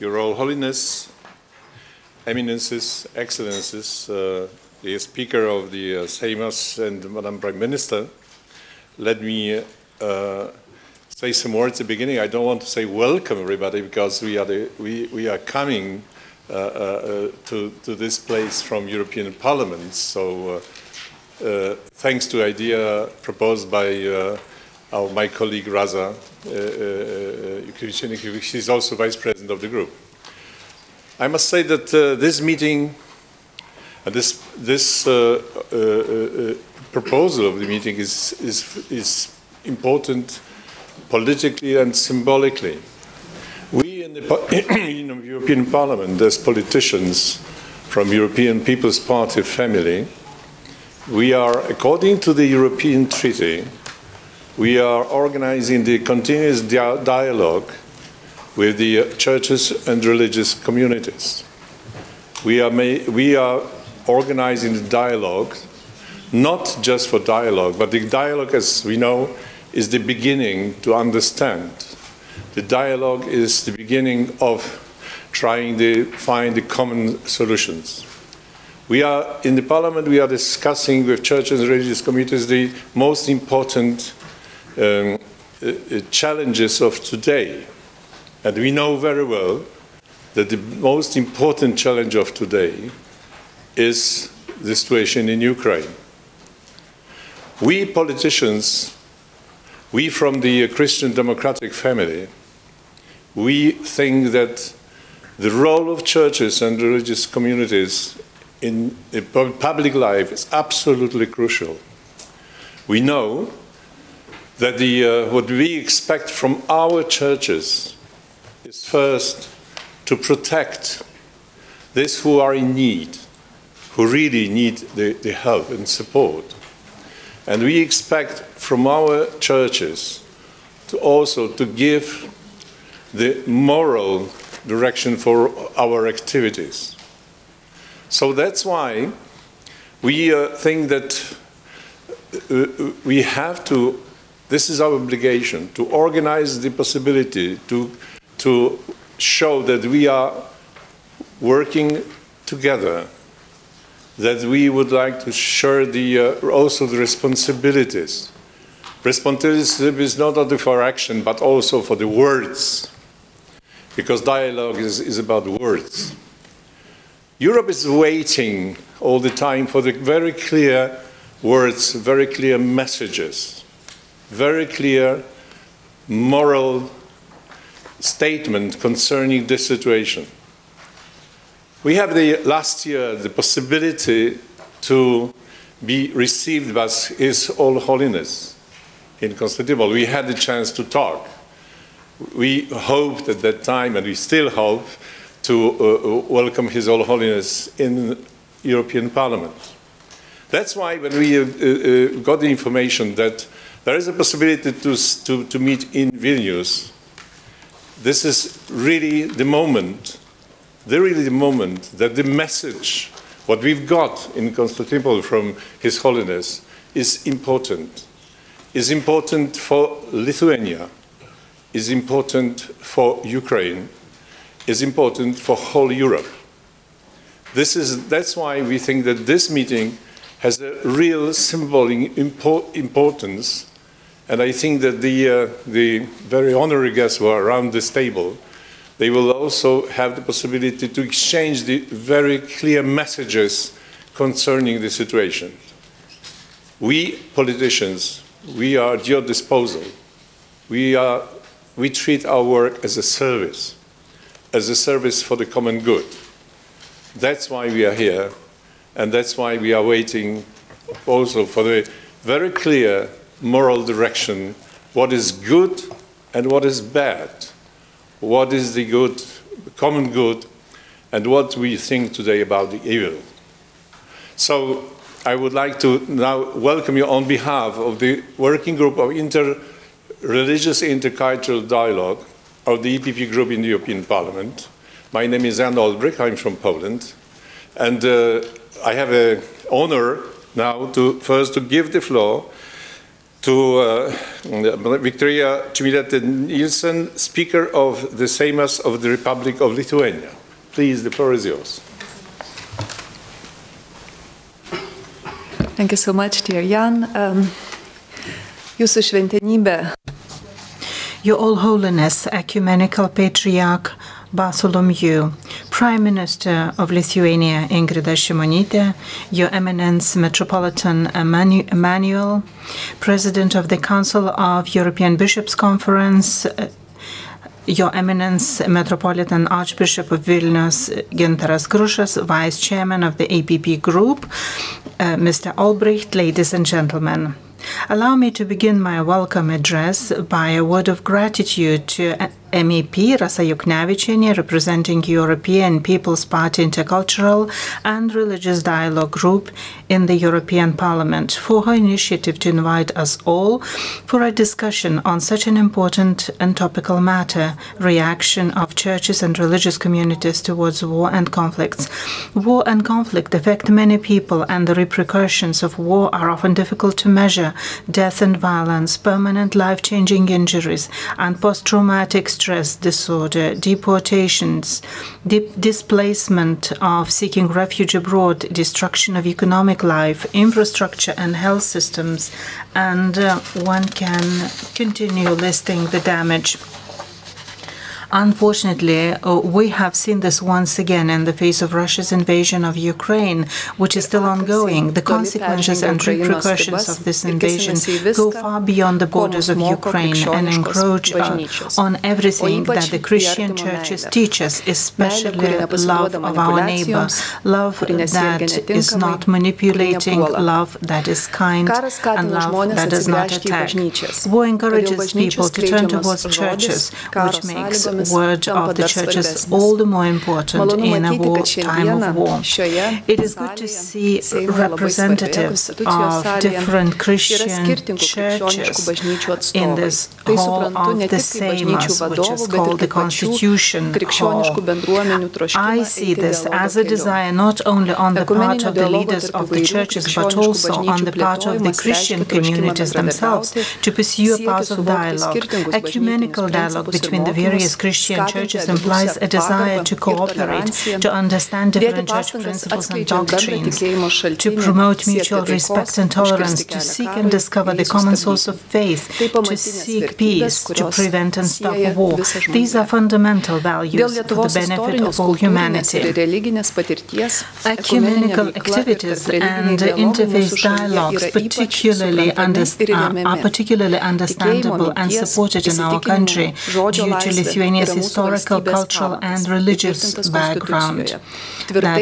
Your Royal Holiness, Eminences, Excellences, the Speaker of the Seimas and Madam Prime Minister, let me say some words at the beginning. I don't want to say welcome everybody because we are coming to this place from European Parliament. So thanks to the idea proposed by my colleague Raza, she's also Vice President of the group. I must say that this meeting, this proposal of the meeting is important politically and symbolically. We in the European Parliament, as politicians from European People's Party family, we are, according to the European Treaty, we are organizing the continuous dialogue with the churches and religious communities. We are organizing the dialogue, not just for dialogue, but the dialogue, as we know, is the beginning to understand. The dialogue is the beginning of trying to find the common solutions. We are, in the Parliament, we are discussing with churches and religious communities the most important challenges of today. And we know very well that the most important challenge of today is the situation in Ukraine. We politicians, we from the Christian democratic family, we think that the role of churches and religious communities in public life is absolutely crucial. We know that what we expect from our churches is first to protect those who are in need, who really need the help and support. And we expect from our churches to also to give the moral direction for our activities. So that's why we think that we have to, this is our obligation, to organize the possibility to show that we are working together, that we would like to share also the responsibilities. Responsibility is not only for action, but also for the words, because dialogue is about words. Europe is waiting all the time for the very clear words, very clear messages, very clear moral statement concerning this situation. We have last year the possibility to be received by His All Holiness in Constantinople. We had the chance to talk. We hoped at that time, and we still hope, to welcome His All Holiness in European Parliament. That's why when we got the information that there is a possibility to meet in Vilnius, this is really the moment, that the message, what we've got in Constantinople from His Holiness is important. Is important for Lithuania, is important for Ukraine, is important for whole Europe. That's why we think that this meeting has a real symbolic importance, and I think that the very honorary guests who are around this table, they will also have the possibility to exchange the very clear messages concerning the situation. We politicians, we are at your disposal. We treat our work as a service for the common good. That's why we are here, and that's why we are waiting also for the very clear moral direction, what is good and what is bad, what is the good, common good, and what we think today about the evil. So I would like to now welcome you on behalf of the Working Group of Interreligious Intercultural Dialogue of the EPP Group in the European Parliament. My name is Jan Olbrich, I'm from Poland, and I have an honor now to first to give the floor to Victoria Chmilytė-Nielsen, Speaker of the Seimas of the Republic of Lithuania. Please, the floor is yours. Thank you so much, dear Jan. Jūsų šventenybė. Your All Holiness, Ecumenical Patriarch Bartholomew, Prime Minister of Lithuania Ingrida Šimonytė, Your Eminence Metropolitan Emmanuel, President of the Council of European Bishops' Conference, Your Eminence Metropolitan Archbishop of Vilnius Gintaras Grušas, Vice Chairman of the APP Group, Mr. Albrecht, ladies and gentlemen. Allow me to begin my welcome address by a word of gratitude to MEP Rasa Juknevičienė, representing European People's Party Intercultural and Religious Dialogue Group in the European Parliament, for her initiative to invite us all for a discussion on such an important and topical matter, reaction of churches and religious communities towards war and conflicts. War and conflict affect many people, and the repercussions of war are often difficult to measure. Death and violence, permanent life-changing injuries, and post-traumatic stress disorder, deportations, displacement of seeking refuge abroad, destruction of economic life, infrastructure and health systems, and one can continue listing the damage. Unfortunately, we have seen this once again in the face of Russia's invasion of Ukraine, which is still ongoing. The consequences and repercussions of this invasion go far beyond the borders of Ukraine and encroach on everything that the Christian churches teach us, especially love of our neighbor, love that is not manipulating, love that is kind, and love that does not attack. War encourages people to turn towards churches, which makes word of the churches all the more important in a time of war. It is good to see representatives of different Christian churches in this hall of the Seimas, which is called the Constitution Hall. I see this as a desire not only on the part of the leaders of the churches, but also on the part of the Christian communities themselves to pursue a path of dialogue. Ecumenical dialogue between the various Christian churches implies a desire to cooperate, to understand different church principles and doctrines, to promote mutual respect and tolerance, to seek and discover the common source of faith, to seek peace, to prevent and stop war. These are fundamental values for the benefit of all humanity. Ecumenical activities and interfaith dialogues are particularly understandable and supported in our country due to Lithuania's historical, cultural and religious background. That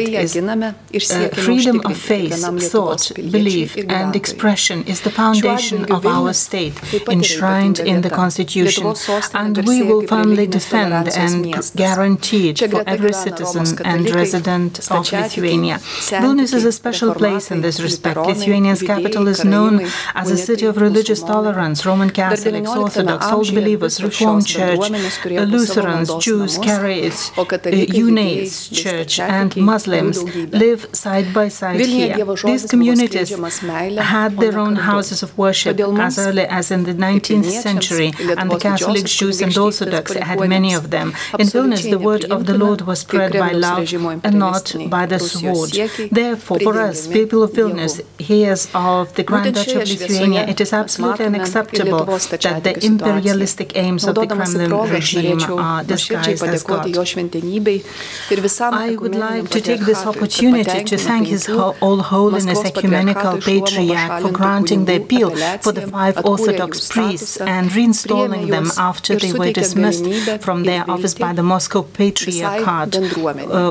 is, freedom of faith, thought, belief and expression is the foundation of our state, enshrined in the Constitution, and we will firmly defend and guarantee it for every citizen and resident of Lithuania. Vilnius is a special place in this respect. Lithuania's capital is known as a city of religious tolerance. Roman Catholics, Orthodox, Old Believers, Reformed Church, Lutherans, Jews, Karaites, Unites Church and Muslims live side by side here. These communities had their own houses of worship as early as in the 19th century, and the Catholics, Jews and Orthodox had many of them. In Vilnius, the word of the Lord was spread by love and not by the sword. Therefore, for us, people of Vilnius, heirs of the Grand Duchy of Lithuania, it is absolutely unacceptable that the imperialistic aims of the Kremlin regime are disguised as God. I would like to take this opportunity to thank His All Holiness Ecumenical Patriarch for granting the appeal for the 5 Orthodox priests and reinstalling them after they were dismissed from their office by the Moscow Patriarchate,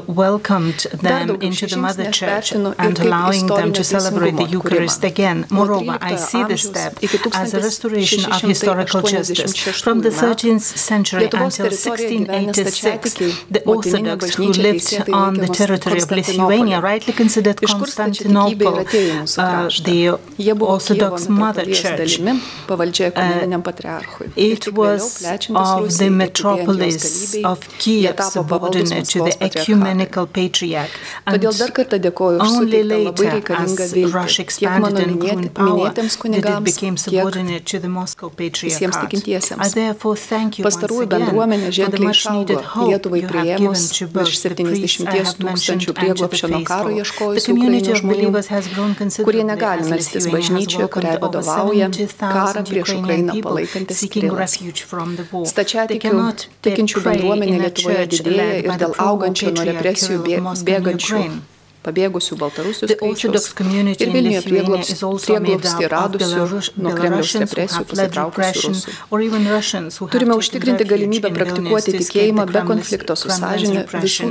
welcomed them into the Mother Church and allowing them to celebrate the Eucharist again. Moreover, I see this step as a restoration of historical justice. From the 13th century until 1686, the Orthodox who lived on the territory of Lithuania rightly considered Constantinople the Orthodox Mother Church. It was of the metropolis of Kiev subordinate to the ecumenical patriarch, and only later, as Russia expanded and grew in power, did it became subordinate to the Moscow Patriarchate. I therefore thank you once again for the much needed hope you have given to both the priests I have mentioned and to the faithful. The community of believers has grown considerably as Lithuania has welcomed over 70,000 Ukrainian people seeking refuge from the war. They cannot pray in a church led by the pro-war patriarch Kirill of Moscow and Ukraine. The Orthodox community in Lithuania is also made up of Belarusians who have fled repression or even Russians who have taken refuge in Vilnius to escape the Kremlin's repression.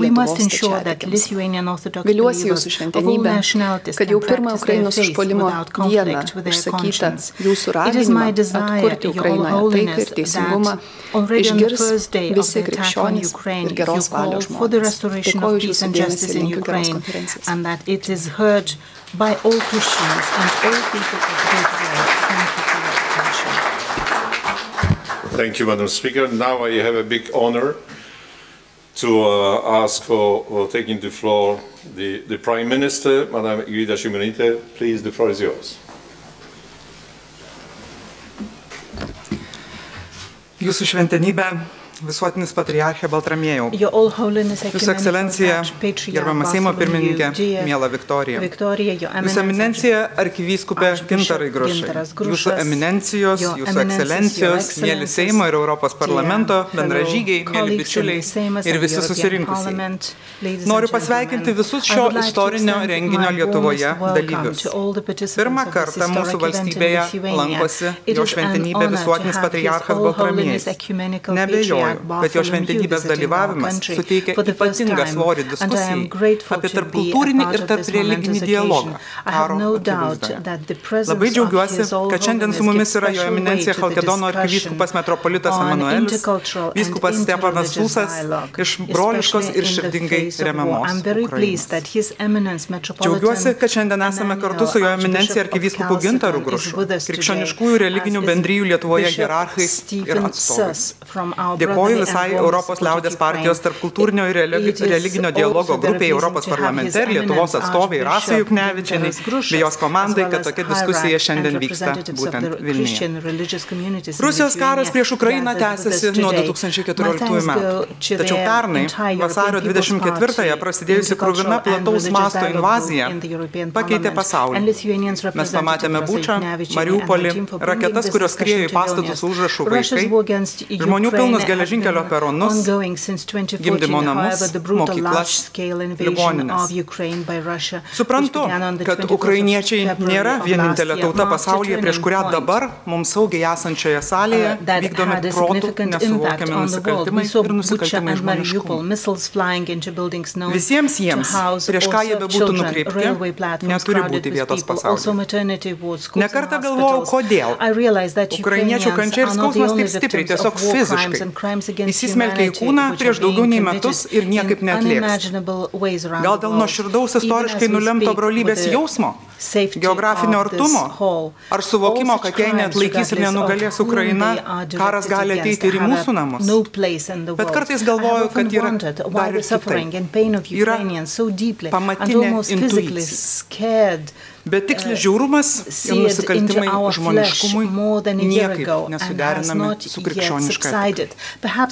We must ensure that Lithuanian Orthodox believers of all nationalities can practice their faith without conflict with their conscience. It is my desire, Your Holiness, that already on the first day of the attack on Ukraine, you call for the restoration of peace and justice in Ukraine, and that it is heard by all Christians and all people of good will. Thank you for your attention. Thank you, Madam Speaker. Now I have a big honor to ask for taking the floor the Prime Minister, Madam Ingrida Šimonytė. Please, the floor is yours. Jūsų šventenybė, visuotinis patriarchė Baltramiejau. Jūsų ekscelencija, gerbama Seimo pirmininkė, miela Viktorija. Jūsų eminencija arkivyskupė Gintarai Grušai. Jūsų eminencijos, jūsų ekscelencijos, mieli Seimo ir Europos parlamento, bendražygiai, mieli bičiuliai ir visi susirinkusieji. Noriu pasveikinti visus šio istorinio renginio Lietuvoje dalyvius. Pirmą kartą mūsų valstybėje lankosi jo šventenybė visuotinis patriarchas Baltramiejus. Neabejoju, kad jo šventenybės dalyvavimas suteikia ypatingą svorį diskusijai apie tarpkultūrinį ir tarpreliginį dialogą karo akivaizdoje. Labai džiaugiuosi, kad šiandien su mumis yra jo eminencija Chalkedono arkivyskupas metropolitas Emanuelis, vyskupas Stepanas Susas iš broliškos ir širdingai remiamos Ukrainos. Džiaugiuosi, kad šiandien esame kartu su jo eminencija arkivyskupu Gintaru Grušu, krikščioniškųjų religinių bendrijų Lietuvoje hierarchais ir atstovais. Dėkoju visai Europos liaudės partijos tarpkultūrinio ir religinio dialogo grupiai Europos parlamente ir Lietuvos atstovai Rasai Juknevičienei bei jos komandai, kad tokia diskusija šiandien vyksta būtent Vilniuje. Rusijos karas prieš Ukrainą tęsiasi nuo 2014 metų. Tačiau pernai, vasario 24-ąją prasidėjusi kruvina plataus masto invazija pakeitė pasaulį. Mes pamatėme Bučą, Mariupolį, raketas, kurios skriejo į pastatus užrašų vaikai, žmonių pilnus geležinkelio peronus, gimdymo namus, mokyklas, ligonines. Suprantu, kad ukrainiečiai nėra vienintelė tauta pasaulyje, prieš kurią dabar mums saugiai esančioje salėje vykdomi protų nesuvokiami nusikaltimai ir nusikaltimai žmoniškumui. Visiems jiems, prieš ką jie bebūtų nukreipti, neturi būti vietos pasaulyje. Nekartą galvojau, kodėl. Ukrainiečių kančia ir skausmas taip stipriai, tiesiog fiziškai. Įsismelkia į kūną prieš daugiau nei metus ir niekaip neatlieps. Gal dėl nuoširdaus istoriškai nulemto brolybės jausmo, geografinio artumo, ar suvokimo, kad jei neatlaikys ir nenugalės Ukraina, karas gali ateiti ir į mūsų namus. Bet kartais galvoju, kad yra dar ir kitaip. Yra pamatinė intuicija. Bet tikslis žiaurumas ir nusikaltimai žmoniškumui niekaip nesuderinami su krikščioniška etika.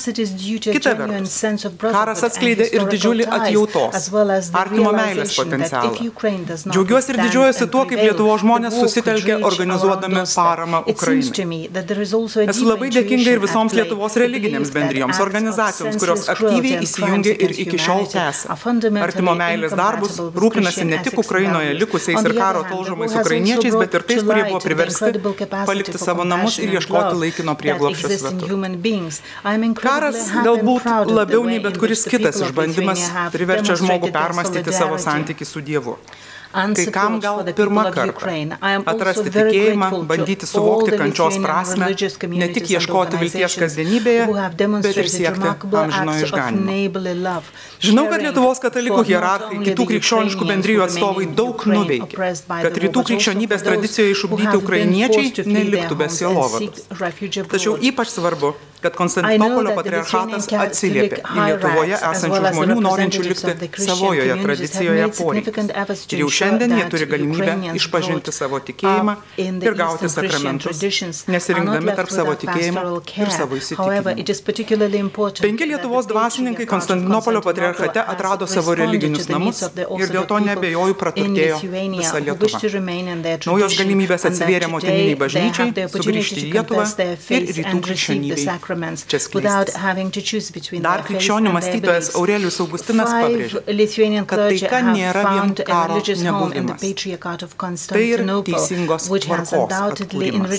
Kita vertus, karas atskleidė ir didžiulį atjautos, artimo meilės potencialą. Džiaugiuosi ir didžiuojuosi tuo, kaip Lietuvos žmonės susitelkė organizuodami paramą Ukrainai. Esu labai dėkinga ir visoms Lietuvos religinėms bendrijoms, organizacijoms, kurios aktyviai įsijungė ir iki šiol tęsia. Artimo meilės darbus rūpinasi ne tik Ukrainoje likusiais ir karo talžomais ukrainiečiais, bet ir tais, kurie buvo priversti palikti savo namus ir ieškoti laikino prieglobsčio svetur. Karas galbūt labiau nei bet kuris kitas išbandymas priverčia žmogų permastyti savo santykį su Dievu. kai kam gal pirmą kartą atrasti tikėjimą, bandyti suvokti kančios prasmę, ne tik ieškoti vilties kasdienybėje, bet ir siekti amžino išganymo. Žinau, kad Lietuvos katalikų hierarchai, kitų krikščioniškų bendrijų atstovai daug nuveikė, kad rytų krikščionybės tradicijoje išugdyti ukrainiečiai neliktų be sielovados. Tačiau ypač svarbu, kad Konstantinopolio patriarchatas atsiliepė į Lietuvoje esančių žmonių norinčių likti savojoje tradicijoje poreikį. Ir jau šiandien jie turi galimybę išpažinti savo tikėjimą ir gauti sakramentus, nesirinkdami tarp savo tikėjimo ir savo įsitikinimų. 5 Lietuvos dvasininkai Konstantinopolio patriarchate atrado savo religinius namus ir dėl to neabejoju praturtėjo visa Lietuva. Naujos galimybės atsivėrė motininiai bažnyčiai sugrįžti į Lietuvą ir rytų krikščionybei čia skleisti. Dar krikščionių mąstytojas Aurelijus Augustinas pabrėžė, kad taika nėra vien karo nebuvimas. Tai ir teisingos tvarkos atkūrimas.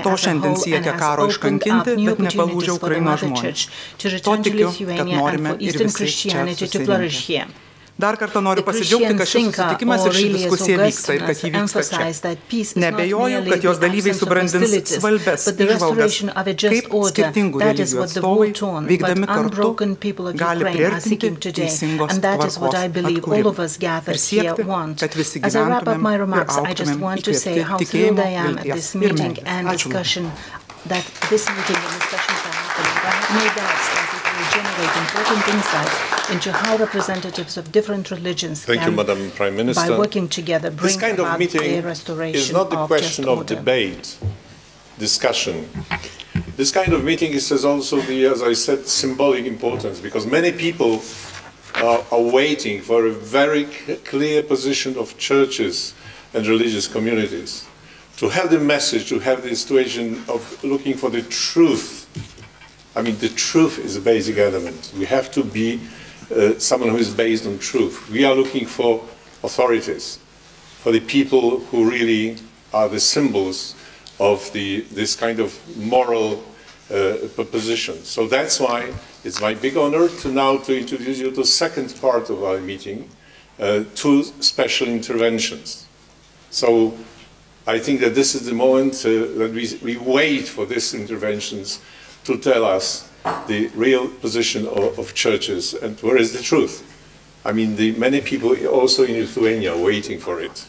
To šiandien siekia karo iškankinti, bet nepalūžę Ukrainos žmonės. To tikiu, kad norime ir visi čia susirinkę. Dar kartą noriu pasidžiaugti, kad šis susitikimas ir ši diskusija vyksta ir kad jį vyksta čia. Neabejoju, kad jos dalyviai subrandins svarbes įžvalgas, kaip skirtingų religijų atstovai, veikdami kartu, gali priartinti teisingos tvarkos atkūrimą ir siekti, kad visi gyventumėm ir augtumėm įkvėpti tikėjimo, vilties ir meilės. Ačiū. That this meeting and discussions are happening, no doubt that it will generate important insights into how representatives of different religions can, Madam Prime Minister, by working together, bring about a restoration is not the of question just of order. debate, discussion. This kind of meeting is also the, as I said, symbolic importance, because many people are waiting for a very clear position of churches and religious communities. To have the message, to have the situation of looking for the truth. I mean, the truth is a basic element. We have to be someone who is based on truth. We are looking for authorities, for the people who really are the symbols of this kind of moral position. So that's why it's my big honor to introduce you to the second part of our meeting, 2 special interventions. So I think that this is the moment that we wait for these interventions to tell us the real position of churches and where is the truth. I mean, many people also in Lithuania are waiting for it.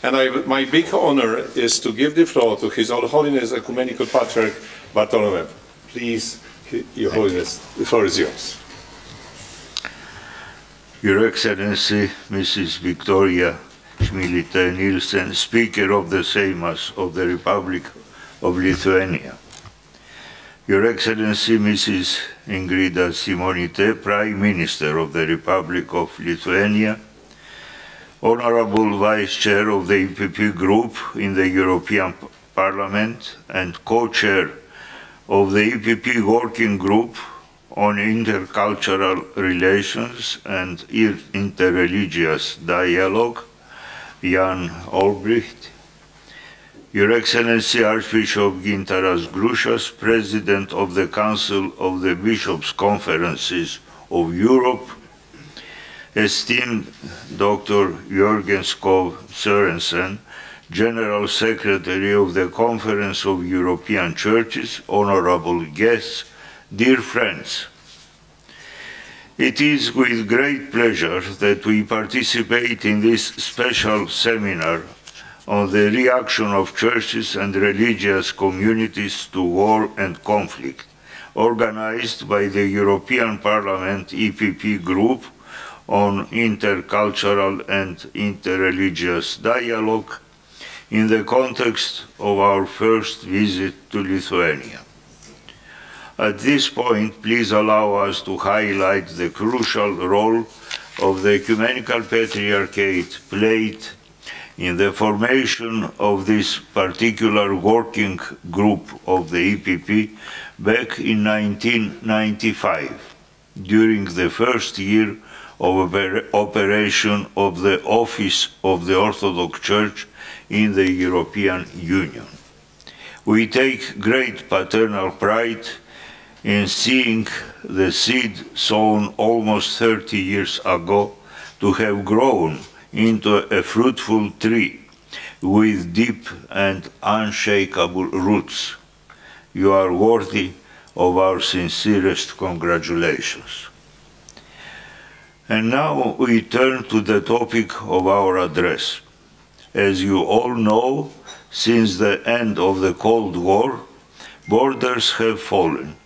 And my big honor is to give the floor to His Holiness Ecumenical Patriarch Bartholomew. Please, Your Holiness, the floor is yours. Your Excellency, Mrs. Victoria Chmilytė-Nielsen, Speaker of the Seimas of the Republic of Lithuania. Your Excellency, Mrs. Ingrida Šimonytė, Prime Minister of the Republic of Lithuania, Honorable Vice Chair of the EPP Group in the European Parliament and Co-Chair of the EPP Working Group on Intercultural Relations and Interreligious Dialogue, Jan Olbricht, Your Excellency Archbishop Gintaras Grušas, President of the Council of the Bishops' Conferences of Europe, esteemed Dr. Jørgen Skov Sørensen, General Secretary of the Conference of European Churches, honorable guests, dear friends. It is with great pleasure that we participate in this special seminar on the reaction of churches and religious communities to war and conflict, organized by the European Parliament EPP Group on Intercultural and Interreligious Dialogue in the context of our first visit to Lithuania. At this point, please allow us to highlight the crucial role of the Ecumenical Patriarchate played in the formation of this particular working group of the EPP back in 1995, during the first year of operation of the Office of the Orthodox Church in the European Union. We take great paternal pride in seeing the seed sown almost 30 years ago to have grown into a fruitful tree with deep and unshakable roots. You are worthy of our sincerest congratulations. And now we turn to the topic of our address. As you all know, since the end of the Cold War, borders have fallen.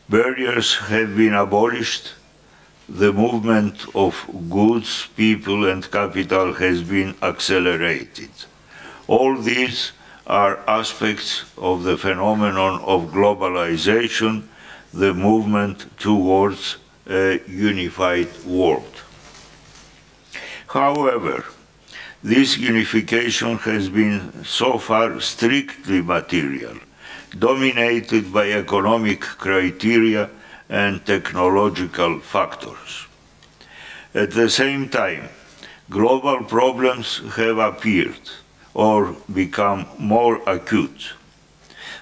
Barriers have been abolished. The movement of goods, people, and capital has been accelerated. All these are aspects of the phenomenon of globalization, the movement towards a unified world. However, this unification has been so far strictly material, dominated by economic criteria and technological factors. At the same time, global problems have appeared or become more acute.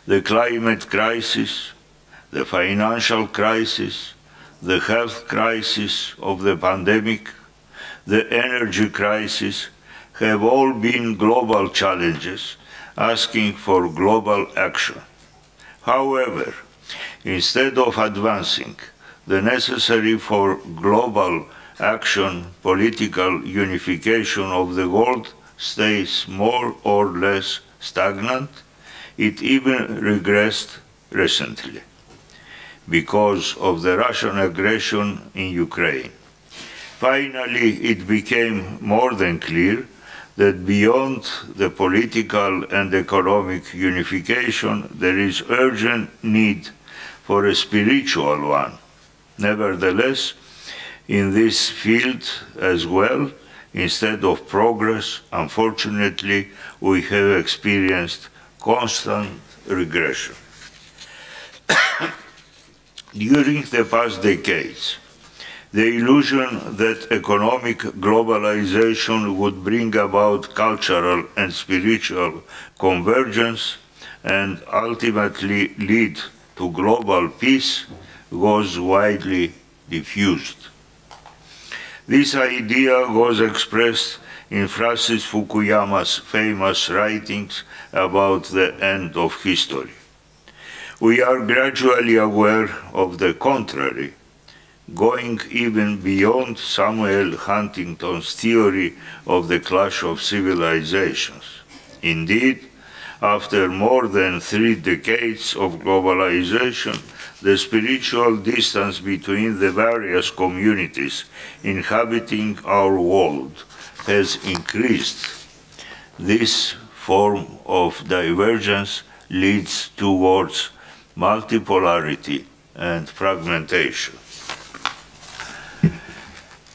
The climate crisis, the financial crisis, the health crisis of the pandemic, the energy crisis have all been global challenges asking for global action. However, instead of advancing the necessary for global action, political unification of the world stays more or less stagnant. It even regressed recently because of the Russian aggression in Ukraine. Finally, it became more than clear that beyond the political and economic unification, there is urgent need for a spiritual one. Nevertheless, in this field as well, instead of progress, unfortunately, we have experienced constant regression. During the past decades, the illusion that economic globalization would bring about cultural and spiritual convergence and ultimately lead to global peace was widely diffused. This idea was expressed in Francis Fukuyama's famous writings about the end of history. We are gradually aware of the contrary, going even beyond Samuel Huntington's theory of the clash of civilizations. Indeed, after more than 3 decades of globalization, the spiritual distance between the various communities inhabiting our world has increased. This form of divergence leads towards multipolarity and fragmentation.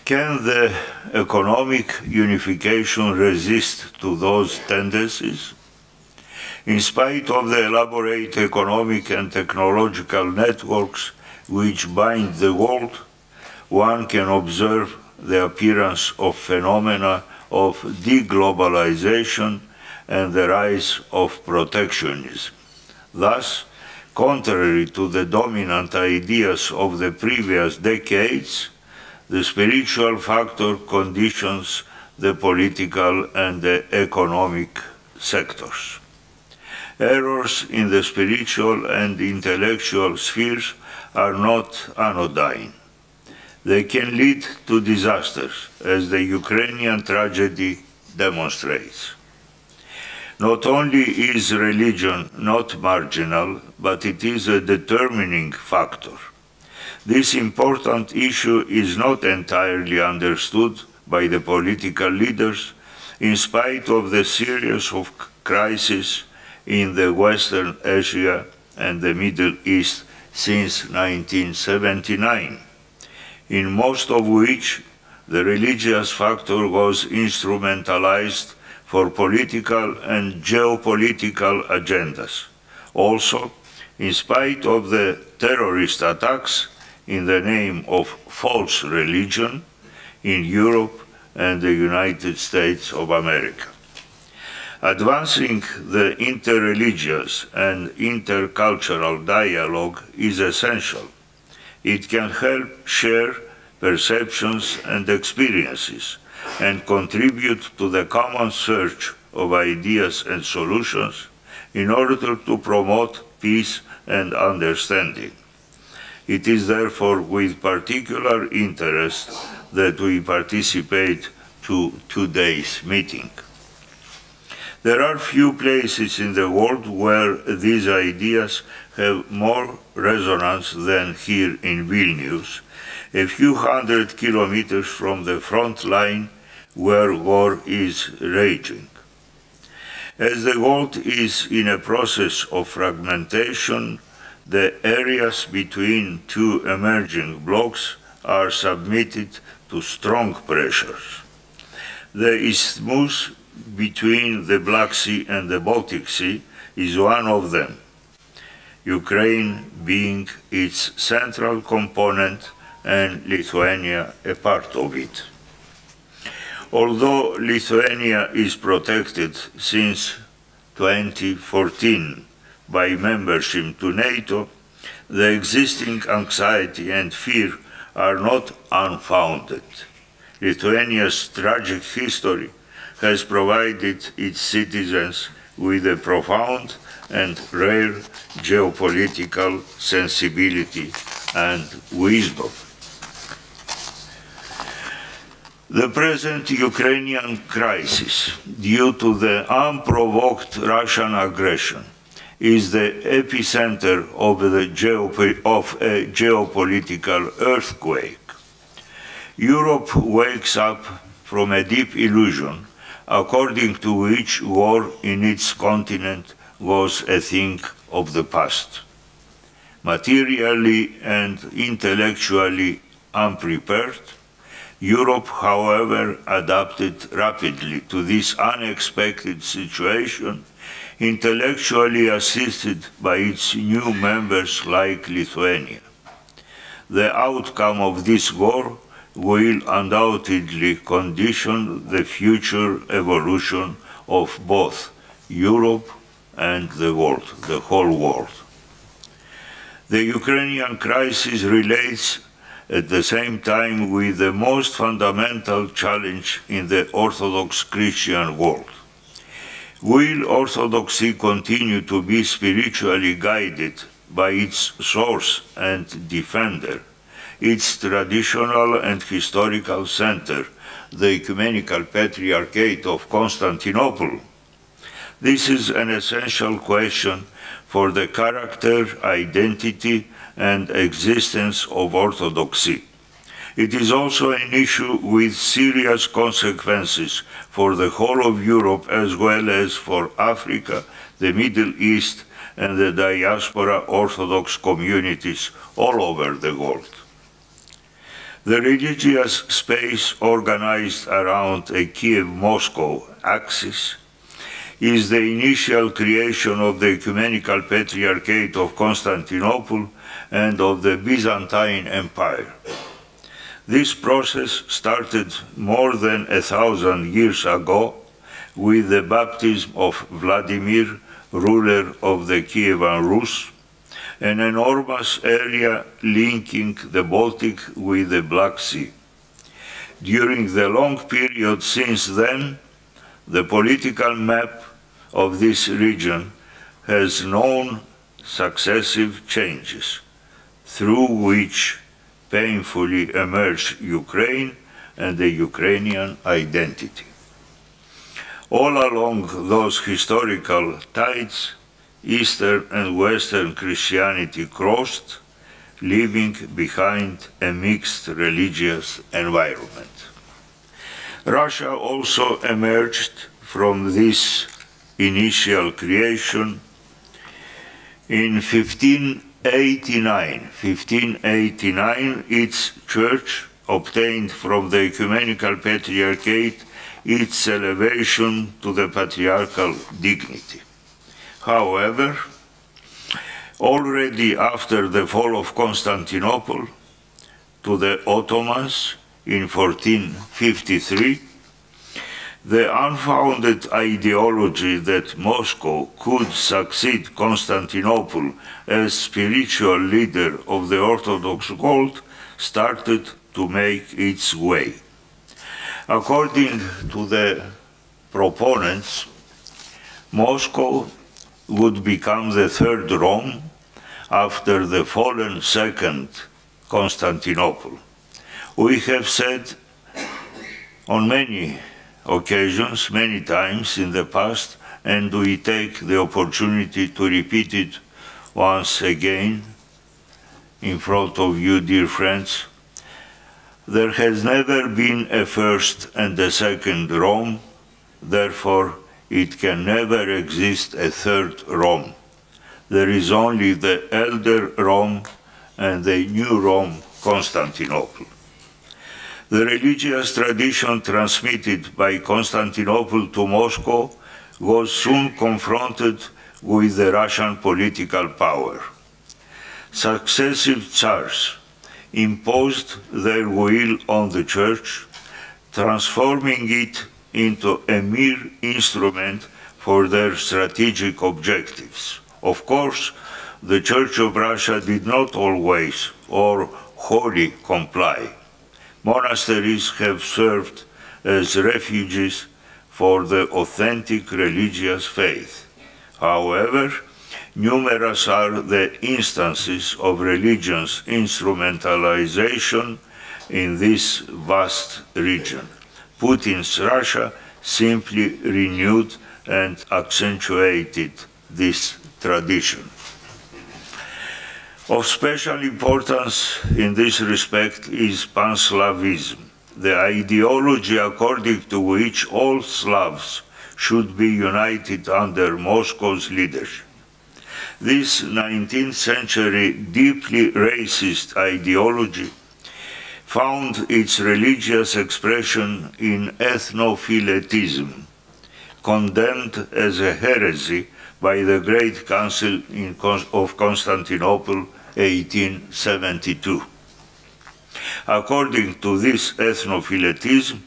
Can the economic unification resist to those tendencies? In spite of the elaborate economic and technological networks which bind the world, one can observe the appearance of phenomena of deglobalization and the rise of protectionism. Thus, contrary to the dominant ideas of the previous decades, the spiritual factor conditions the political and the economic sectors. Errors in the spiritual and intellectual spheres are not anodyne. They can lead to disasters, as the Ukrainian tragedy demonstrates. Not only is religion not marginal, but it is a determining factor. This important issue is not entirely understood by the political leaders, in spite of the series of crises in the Western Asia and the Middle East since 1979, in most of which the religious factor was instrumentalized for political and geopolitical agendas. Also, in spite of the terrorist attacks in the name of false religion in Europe and the United States of America. Advancing the interreligious and intercultural dialogue is essential. It can help share perceptions and experiences, and contribute to the common search of ideas and solutions in order to promote peace and understanding. It is therefore with particular interest that we participate to today's meeting. There are few places in the world where these ideas have more resonance than here in Vilnius, a few hundred kilometers from the front line where war is raging. As the world is in a process of fragmentation, the areas between two emerging blocs are submitted to strong pressures. The isthmus between the Black Sea and the Baltic Sea is one of them, Ukraine being its central component and Lithuania a part of it. Although Lithuania is protected since 2014 by membership to NATO, the existing anxiety and fear are not unfounded. Lithuania's tragic history has provided its citizens with a profound and rare geopolitical sensibility and wisdom. The present Ukrainian crisis, due to the unprovoked Russian aggression, is the epicenter of a geopolitical earthquake. Europe wakes up from a deep illusion according to which war in its continent was a thing of the past. Materially and intellectually unprepared, Europe, however, adapted rapidly to this unexpected situation, intellectually assisted by its new members like Lithuania. The outcome of this war will undoubtedly condition the future evolution of both Europe and the world, the whole world. The Ukrainian crisis relates at the same time with the most fundamental challenge in the Orthodox Christian world. Will Orthodoxy continue to be spiritually guided by its source and defender, its traditional and historical center, the Ecumenical Patriarchate of Constantinople? This is an essential question for the character, identity, and existence of Orthodoxy. It is also an issue with serious consequences for the whole of Europe as well as for Africa, the Middle East, and the diaspora Orthodox communities all over the world. The religious space organized around a Kiev-Moscow axis is the initial creation of the Ecumenical Patriarchate of Constantinople and of the Byzantine Empire. This process started more than 1,000 years ago with the baptism of Vladimir, ruler of the Kievan Rus, an enormous area linking the Baltic with the Black Sea. During the long period since then, the political map of this region has known successive changes, through which painfully emerged Ukraine and the Ukrainian identity. All along those historical tides, Eastern and Western Christianity crossed, leaving behind a mixed religious environment. Russia also emerged from this initial creation in 1589, its church obtained from the Ecumenical Patriarchate its elevation to the patriarchal dignity. However, already after the fall of Constantinople to the Ottomans in 1453, the unfounded ideology that Moscow could succeed Constantinople as spiritual leader of the Orthodox world started to make its way. According to the proponents, Moscow would become the third Rome after the fallen second Constantinople. We have said on many occasions, many times in the past, and we take the opportunity to repeat it once again in front of you, dear friends. There has never been a first and a second Rome, therefore it can never exist a third Rome. There is only the elder Rome and the new Rome, Constantinople. The religious tradition transmitted by Constantinople to Moscow was soon confronted with the Russian political power. Successive Tsars imposed their will on the Church, transforming it into a mere instrument for their strategic objectives. Of course, the Church of Russia did not always or wholly comply. Monasteries have served as refuges for the authentic religious faith. However, numerous are the instances of religion's instrumentalization in this vast region. Putin's Russia simply renewed and accentuated this tradition. Of special importance in this respect is Pan-Slavism, the ideology according to which all Slavs should be united under Moscow's leadership. This 19th century deeply racist ideology found its religious expression in ethnophiletism, condemned as a heresy by the Great Council of Constantinople, 1872. According to this ethnophiletism,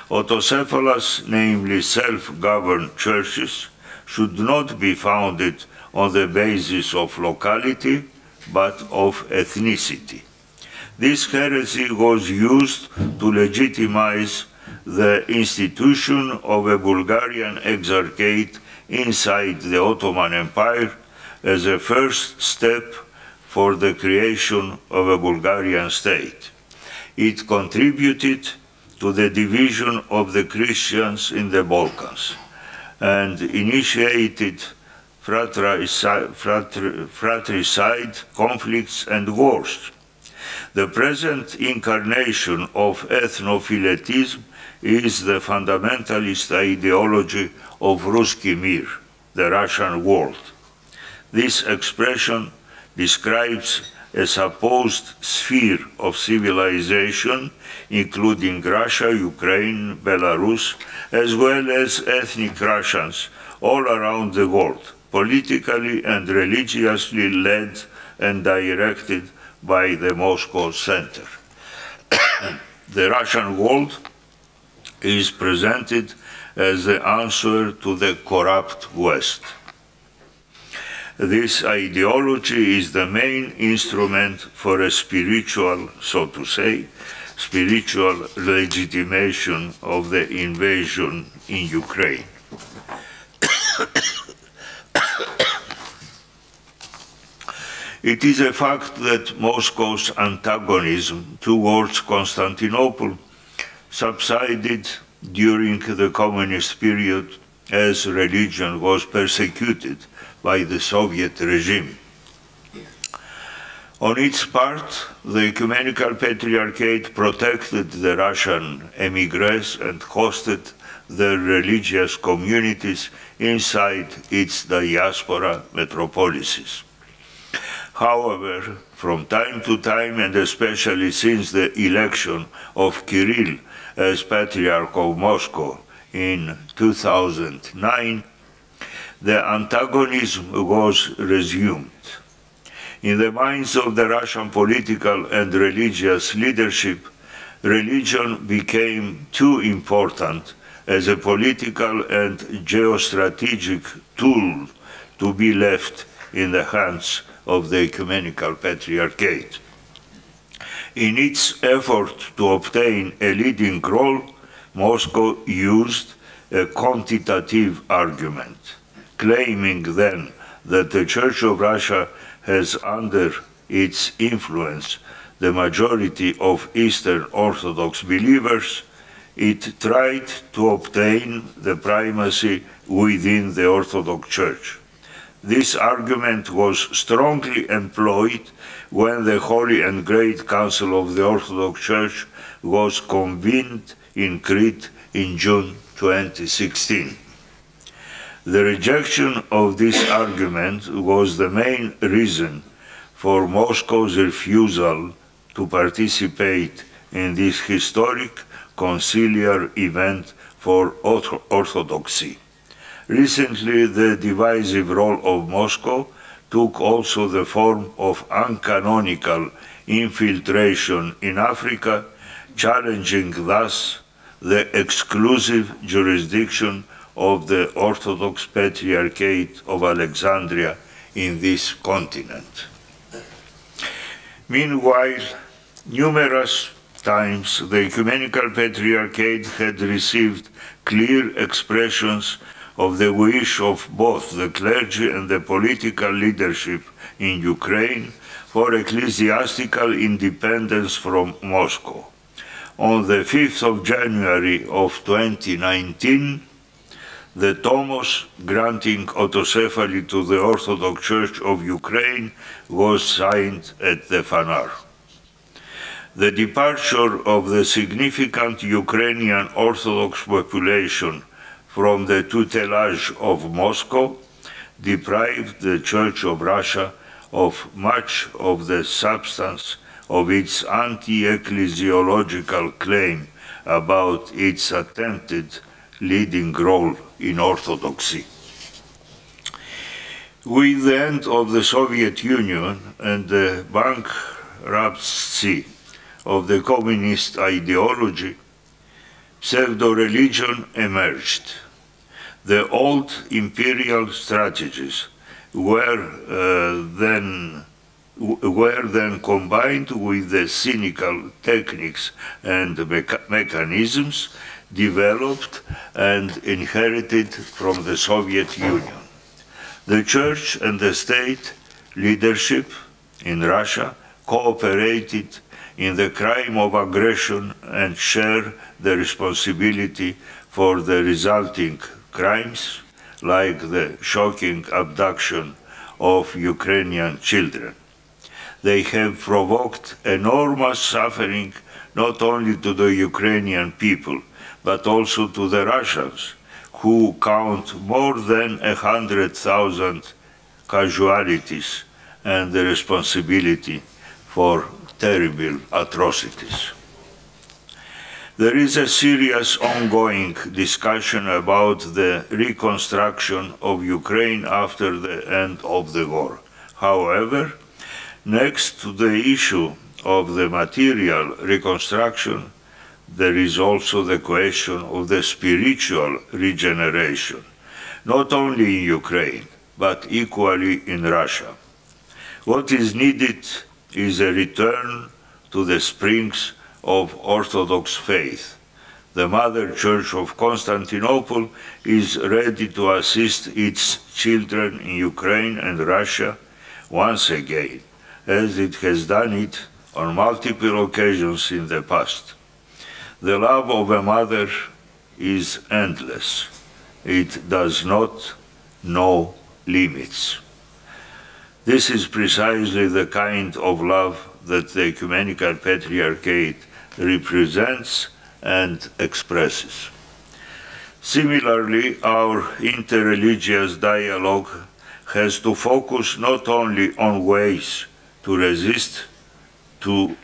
autocephalous, namely self-governed churches, should not be founded on the basis of locality, but of ethnicity. This heresy was used to legitimize the institution of a Bulgarian exarchate inside the Ottoman Empire as a first step for the creation of a Bulgarian state. It contributed to the division of the Christians in the Balkans and initiated fratricide, conflicts and wars. The present incarnation of ethnophiletism is the fundamentalist ideology of Ruski Mir, the Russian world. This expression describes a supposed sphere of civilization, including Russia, Ukraine, Belarus, as well as ethnic Russians all around the world, politically and religiously led and directed by the Moscow Center. The Russian world is presented as the answer to the corrupt West. This ideology is the main instrument for a spiritual, so to say, spiritual legitimation of the invasion in Ukraine. It is a fact that Moscow's antagonism towards Constantinople subsided during the communist period as religion was persecuted by the Soviet regime. On its part, the Ecumenical Patriarchate protected the Russian émigrés and hosted their religious communities inside its diaspora metropolises. However, from time to time, and especially since the election of Kirill as Patriarch of Moscow in 2009, the antagonism was resumed. In the minds of the Russian political and religious leadership, religion became too important as a political and geostrategic tool to be left in the hands of the Ecumenical Patriarchate. In its effort to obtain a leading role, Moscow used a quantitative argument, claiming then that the Church of Russia has under its influence the majority of Eastern Orthodox believers. It tried to obtain the primacy within the Orthodox Church. This argument was strongly employed when the Holy and Great Council of the Orthodox Church was convened in Crete in June 2016. The rejection of this argument was the main reason for Moscow's refusal to participate in this historic conciliar event for Orthodoxy. Recently, the divisive role of Moscow took also the form of uncanonical infiltration in Africa, challenging thus the exclusive jurisdiction of the Orthodox Patriarchate of Alexandria in this continent. Meanwhile, numerous times the Ecumenical Patriarchate had received clear expressions of the wish of both the clergy and the political leadership in Ukraine for ecclesiastical independence from Moscow. On the 5th of January of 2019, the Tomos granting autocephaly to the Orthodox Church of Ukraine was signed at the Fanar. The departure of the significant Ukrainian Orthodox population from the tutelage of Moscow deprived the Church of Russia of much of the substance of its anti-ecclesiological claim about its attempted leading role in Orthodoxy. With the end of the Soviet Union and the bankruptcy of the communist ideology, pseudo-religion emerged. The old imperial strategies were then combined with the cynical techniques and mechanisms developed and inherited from the Soviet Union. The Church and the state leadership in Russia cooperated in the crime of aggression and share the responsibility for the resulting crimes, like the shocking abduction of Ukrainian children. They have provoked enormous suffering not only to the Ukrainian people, but also to the Russians, who count more than 100,000 casualties and the responsibility for terrible atrocities. There is a serious ongoing discussion about the reconstruction of Ukraine after the end of the war. However, next to the issue of the material reconstruction, there is also the question of the spiritual regeneration, not only in Ukraine, but equally in Russia. What is needed is a return to the springs of Orthodox faith. The Mother Church of Constantinople is ready to assist its children in Ukraine and Russia once again, as it has done it on multiple occasions in the past. The love of a mother is endless. It does not know limits. This is precisely the kind of love that the Ecumenical Patriarchate represents and expresses. Similarly, our interreligious dialogue has to focus not only on ways to resist to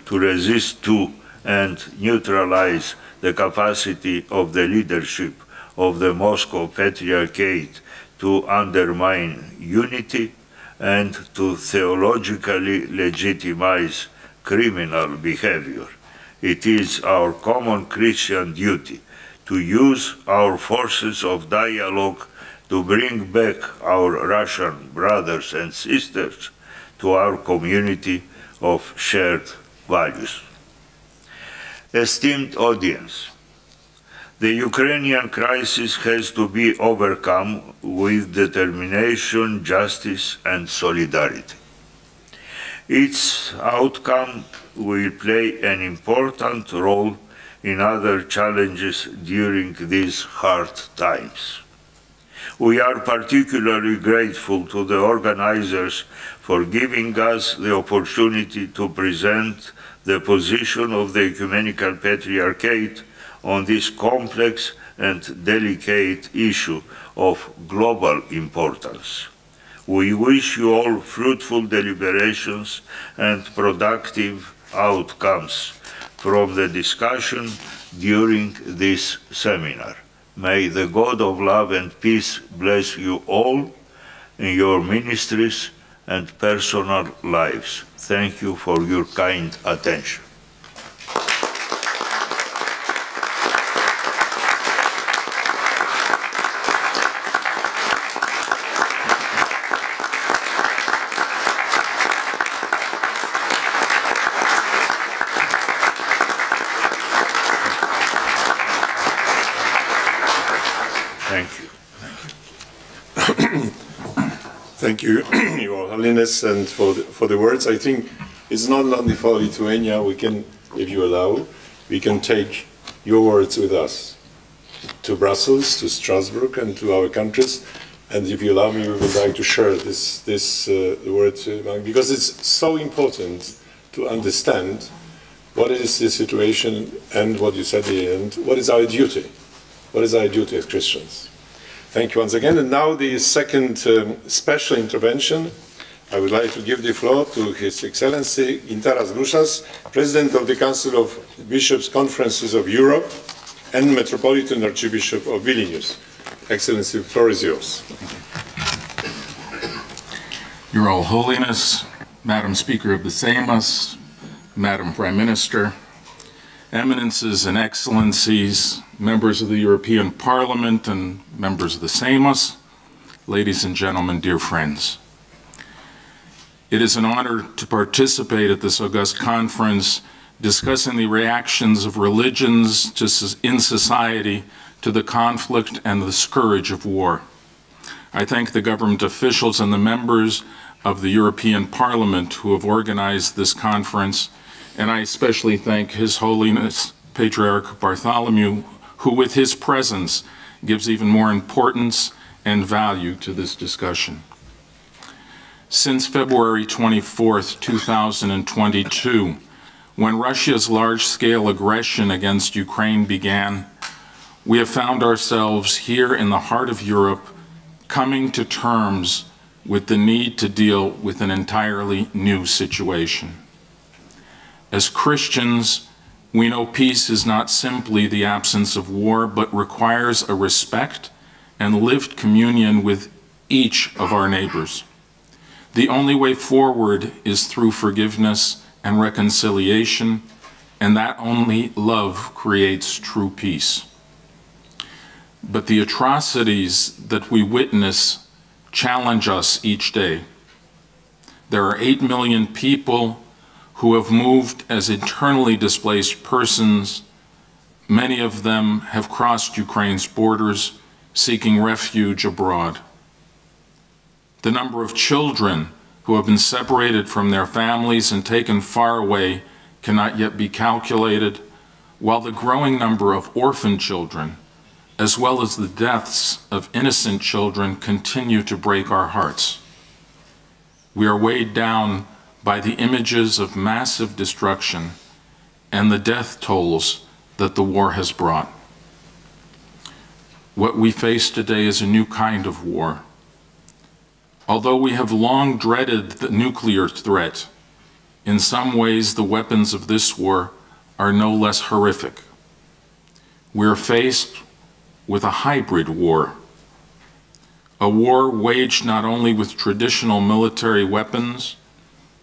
and neutralize the capacity of the leadership of the Moscow Patriarchate to undermine unity and to theologically legitimize criminal behavior. It is our common Christian duty to use our forces of dialogue to bring back our Russian brothers and sisters to our community of shared values. Esteemed audience, The Ukrainian crisis has to be overcome with determination, justice, and solidarity. Its outcome will play an important role in other challenges during these hard times. We are particularly grateful to the organizers for giving us the opportunity to present the position of the Ecumenical Patriarchate on this complex and delicate issue of global importance. We wish you all fruitful deliberations and productive outcomes from the discussion during this seminar. May the God of love and peace bless you all in your ministries and personal lives. Thank you for your kind attention. Thank you, Your Holiness, and for the words. I think it's not only for Lithuania. We can, if you allow, we can take your words with us to Brussels, to Strasbourg, and to our countries. And if you allow me, we would like to share this word because it's so important to understand what is the situation and what you said at the end. What is our duty? What is our duty as Christians? Thank you once again. And now the second special intervention. I would like to give the floor to His Excellency Gintaras Grušas, President of the Council of Bishops' Conferences of Europe and Metropolitan Archbishop of Vilnius. Excellency, the floor is yours. Your All Holiness, Madam Speaker of the Seimas, Madam Prime Minister, Eminences and Excellencies, members of the European Parliament and members of the Seimas, ladies and gentlemen, dear friends. It is an honor to participate at this august conference discussing the reactions of religions in society to the conflict and the scourge of war. I thank the government officials and the members of the European Parliament who have organized this conference, and I especially thank His Holiness Patriarch Bartholomew, who with his presence gives even more importance and value to this discussion. Since February 24th, 2022, when Russia's large-scale aggression against Ukraine began, we have found ourselves here in the heart of Europe coming to terms with the need to deal with an entirely new situation. As Christians, we know peace is not simply the absence of war, but requires a respect and lived communion with each of our neighbors. The only way forward is through forgiveness and reconciliation, and that only love creates true peace. But the atrocities that we witness challenge us each day. There are 8 million people who have moved as internally displaced persons. Many of them have crossed Ukraine's borders, seeking refuge abroad. The number of children who have been separated from their families and taken far away cannot yet be calculated, while the growing number of orphan children, as well as the deaths of innocent children, continue to break our hearts. We are weighed down by the images of massive destruction and the death tolls that the war has brought. What we face today is a new kind of war. Although we have long dreaded the nuclear threat, in some ways the weapons of this war are no less horrific. We are faced with a hybrid war, a war waged not only with traditional military weapons,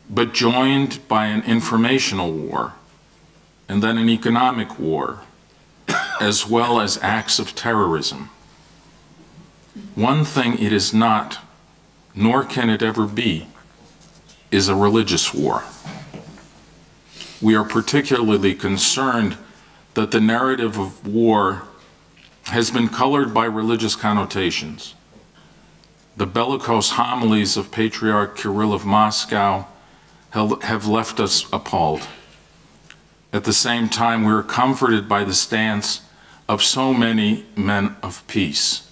but joined by an informational war, and then an economic war, as well as acts of terrorism. One thing it is not, nor can it ever be, is a religious war. We are particularly concerned that the narrative of war has been colored by religious connotations. The bellicose homilies of Patriarch Kirill of Moscow have left us appalled. At the same time, we are comforted by the stance of so many men of peace.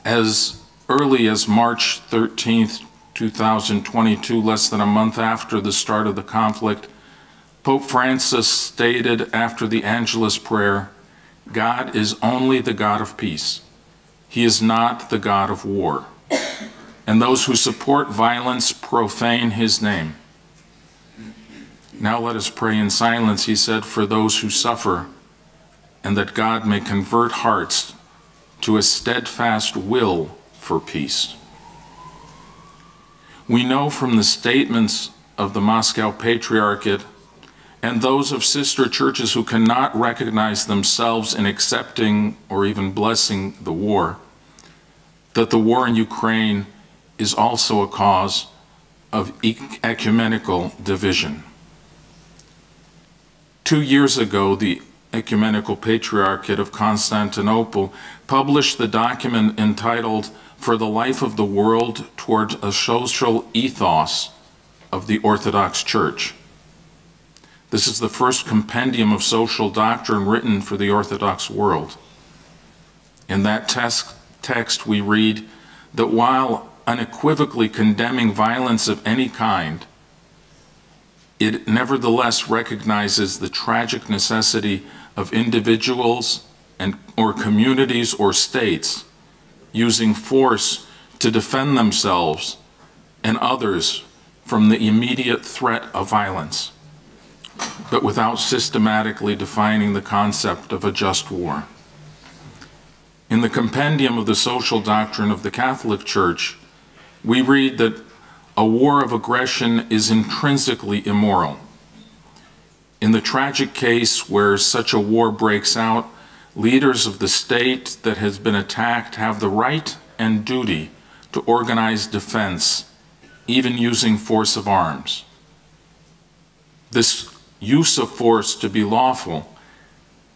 As early as March 13th, 2022, less than a month after the start of the conflict, Pope Francis stated after the Angelus prayer, "God is only the God of peace. He is not the God of war. And those who support violence profane his name." Now let us pray in silence, he said, for those who suffer, and that God may convert hearts to a steadfast will for peace. We know from the statements of the Moscow Patriarchate and those of sister churches who cannot recognize themselves in accepting or even blessing the war, that the war in Ukraine is also a cause of ecumenical division. 2 years ago, the Ecumenical Patriarchate of Constantinople published the document entitled "For the Life of the World Toward a Social Ethos of the Orthodox Church." This is the first compendium of social doctrine written for the Orthodox world. In that text we read that while unequivocally condemning violence of any kind, it nevertheless recognizes the tragic necessity of individuals or communities or states using force to defend themselves and others from the immediate threat of violence, but without systematically defining the concept of a just war. In the compendium of the social doctrine of the Catholic Church, we read that a war of aggression is intrinsically immoral. In the tragic case where such a war breaks out, leaders of the state that has been attacked have the right and duty to organize defense, even using force of arms. This use of force to be lawful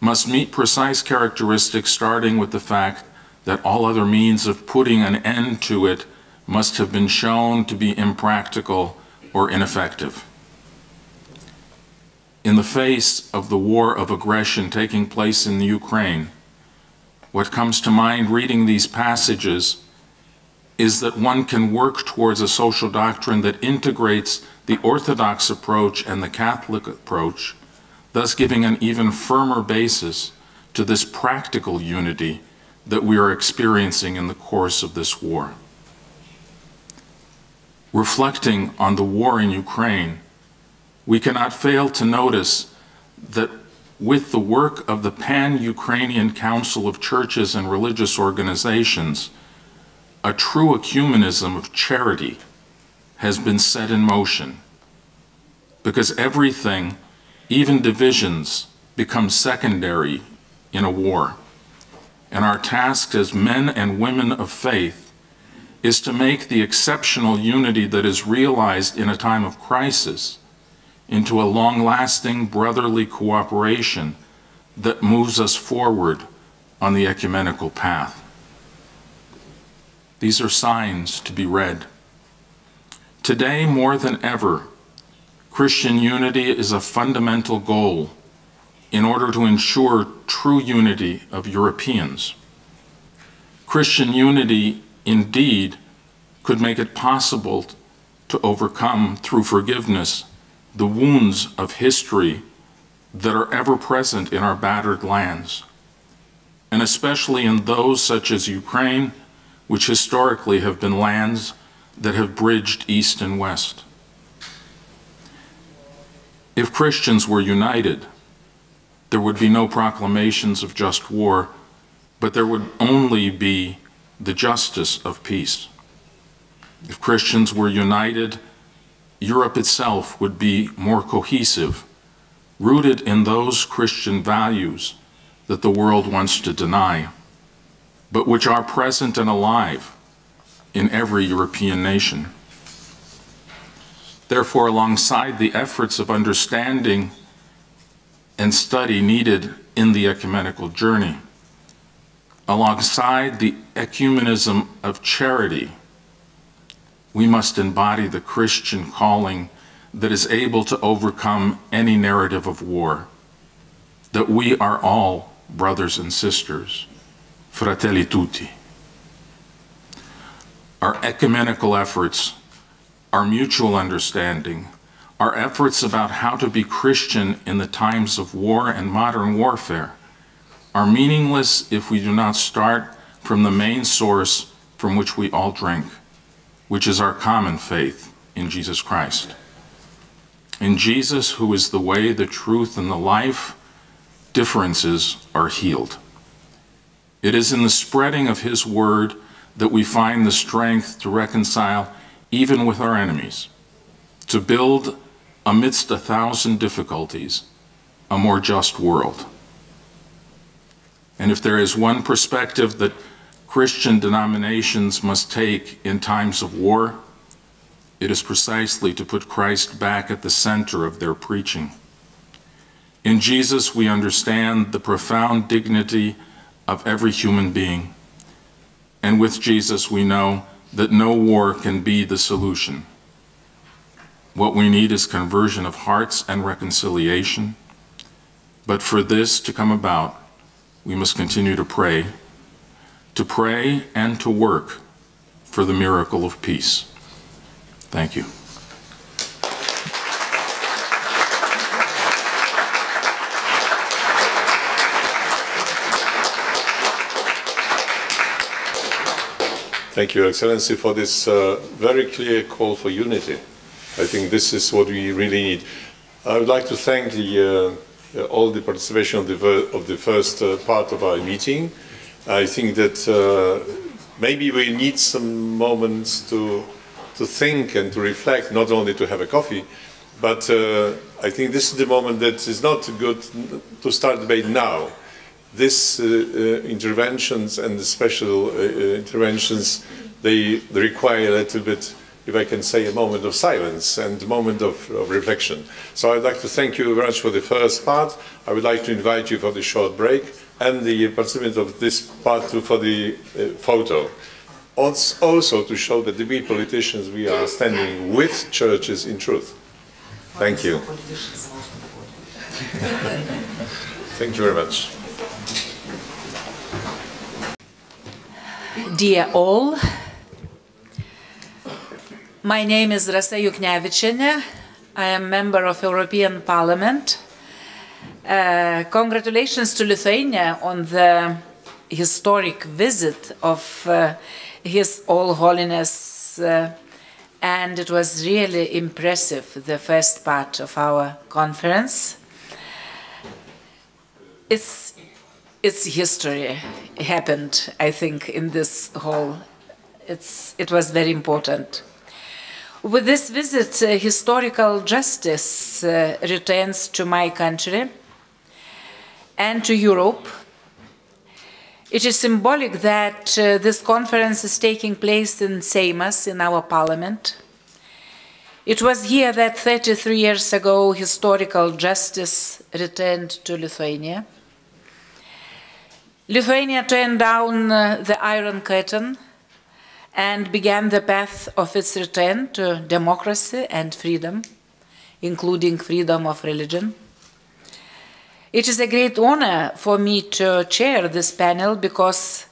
must meet precise characteristics, starting with the fact that all other means of putting an end to it must have been shown to be impractical or ineffective. In the face of the war of aggression taking place in the Ukraine, what comes to mind reading these passages is that one can work towards a social doctrine that integrates the Orthodox approach and the Catholic approach, thus giving an even firmer basis to this practical unity that we are experiencing in the course of this war. Reflecting on the war in Ukraine, we cannot fail to notice that with the work of the Pan-Ukrainian Council of Churches and Religious Organizations, a true ecumenism of charity has been set in motion, because everything, even divisions, becomes secondary in a war. And our task as men and women of faith is to make the exceptional unity that is realized in a time of crisis into a long-lasting brotherly cooperation that moves us forward on the ecumenical path. These are signs to be read. Today, more than ever, Christian unity is a fundamental goal in order to ensure true unity of Europeans. Christian unity, indeed, could make it possible to overcome, through forgiveness, the wounds of history that are ever present in our battered lands, and especially in those such as Ukraine, which historically have been lands that have bridged East and West. If Christians were united, there would be no proclamations of just war, but there would only be the justice of peace. If Christians were united, Europe itself would be more cohesive, rooted in those Christian values that the world wants to deny, but which are present and alive in every European nation. Therefore, alongside the efforts of understanding and study needed in the ecumenical journey. Alongside the ecumenism of charity, we must embody the Christian calling that is able to overcome any narrative of war, that we are all brothers and sisters, fratelli tutti. Our ecumenical efforts, our mutual understanding, our efforts about how to be Christian in the times of war and modern warfare are meaningless if we do not start from the main source from which we all drink, which is our common faith in Jesus Christ. In Jesus, who is the way, the truth, and the life, differences are healed. It is in the spreading of his word that we find the strength to reconcile even with our enemies, to build, amidst 1,000 difficulties, a more just world. And if there is one perspective that Christian denominations must take in times of war, it is precisely to put Christ back at the center of their preaching. In Jesus, we understand the profound dignity of every human being. And with Jesus, we know that no war can be the solution. What we need is conversion of hearts and reconciliation. But for this to come about, we must continue to pray and to work for the miracle of peace. Thank you. Thank you, Your Excellency, for this very clear call for unity. I think this is what we really need. I would like to thank all the participation of the first part of our meeting. I think that maybe we need some moments to think and to reflect, not only to have a coffee, but I think this is the moment that is not good to start debate now. These interventions and the special interventions, they require a little bit, if I can say, a moment of silence and a moment of reflection. So I'd like to thank you very much for the first part. I would like to invite you for the short break and the participants of this part two for the photo. Also to show that we politicians, we are standing with churches in truth. Thank you. Thank you very much. Dear all, my name is Rasa Juknevičienė. I am member of European Parliament. Congratulations to Lithuania on the historic visit of His All Holiness, and it was really impressive, the first part of our conference. It's history happened, I think, in this hall. It was very important. With this visit, historical justice returns to my country and to Europe. It is symbolic that this conference is taking place in Seimas, in our parliament. It was here that 33 years ago historical justice returned to Lithuania. Lithuania turned down the Iron Curtain and began the path of its return to democracy and freedom, including freedom of religion. It is a great honor for me to chair this panel because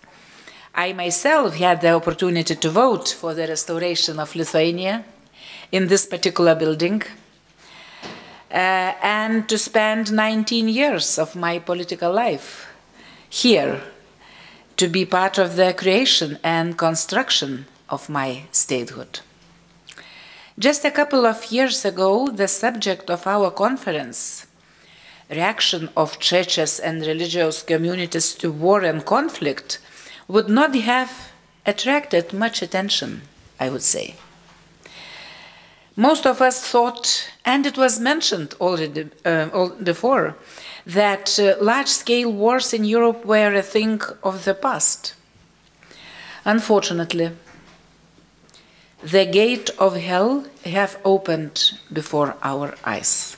I myself had the opportunity to vote for the restoration of Lithuania in this particular building and to spend 19 years of my political life here, to be part of the creation and construction of my statehood. Just a couple of years ago, the subject of our conference, reaction of churches and religious communities to war and conflict, would not have attracted much attention, I would say. Most of us thought, and it was mentioned already before, that large-scale wars in Europe were a thing of the past. Unfortunately, the gate of hell have opened before our eyes.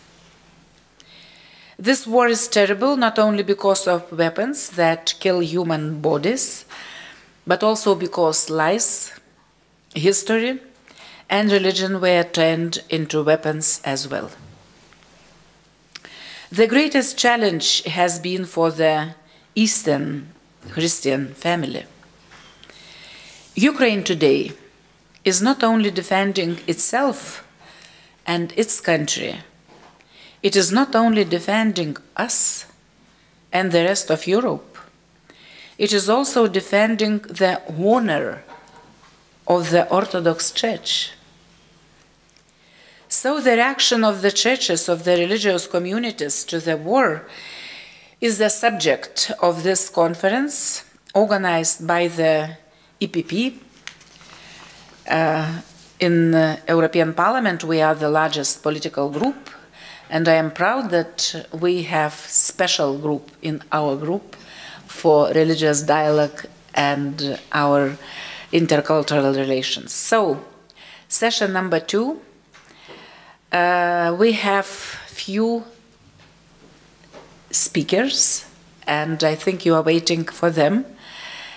This war is terrible not only because of weapons that kill human bodies, but also because lies, history, and religion were turned into weapons as well. The greatest challenge has been for the Eastern Christian family. Ukraine today is not only defending itself and its country, it is not only defending us and the rest of Europe, it is also defending the honor of the Orthodox Church. So the reaction of the churches, of the religious communities to the war is the subject of this conference organized by the EPP. In the European Parliament, we are the largest political group, and I am proud that we have a special group in our group for religious dialogue and our intercultural relations. So, session number 2, we have few speakers, and I think you are waiting for them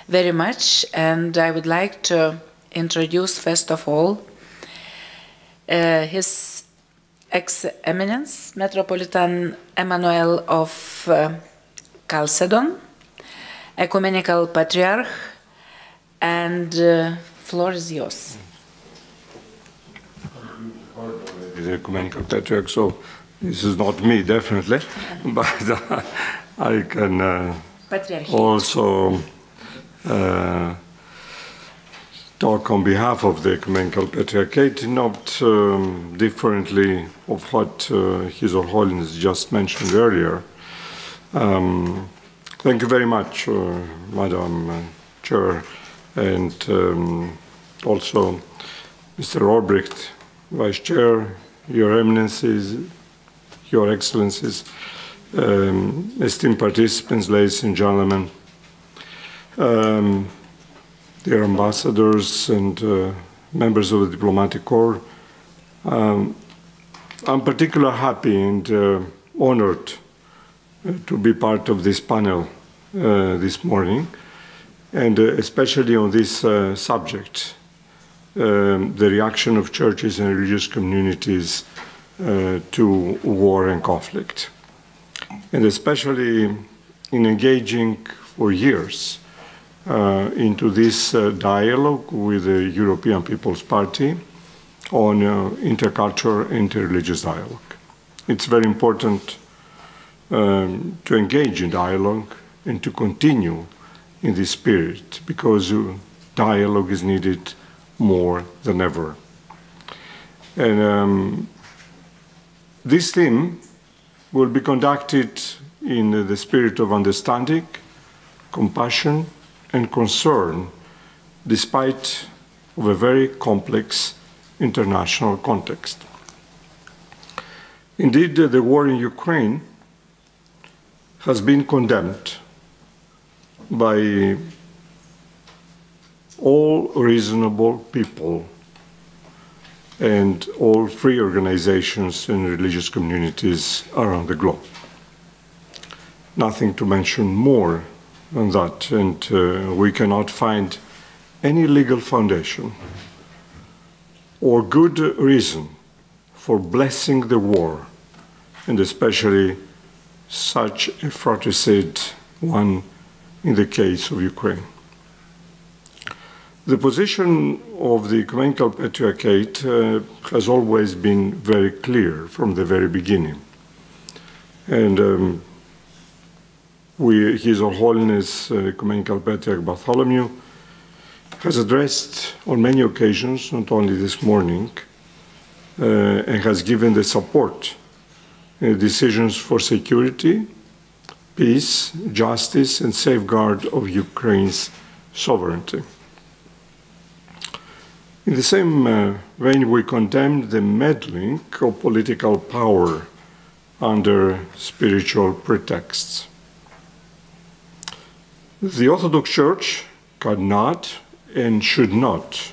very much, and I would like to introduce first of all His Eminence Metropolitan Emmanuel of Chalcedon, Ecumenical Patriarch, and floor is yours. The Ecumenical Patriarch, so this is not me, definitely, but I can also talk on behalf of the Ecumenical Patriarchate, not differently of what His Holiness just mentioned earlier. Thank you very much, Madam Chair, and also Mr. Albrecht, Vice Chair, Your Eminences, Your Excellencies, esteemed participants, ladies and gentlemen, dear ambassadors and members of the diplomatic corps. I'm particularly happy and honored to be part of this panel this morning, and especially on this subject, the reaction of churches and religious communities to war and conflict, and especially in engaging for years into this dialogue with the European People's Party on intercultural and interreligious dialogue. It's very important to engage in dialogue and to continue in this spirit, because dialogue is needed more than ever. And this theme will be conducted in the spirit of understanding, compassion, and concern, despite of a very complex international context. Indeed, the war in Ukraine has been condemned by all reasonable people and all free organizations and religious communities around the globe. Nothing to mention more on that, and we cannot find any legal foundation or good reason for blessing the war, and especially such a fratricide one in the case of Ukraine. The position of the Ecumenical Patriarchate has always been very clear from the very beginning, and His Holiness Ecumenical Patriarch Bartholomew has addressed on many occasions, not only this morning, and has given the support decisions for security, peace, justice, and safeguard of Ukraine's sovereignty. In the same vein, we condemn the meddling of political power under spiritual pretexts. The Orthodox Church cannot and should not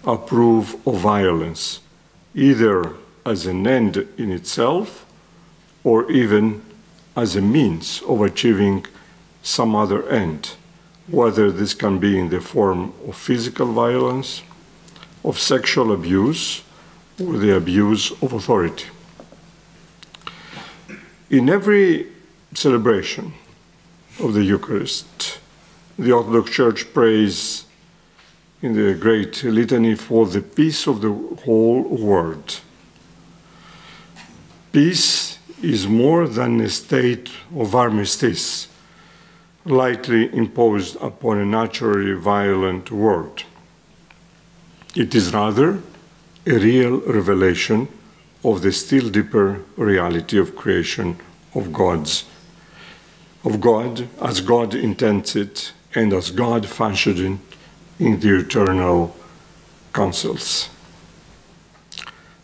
approve of violence, either as an end in itself or even as a means of achieving some other end, whether this can be in the form of physical violence, of sexual abuse, or the abuse of authority. In every celebration of the Eucharist, the Orthodox Church prays in the great litany for the peace of the whole world. Peace is more than a state of armistice, lightly imposed upon a naturally violent world. It is rather a real revelation of the still deeper reality of creation of God as God intends it and as God fashioned it in the eternal councils.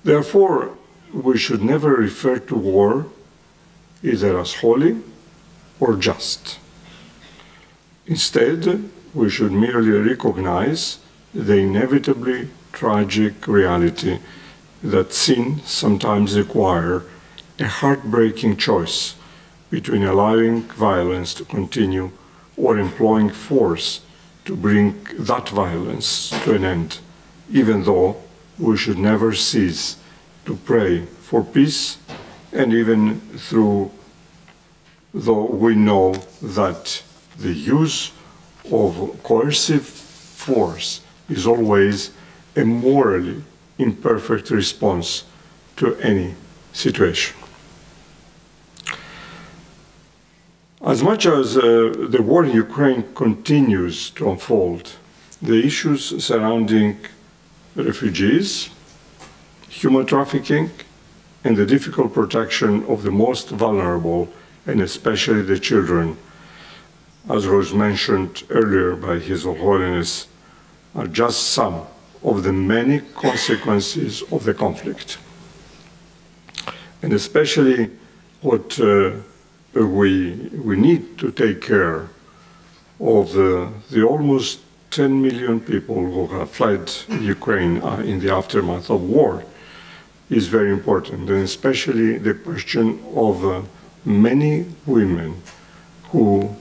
Therefore, we should never refer to war either as holy or just. Instead, we should merely recognize the inevitably tragic reality that sin sometimes requires a heartbreaking choice between allowing violence to continue or employing force to bring that violence to an end, even though we should never cease to pray for peace, and even though we know that the use of coercive force is always a morally imperfect response to any situation. As much as the war in Ukraine continues to unfold, the issues surrounding refugees, human trafficking, and the difficult protection of the most vulnerable, and especially the children, as was mentioned earlier by His Holiness, are just some of the many consequences of the conflict. And especially what we need to take care of the almost 10 million people who have fled Ukraine in the aftermath of war is very important, and especially the question of many women who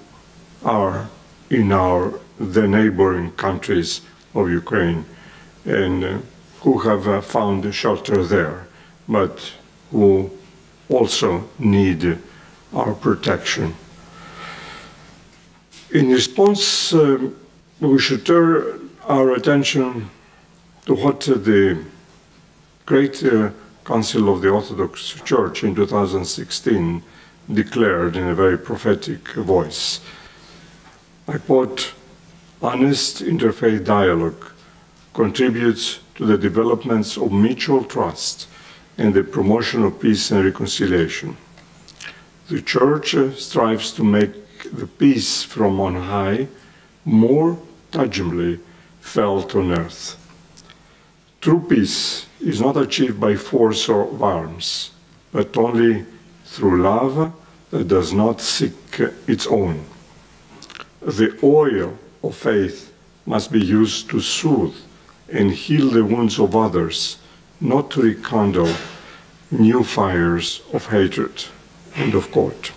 are in the neighboring countries of Ukraine and who have found shelter there, but who also need our protection. In response, we should turn our attention to what the Great Council of the Orthodox Church in 2016 declared in a very prophetic voice. I quote, "Honest interfaith dialogue contributes to the developments of mutual trust and the promotion of peace and reconciliation. The Church strives to make the peace from on high more tangibly felt on earth. True peace is not achieved by force or arms, but only through love that does not seek its own. The oil of faith must be used to soothe and heal the wounds of others, not to rekindle new fires of hatred." End of quote.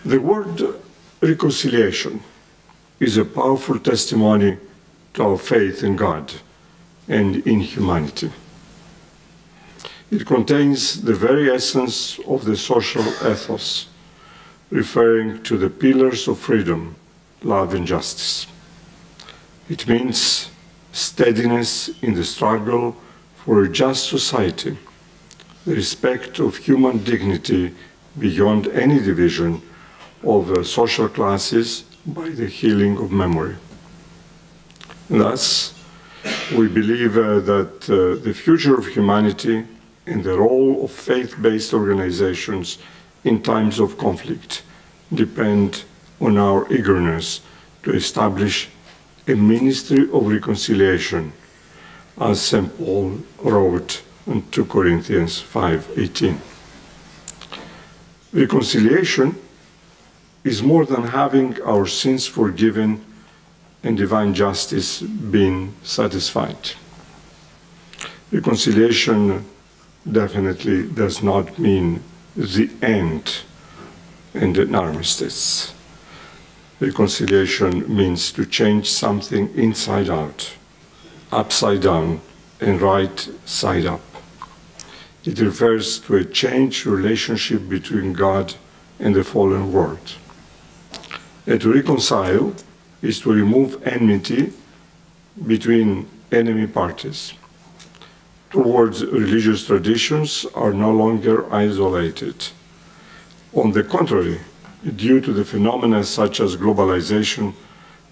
The word reconciliation is a powerful testimony to our faith in God and in humanity. It contains the very essence of the social ethos, referring to the pillars of freedom, love, and justice. It means steadiness in the struggle for a just society, the respect of human dignity beyond any division of social classes by the healing of memory. Thus, we believe that the future of humanity and the role of faith-based organizations in times of conflict depend on our eagerness to establish a ministry of reconciliation, as St. Paul wrote in 2 Corinthians 5:18. Reconciliation is more than having our sins forgiven and divine justice being satisfied. Reconciliation definitely does not mean the end and an armistice. Reconciliation means to change something inside out, upside down, and right side up. It refers to a changed relationship between God and the fallen world. And to reconcile is to remove enmity between enemy parties. Towards religious traditions are no longer isolated. On the contrary, due to the phenomena such as globalization,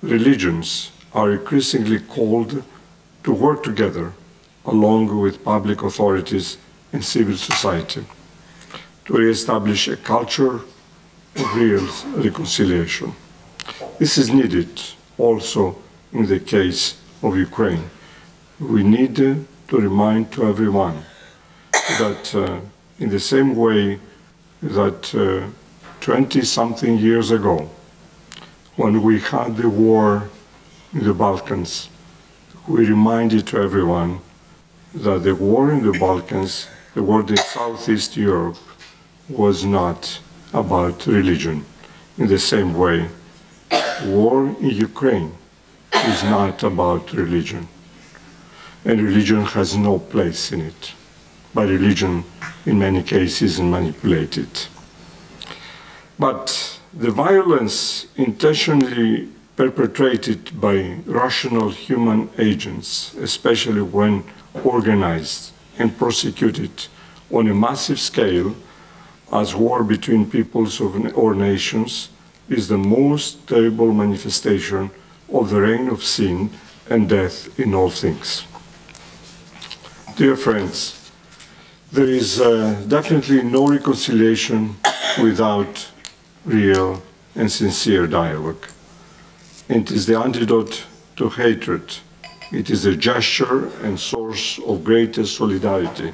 religions are increasingly called to work together along with public authorities and civil society to re-establish a culture of real reconciliation. This is needed also in the case of Ukraine. We need to remind to everyone that in the same way that 20-something years ago, when we had the war in the Balkans, we reminded to everyone that the war in the Balkans, the war in Southeast Europe, was not about religion. In the same way, war in Ukraine is not about religion. And religion has no place in it. But religion, in many cases, is manipulated. But the violence intentionally perpetrated by rational human agents, especially when organized and prosecuted on a massive scale as war between peoples or nations, is the most terrible manifestation of the reign of sin and death in all things. Dear friends, there is definitely no reconciliation without real and sincere dialogue. It is the antidote to hatred. It is a gesture and source of greatest solidarity.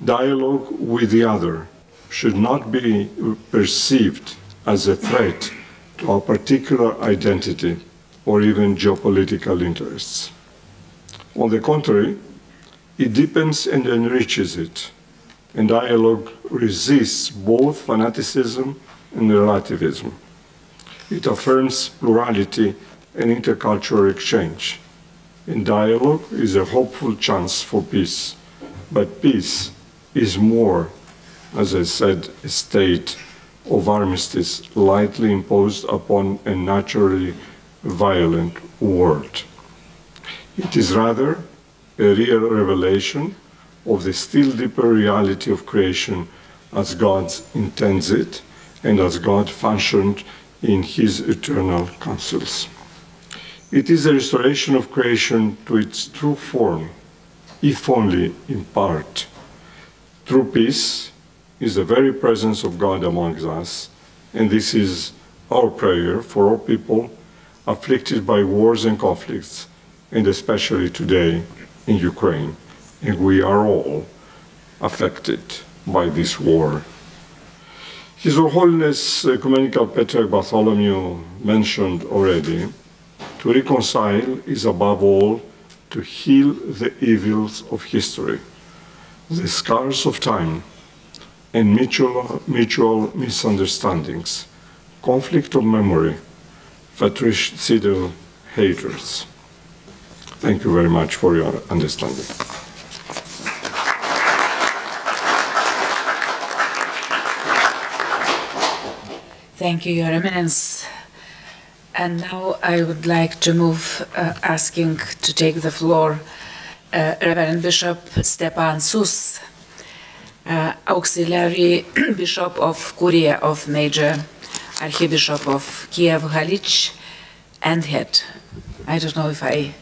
Dialogue with the other should not be perceived as a threat to our particular identity or even geopolitical interests. On the contrary, it deepens and enriches it, and dialogue resists both fanaticism and relativism. It affirms plurality and intercultural exchange, and dialogue is a hopeful chance for peace. But peace is more, as I said, a state of armistice lightly imposed upon a naturally violent world. It is rather a real revelation of the still deeper reality of creation as God intends it and as God functioned in his eternal counsels. It is a restoration of creation to its true form, if only in part. True peace is the very presence of God amongst us, and this is our prayer for all people afflicted by wars and conflicts, and especially today in Ukraine. And we are all affected by this war. His Holiness Ecumenical Patriarch Bartholomew mentioned already, to reconcile is above all to heal the evils of history, the scars of time, and mutual misunderstandings, conflict of memory, fratricidal hatreds. Thank you very much for your understanding. Thank you, Your Eminence. And now I would like to move, asking to take the floor Reverend Bishop Stepan Sus, Auxiliary Bishop of Kuria of Major Archbishop of Kiev Halich and head. I don't know if I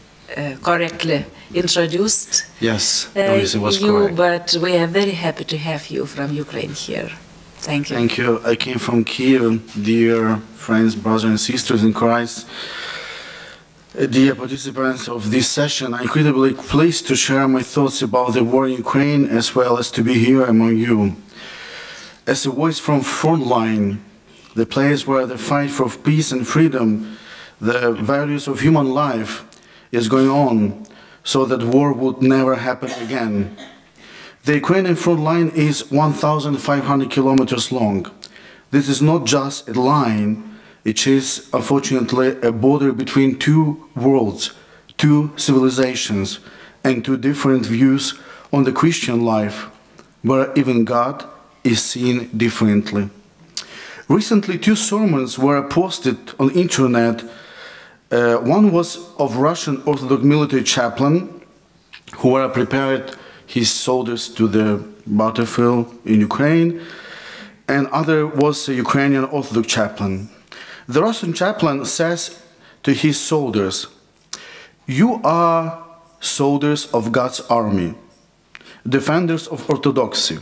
correctly introduced yes, it was you, correct. but we are very happy to have you from Ukraine here. Thank you. Thank you. I came from Kiev, dear friends, brothers and sisters in Christ. Dear participants of this session, I'm incredibly pleased to share my thoughts about the war in Ukraine as well as to be here among you. As a voice from frontline, the place where the fight for peace and freedom, the values of human life is going on so that war would never happen again. The Ukrainian front line is 1,500 kilometers long. This is not just a line, it is unfortunately a border between two worlds, two civilizations, and two different views on the Christian life, where even God is seen differently. Recently, two sermons were posted on internet. One was of Russian Orthodox military chaplain who were prepared his soldiers to the battlefield in Ukraine, and other was a Ukrainian Orthodox chaplain. The Russian chaplain says to his soldiers, "You are soldiers of God's army, defenders of Orthodoxy,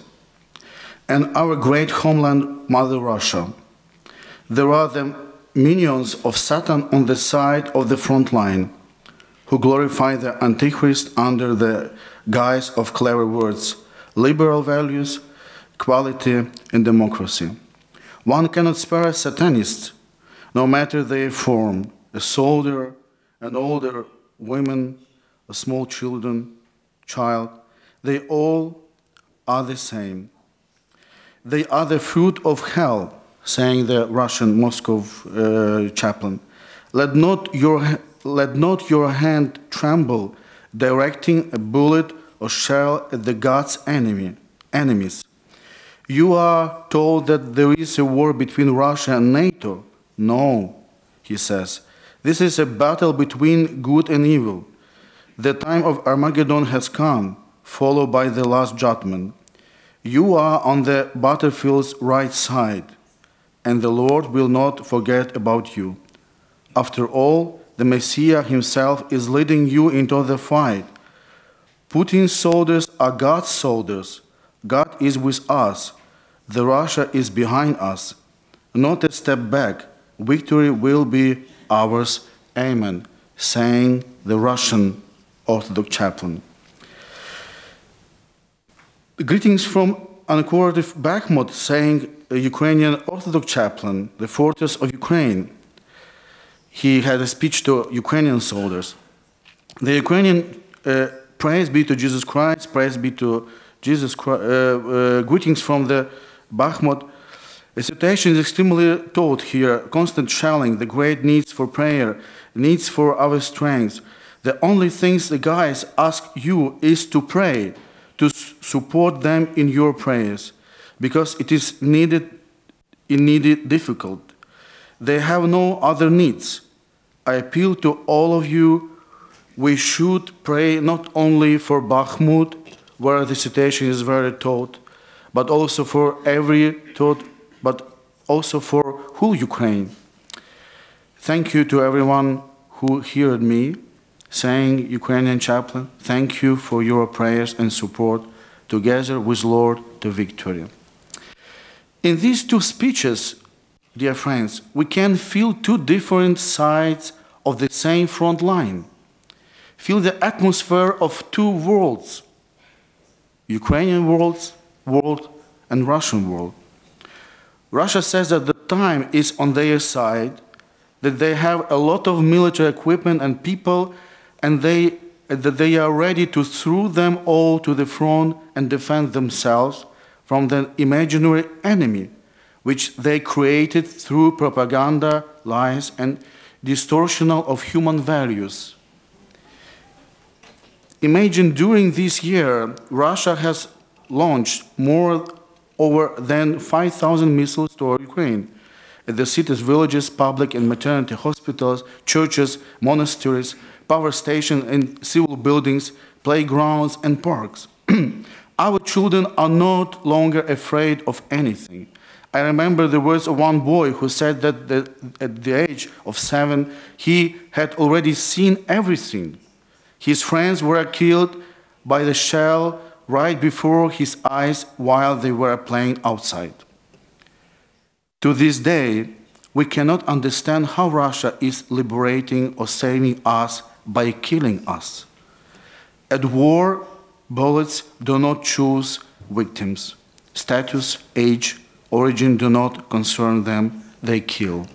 and our great homeland, Mother Russia. There are the minions of Satan on the side of the front line, who glorify the Antichrist under the guise of clever words, liberal values, equality, and democracy. One cannot spare a Satanist, no matter their form, a soldier, an older woman, a small child. They all are the same. They are the fruit of hell," saying the Russian Moscow chaplain. Let not your hand tremble, directing a bullet or shell at the God's enemies. You are told that there is a war between Russia and NATO. No, he says. This is a battle between good and evil. The time of Armageddon has come, followed by the last judgment. You are on the battlefield's right side, and the Lord will not forget about you. After all, the Messiah himself is leading you into the fight. Putin's soldiers are God's soldiers. God is with us. The Russia is behind us. Not a step back. Victory will be ours. Amen, saying the Russian Orthodox chaplain. Greetings from uncooperative Bakhmut, saying a Ukrainian Orthodox chaplain, the fortress of Ukraine. He had a speech to Ukrainian soldiers. The Ukrainian, praise be to Jesus Christ, praise be to Jesus Christ, greetings from the Bakhmut. The situation is extremely taut here, constant shelling, the great needs for prayer, needs for our strength. The only things the guys ask you is to pray, to support them in your prayers, because it is needed difficult. They have no other needs. I appeal to all of you, we should pray not only for Bakhmut, where the situation is very taut, but also for but also for whole Ukraine. Thank you to everyone who heard me, saying Ukrainian chaplain, thank you for your prayers and support, together with Lord to victory. In these two speeches, dear friends, we can feel two different sides of the same front line. Feel the atmosphere of two worlds, Ukrainian world and Russian world. Russia says that the time is on their side, that they have a lot of military equipment and people, and that they are ready to throw them all to the front and defend themselves from the imaginary enemy, which they created through propaganda, lies, and distortion of human values. Imagine during this year, Russia has launched over than 5,000 missiles toward Ukraine, at the cities, villages, public and maternity hospitals, churches, monasteries, power stations and civil buildings, playgrounds and parks. Our children are not longer afraid of anything. I remember the words of one boy who said that at the age of 7, he had already seen everything. His friends were killed by the shell right before his eyes while they were playing outside. To this day, we cannot understand how Russia is liberating or saving us by killing us. At war, bullets do not choose victims. Status, age, origin do not concern them, they kill.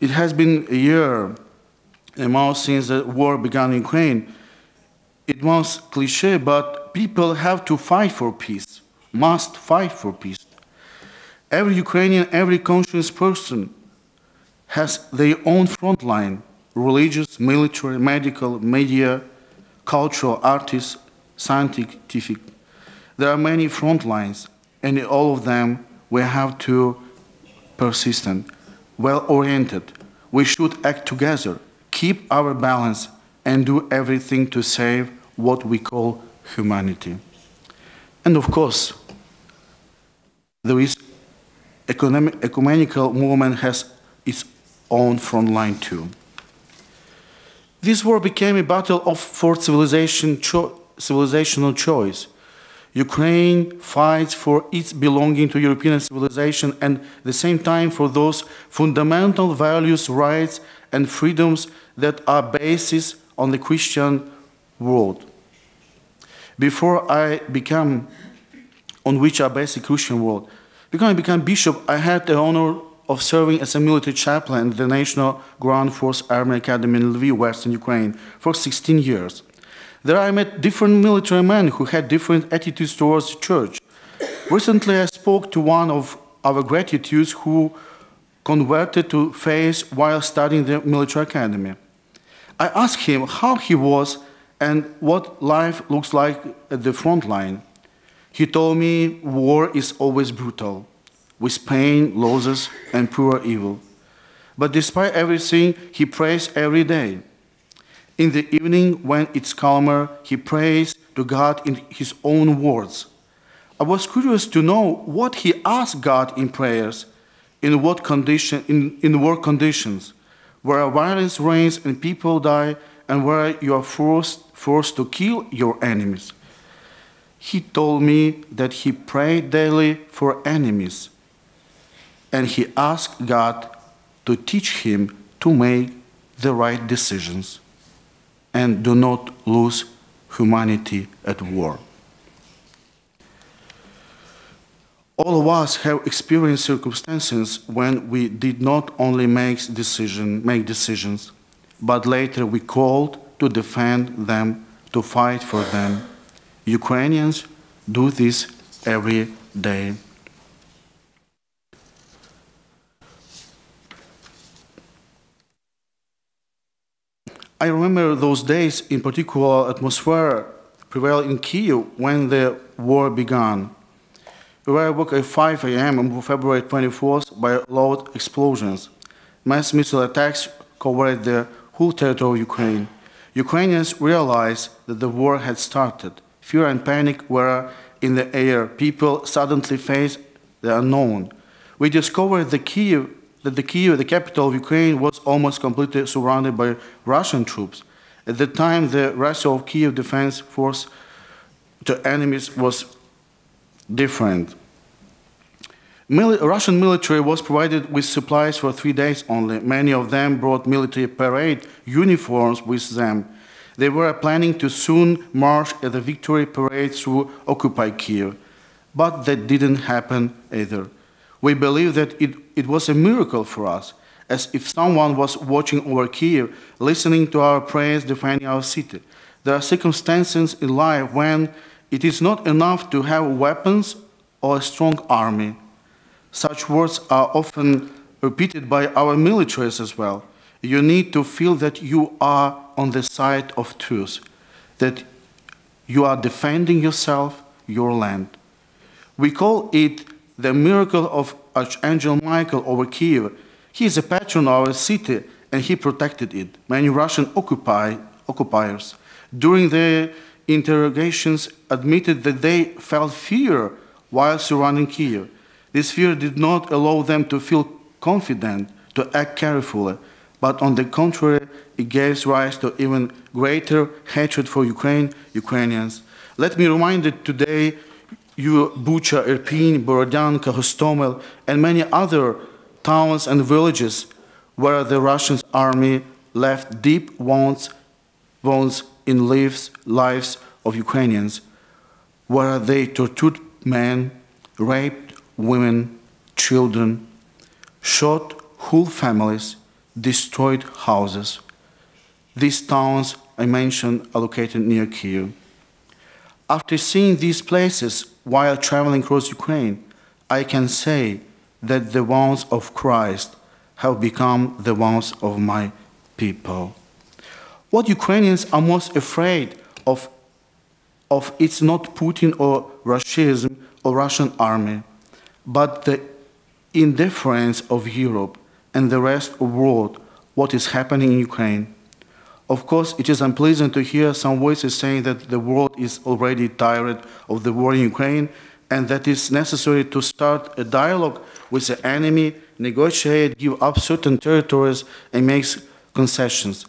It has been a year and more since the war began in Ukraine. It was cliché, but people have to fight for peace, must fight for peace. Every Ukrainian, every conscious person has their own front line, religious, military, medical, media, cultural, artists, scientific. There are many front lines, and in all of them we have to persistent, well-oriented. We should act together, keep our balance, and do everything to save what we call humanity. And of course, there is ecumenical movement has its own front line too. This war became a battle for civilizational choice. Ukraine fights for its belonging to European civilization and at the same time for those fundamental values, rights, and freedoms that are basis on the Christian world. Before I became, on which are basic Christian world, before I became bishop, I had the honor of serving as a military chaplain at the National Ground Force Army Academy in Lviv, Western Ukraine, for 16 years. There I met different military men who had different attitudes towards the church. Recently I spoke to one of our gratitudes who converted to faith while studying the military academy. I asked him how he was and what life looks like at the front line. He told me war is always brutal, with pain, losses, and pure evil. But despite everything, he prays every day. In the evening, when it's calmer, he prays to God in his own words. I was curious to know what he asked God in prayers, in what condition, in war conditions, where violence reigns and people die, and where you are forced to kill your enemies. He told me that he prayed daily for enemies, and he asked God to teach him to make the right decisions and do not lose humanity at war. All of us have experienced circumstances when we did not only make decisions, but later we called to defend them, to fight for them. Ukrainians do this every day. I remember those days, in particular atmosphere prevailed in Kyiv when the war began. We were woke at 5 a.m. on February 24th by loud explosions. Mass missile attacks covered the whole territory of Ukraine. Ukrainians realized that the war had started. Fear and panic were in the air. People suddenly faced the unknown. We discovered that the capital of Ukraine, was almost completely surrounded by Russian troops. At the time, the ratio of Kyiv defense force to enemies was different. Russian military was provided with supplies for 3 days only. Many of them brought military parade uniforms with them. They were planning to soon march at the victory parade through occupied Kyiv. But that didn't happen either. We believe that it was a miracle for us, as if someone was watching over Kyiv, listening to our prayers, defending our city. There are circumstances in life when it is not enough to have weapons or a strong army. Such words are often repeated by our militaries as well. You need to feel that you are on the side of truth, that you are defending yourself, your land. We call it the miracle of Archangel Michael over Kyiv. He is a patron of our city, and he protected it. Many Russian occupiers, during their interrogations, admitted that they felt fear while surrounding Kyiv. This fear did not allow them to feel confident, to act carefully, but on the contrary, it gave rise to even greater hatred for Ukrainians. Let me remind you today, Bucha, Irpin, Borodyanka, Hostomel, and many other towns and villages where the Russian army left deep wounds in lives of Ukrainians, where they tortured men, raped women, children, shot whole families, destroyed houses. These towns I mentioned are located near Kyiv. After seeing these places while traveling across Ukraine, I can say that the wounds of Christ have become the wounds of my people. What Ukrainians are most afraid of it's not Putin or Russianism or Russian army, but the indifference of Europe and the rest of the world, what is happening in Ukraine. Of course, it is unpleasant to hear some voices saying that the world is already tired of the war in Ukraine and that it's necessary to start a dialogue with the enemy, negotiate, give up certain territories and make concessions.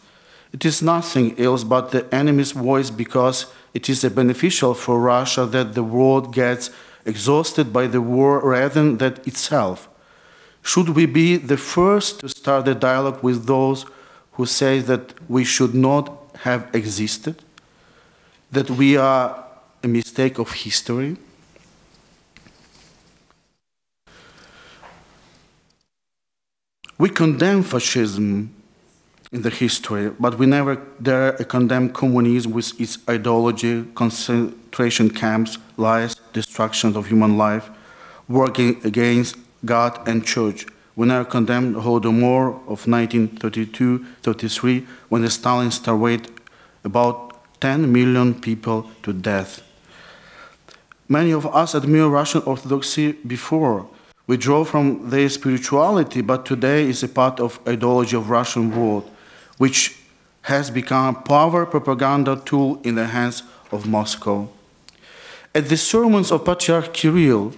It is nothing else but the enemy's voice, because it is beneficial for Russia that the world gets exhausted by the war rather than itself. Should we be the first to start a dialogue with those who say that we should not have existed, that we are a mistake of history? We condemn fascism in the history, but we never dare condemn communism with its ideology, concentration camps, lies, destruction of human life, working against God and Church. We never condemned the Holodomor of 1932-33, when Stalin starved about 10 million people to death. Many of us admire Russian Orthodoxy before. We draw from their spirituality, but today is a part of ideology of Russian world, which has become a power propaganda tool in the hands of Moscow. At the sermons of Patriarch Kirill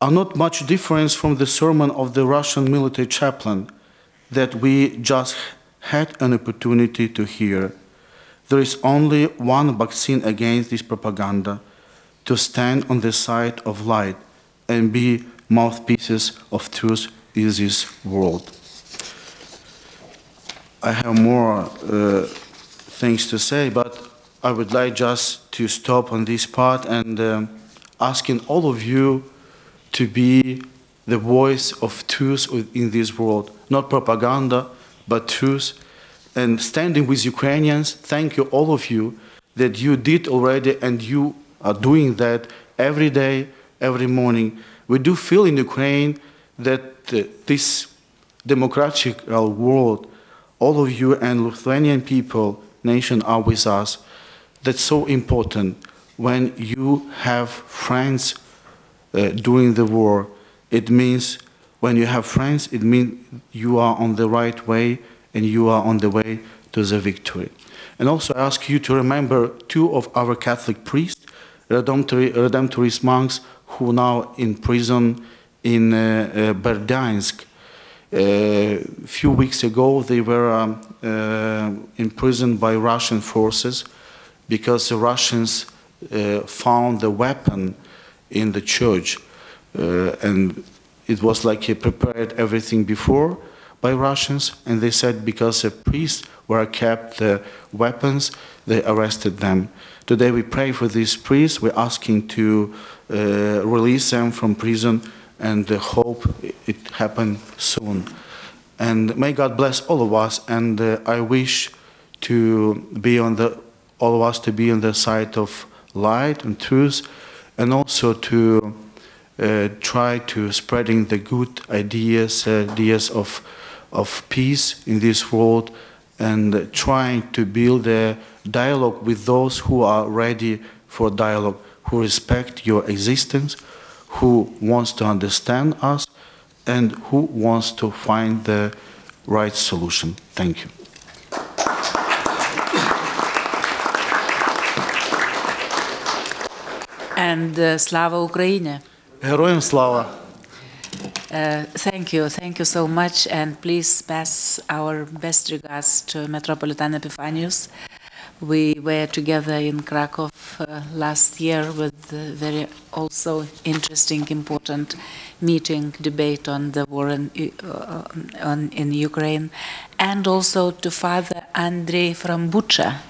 are not much different from the sermon of the Russian military chaplain that we just had an opportunity to hear. There is only one vaccine against this propaganda: to stand on the side of light and be mouthpieces of truth in this world. I have more things to say, but I would like just to stop on this part and asking all of you to be the voice of truth in this world, not propaganda, but truth. And standing with Ukrainians, thank you, all of you, that you did already and you are doing that every day, every morning. We do feel in Ukraine that this democratic world, all of you and Lithuanian people, nation are with us. That's so important. When you have friends during the war, it means when you have friends, it means you are on the right way and you are on the way to the victory. And also I ask you to remember two of our Catholic priests, Redemptorist monks, who are now in prison in Berdiansk. A few weeks ago, they were imprisoned by Russian forces because the Russians found the weapon in the church. And it was like he prepared everything before by Russians, and they said because the priests were kept the weapons, they arrested them. Today we pray for these priests. We're asking to release them from prison, and hope it happen soon. And may God bless all of us, and I wish to be on all of us to be on the side of light and truth, and also to try to spreading the good ideas of peace in this world, and trying to build a dialogue with those who are ready for dialogue, who respect your existence, who wants to understand us, and who wants to find the right solution. Thank you. And Slava Ukraine. Героям слава. Thank you so much, and please pass our best regards to Metropolitan Epiphanius. We were together in Krakow last year with a very also interesting, important meeting, debate on the war in Ukraine, and also to Father Andrei from Bucha.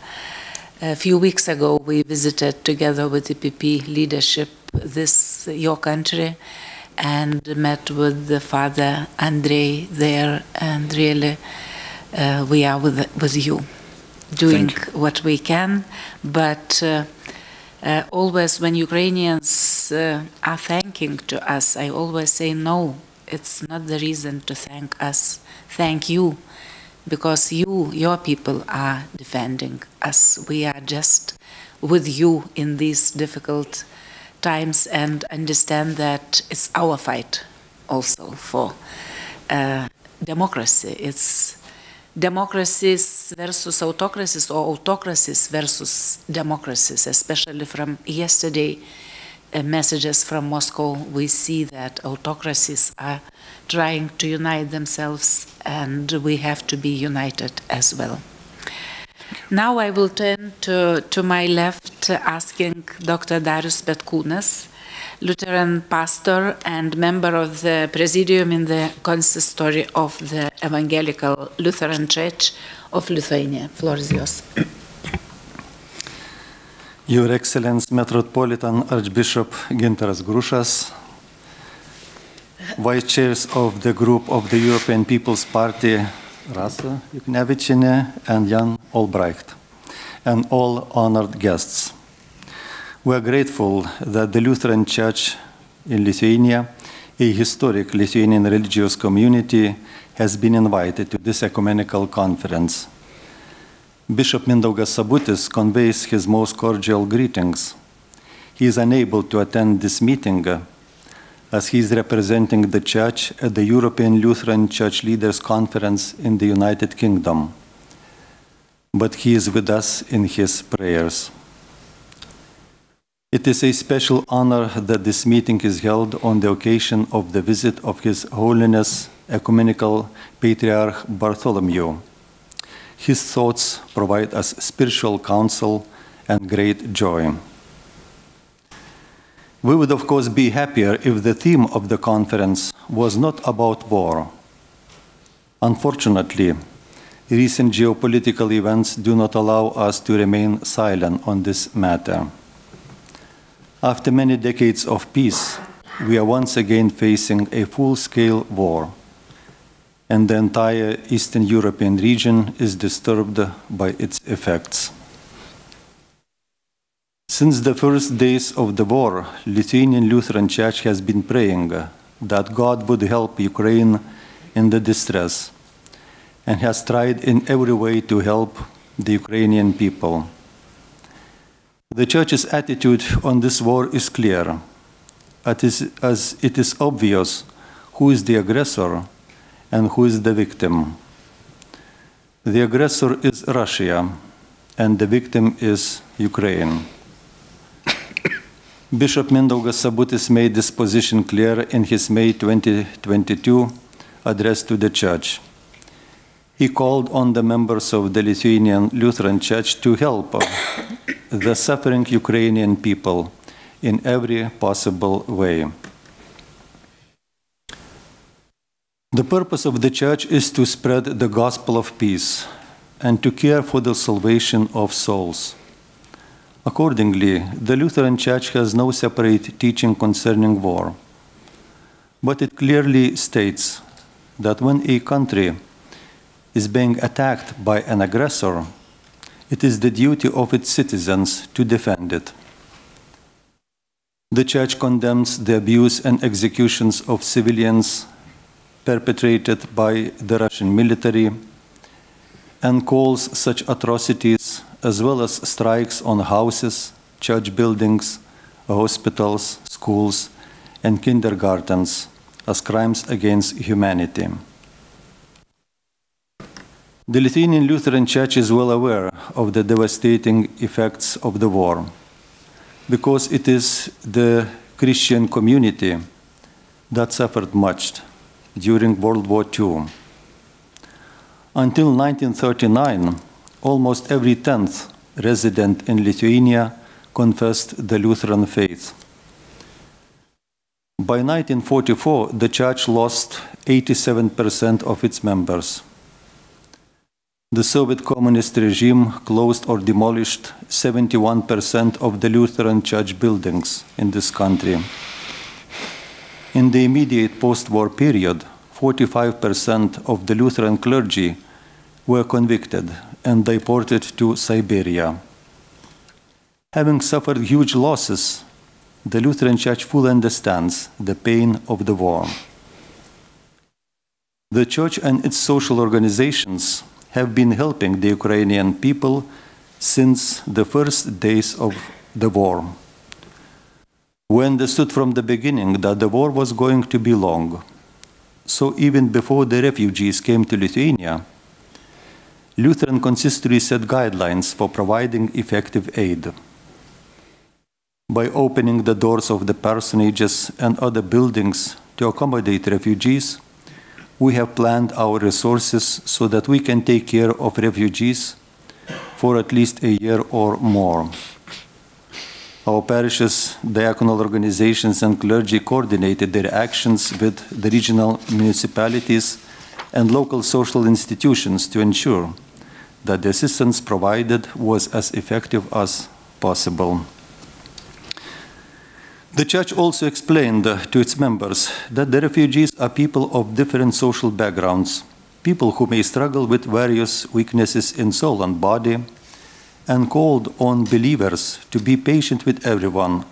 A few weeks ago, we visited together with the EPP leadership your country, and met with the Father Andrei there, and really we are with you. doing what we can, but always when Ukrainians are thanking to us, I always say, no, it's not the reason to thank us. Thank you, because you, your people, are defending us. We are just with you in these difficult times and understand that it's our fight also for democracy. It's democracies versus autocracies, or autocracies versus democracies. Especially from yesterday messages from Moscow, we see that autocracies are trying to unite themselves, and we have to be united as well. Now I will turn to my left, asking Dr. Darius Petkūnas, Lutheran pastor and member of the Presidium in the Consistory of the Evangelical Lutheran Church of Lithuania. Floor is yours. Your Excellency Metropolitan Archbishop Gintaras Grušas, Vice Chairs of the Group of the European People's Party, Rasa Juknevičienė and Jan Olbrecht, and all honored guests. We are grateful that the Lutheran Church in Lithuania, a historic Lithuanian religious community, has been invited to this ecumenical conference. Bishop Mindaugas Sabutis conveys his most cordial greetings. He is unable to attend this meeting as he is representing the Church at the European Lutheran Church Leaders Conference in the United Kingdom. But he is with us in his prayers. It is a special honor that this meeting is held on the occasion of the visit of His Holiness Ecumenical Patriarch Bartholomew. His thoughts provide us spiritual counsel and great joy. We would, of course, be happier if the theme of the conference was not about war. Unfortunately, recent geopolitical events do not allow us to remain silent on this matter. After many decades of peace, we are once again facing a full-scale war, and the entire Eastern European region is disturbed by its effects. Since the first days of the war, Lithuanian Lutheran Church has been praying that God would help Ukraine in the distress, and has tried in every way to help the Ukrainian people. The Church's attitude on this war is clear, as it is obvious who is the aggressor and who is the victim. The aggressor is Russia, and the victim is Ukraine. Bishop Mindaugas Sabutis made this position clear in his May 2022 address to the Church. He called on the members of the Lithuanian Lutheran Church to help the suffering Ukrainian people in every possible way. The purpose of the Church is to spread the gospel of peace and to care for the salvation of souls. Accordingly, the Lutheran Church has no separate teaching concerning war, but it clearly states that when a country is being attacked by an aggressor, it is the duty of its citizens to defend it. The Church condemns the abuse and executions of civilians perpetrated by the Russian military and calls such atrocities, as well as strikes on houses, church buildings, hospitals, schools, and kindergartens, as crimes against humanity. The Lithuanian Lutheran Church is well aware of the devastating effects of the war, because it is the Christian community that suffered much during World War II. Until 1939, almost every 10th resident in Lithuania confessed the Lutheran faith. By 1944, the Church lost 87% of its members. The Soviet communist regime closed or demolished 71% of the Lutheran Church buildings in this country. In the immediate post-war period, 45% of the Lutheran clergy were convicted and deported to Siberia. Having suffered huge losses, the Lutheran Church fully understands the pain of the war. The Church and its social organizations have been helping the Ukrainian people since the first days of the war. We understood from the beginning that the war was going to be long. So even before the refugees came to Lithuania, Lutheran consistory set guidelines for providing effective aid. By opening the doors of the parsonages and other buildings to accommodate refugees, we have planned our resources so that we can take care of refugees for at least a year or more. Our parishes, diaconal organizations, and clergy coordinated their actions with the regional municipalities and local social institutions to ensure that the assistance provided was as effective as possible. The Church also explained to its members that the refugees are people of different social backgrounds, people who may struggle with various weaknesses in soul and body, and called on believers to be patient with everyone,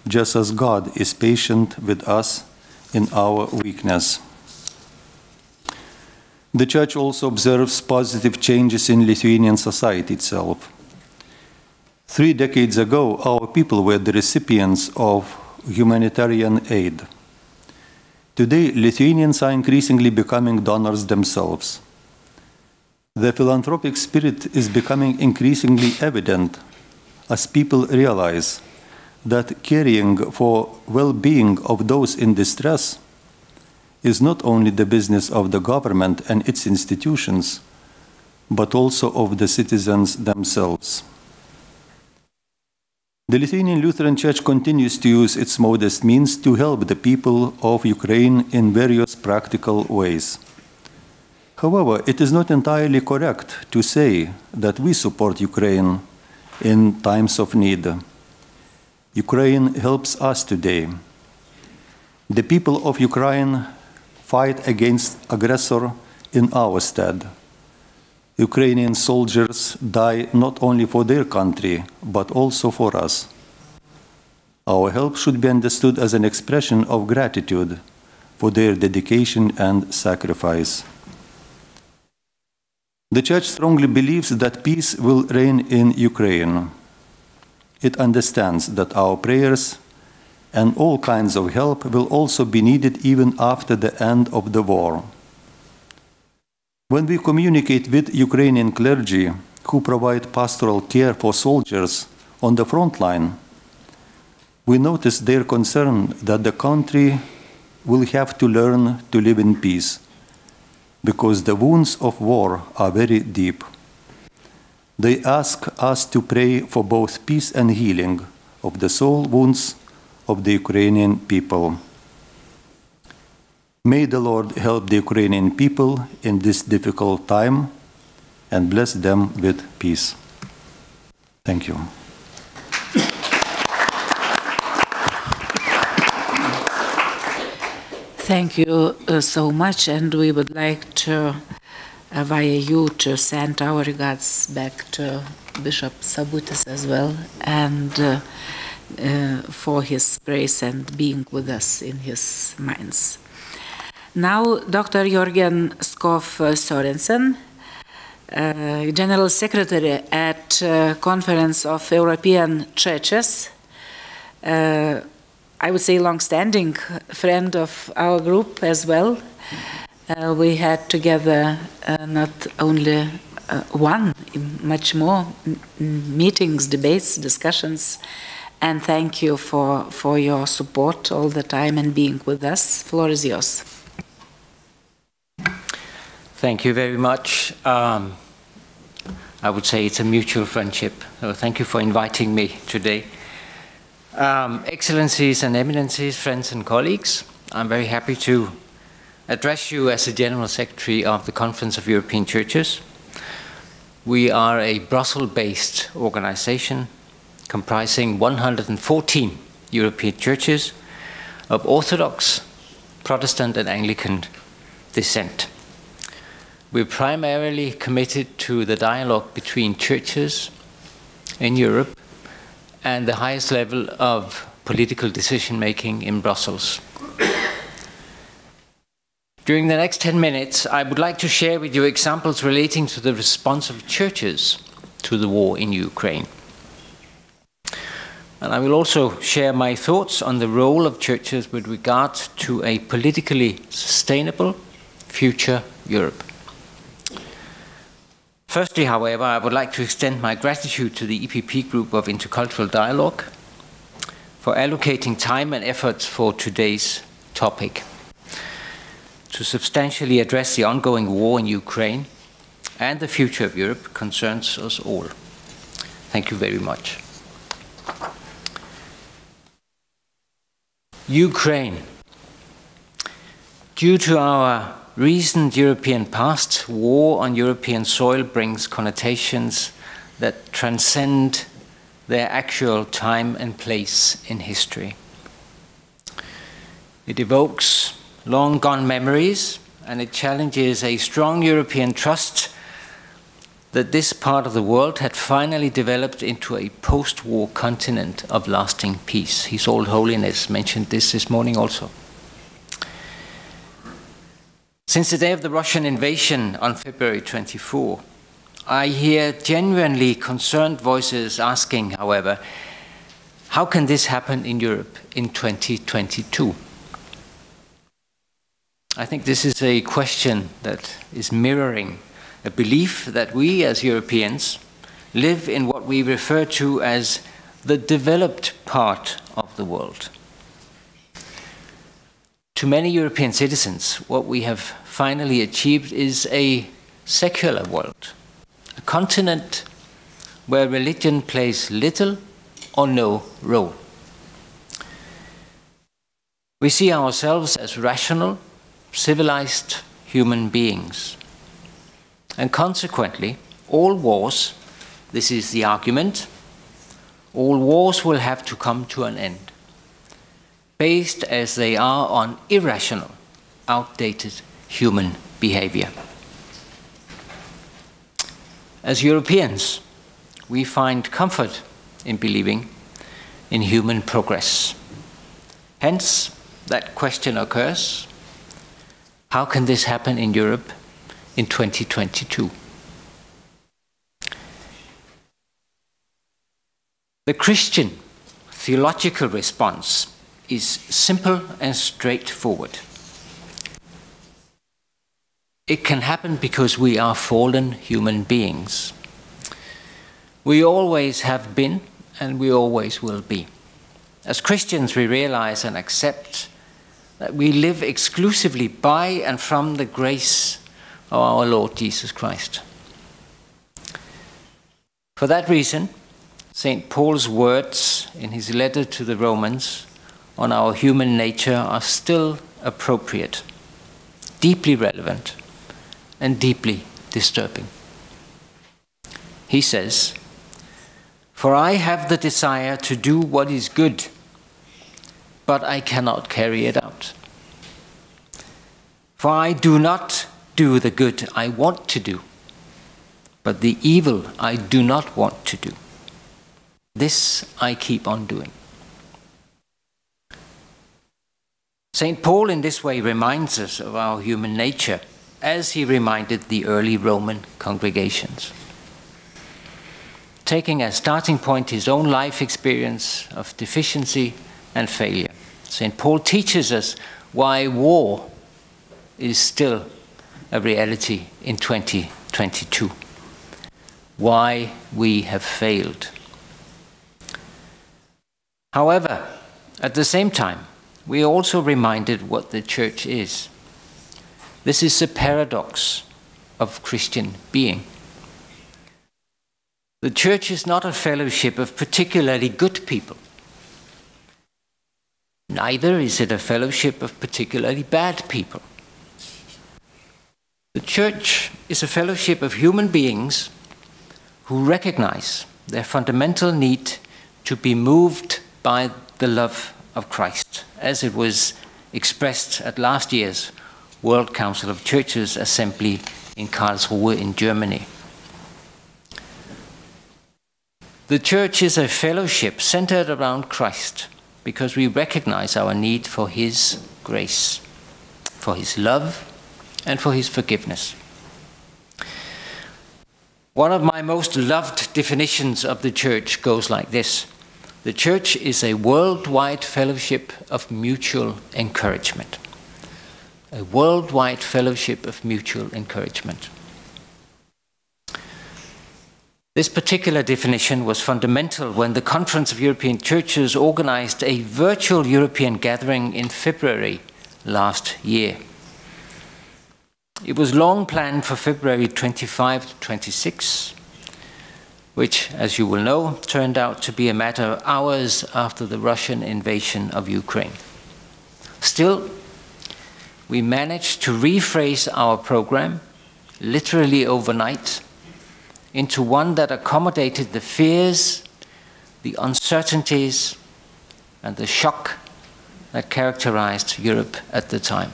just as God is patient with us in our weakness. The Church also observes positive changes in Lithuanian society itself. 3 decades ago, our people were the recipients of humanitarian aid. Today, Lithuanians are increasingly becoming donors themselves. The philanthropic spirit is becoming increasingly evident as people realize that caring for well-being of those in distress is not only the business of the government and its institutions, but also of the citizens themselves. The Lithuanian Lutheran Church continues to use its modest means to help the people of Ukraine in various practical ways. However, it is not entirely correct to say that we support Ukraine in times of need. Ukraine helps us today. The people of Ukraine fight against aggressor in our stead. Ukrainian soldiers die not only for their country, but also for us. Our help should be understood as an expression of gratitude for their dedication and sacrifice. The Church strongly believes that peace will reign in Ukraine. It understands that our prayers and all kinds of help will also be needed even after the end of the war. When we communicate with Ukrainian clergy who provide pastoral care for soldiers on the front line, we notice their concern that the country will have to learn to live in peace, because the wounds of war are very deep. They ask us to pray for both peace and healing of the soul wounds of the Ukrainian people. May the Lord help the Ukrainian people in this difficult time and bless them with peace. Thank you. Thank you so much, and we would like to, via you, to send our regards back to Bishop Sabutis as well, and for his praise and being with us in his minds. Now, Dr. Jørgen Skov Sørensen, General Secretary at Conference of European Churches, I would say long-standing friend of our group as well. We had together not only one, much more meetings, debates, discussions, and thank you for your support all the time and being with us. Floor is yours. Thank you very much. I would say it's a mutual friendship. So thank you for inviting me today. Excellencies and Eminencies, friends and colleagues, I'm very happy to address you as the General Secretary of the Conference of European Churches. We are a Brussels-based organization comprising 114 European churches of Orthodox, Protestant and Anglican descent. We're primarily committed to the dialogue between churches in Europe and the highest level of political decision-making in Brussels. During the next 10 minutes, I would like to share with you examples relating to the response of churches to the war in Ukraine. And I will also share my thoughts on the role of churches with regard to a politically sustainable future Europe. Firstly, however, I would like to extend my gratitude to the EPP Group of Intercultural Dialogue for allocating time and efforts for today's topic to substantially address the ongoing war in Ukraine and the future of Europe concerns us all. Thank you very much. Ukraine. Due to our recent European past, war on European soil brings connotations that transcend their actual time and place in history. It evokes long-gone memories, and it challenges a strong European trust that this part of the world had finally developed into a post-war continent of lasting peace. His Old Holiness mentioned this morning also. Since the day of the Russian invasion on February 24, I hear genuinely concerned voices asking, however, how can this happen in Europe in 2022? I think this is a question that is mirroring a belief that we as Europeans live in what we refer to as the developed part of the world. To many European citizens, what we have finally achieved is a secular world, a continent where religion plays little or no role. We see ourselves as rational, civilized human beings. And consequently, all wars, this is the argument, all wars will have to come to an end, based as they are on irrational, outdated human behavior. As Europeans, we find comfort in believing in human progress. Hence, that question occurs, how can this happen in Europe in 2022? The Christian theological response is simple and straightforward. It can happen because we are fallen human beings. We always have been and we always will be. As Christians, we realize and accept that we live exclusively by and from the grace of our Lord Jesus Christ. For that reason, St. Paul's words in his letter to the Romans on our human nature are still appropriate, deeply relevant, and deeply disturbing. He says, "For I have the desire to do what is good, but I cannot carry it out. For I do not do the good I want to do, but the evil I do not want to do. This I keep on doing." St. Paul in this way reminds us of our human nature, as he reminded the early Roman congregations. Taking as starting point his own life experience of deficiency and failure, St. Paul teaches us why war is still a reality in 2022, why we have failed. However, at the same time, we are also reminded what the Church is. This is the paradox of Christian being. The Church is not a fellowship of particularly good people. Neither is it a fellowship of particularly bad people. The Church is a fellowship of human beings who recognize their fundamental need to be moved by the love of Christ, as it was expressed at last year's World Council of Churches Assembly in Karlsruhe in Germany. The Church is a fellowship centered around Christ because we recognize our need for His grace, for His love, and for His forgiveness. One of my most loved definitions of the Church goes like this: the Church is a worldwide fellowship of mutual encouragement. A worldwide fellowship of mutual encouragement. This particular definition was fundamental when the Conference of European Churches organized a virtual European gathering in February last year. It was long planned for February 25 to 26, which, as you will know, turned out to be a matter of hours after the Russian invasion of Ukraine. Still, we managed to rephrase our program, literally overnight, into one that accommodated the fears, the uncertainties, and the shock that characterized Europe at the time.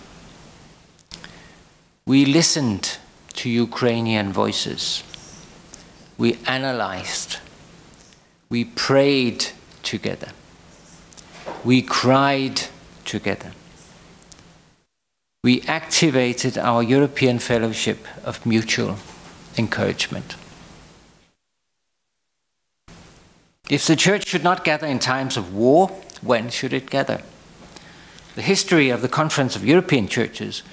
We listened to Ukrainian voices. We analyzed. We prayed together. We cried together. We activated our European fellowship of mutual encouragement. If the Church should not gather in times of war, when should it gather? The history of the Conference of European Churches,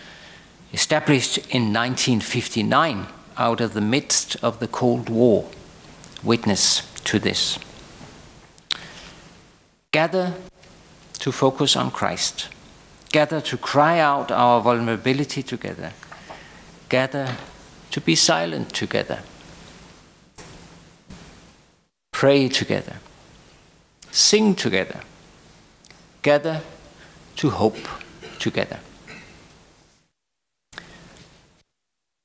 established in 1959 out of the midst of the Cold War, witness to this. Gather to focus on Christ. Gather to cry out our vulnerability together. Gather to be silent together. Pray together. Sing together. Gather to hope together.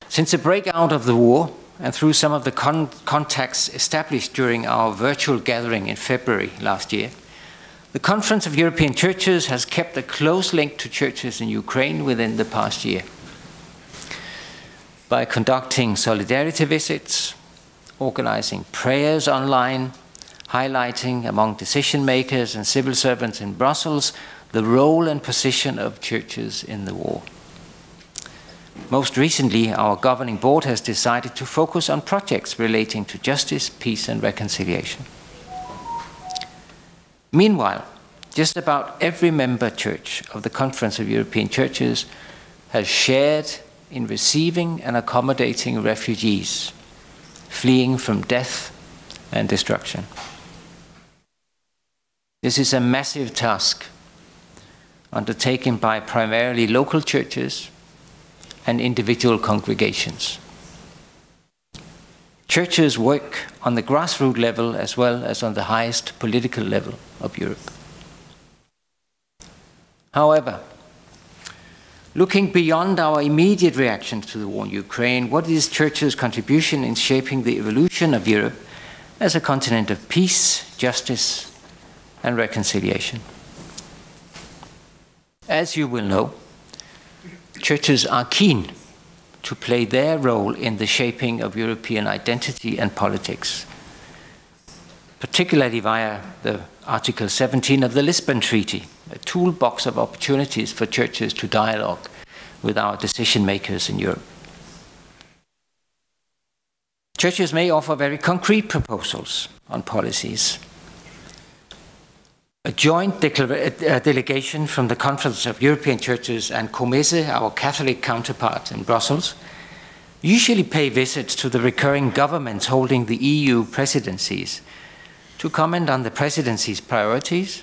Since the breakout of the war, and through some of the contacts established during our virtual gathering in February last year, the Conference of European Churches has kept a close link to churches in Ukraine within the past year. By conducting solidarity visits, organizing prayers online, highlighting among decision makers and civil servants in Brussels the role and position of churches in the war. Most recently, our governing board has decided to focus on projects relating to justice, peace, and reconciliation. Meanwhile, just about every member church of the Conference of European Churches has shared in receiving and accommodating refugees fleeing from death and destruction. This is a massive task undertaken by primarily local churches and individual congregations. Churches work on the grassroots level as well as on the highest political level of Europe. However, looking beyond our immediate reaction to the war in Ukraine, what is churches' contribution in shaping the evolution of Europe as a continent of peace, justice, and reconciliation? As you will know, churches are keen to play their role in the shaping of European identity and politics, particularly via the Article 17 of the Lisbon Treaty, a toolbox of opportunities for churches to dialogue with our decision makers in Europe. Churches may offer very concrete proposals on policies. A joint delegation from the Conference of European Churches and Comese, our Catholic counterpart in Brussels, usually pay visits to the recurring governments holding the EU presidencies to comment on the presidency's priorities.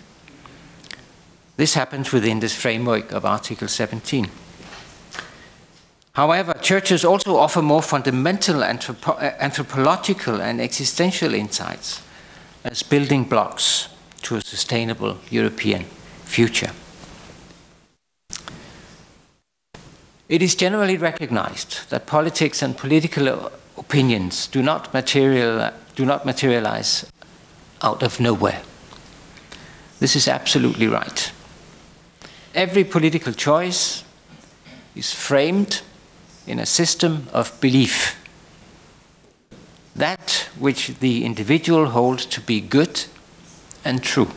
This happens within this framework of Article 17. However, churches also offer more fundamental anthropological and existential insights as building blocks to a sustainable European future. It is generally recognized that politics and political opinions do not materialize out of nowhere. This is absolutely right. Every political choice is framed in a system of belief. That which the individual holds to be good and true.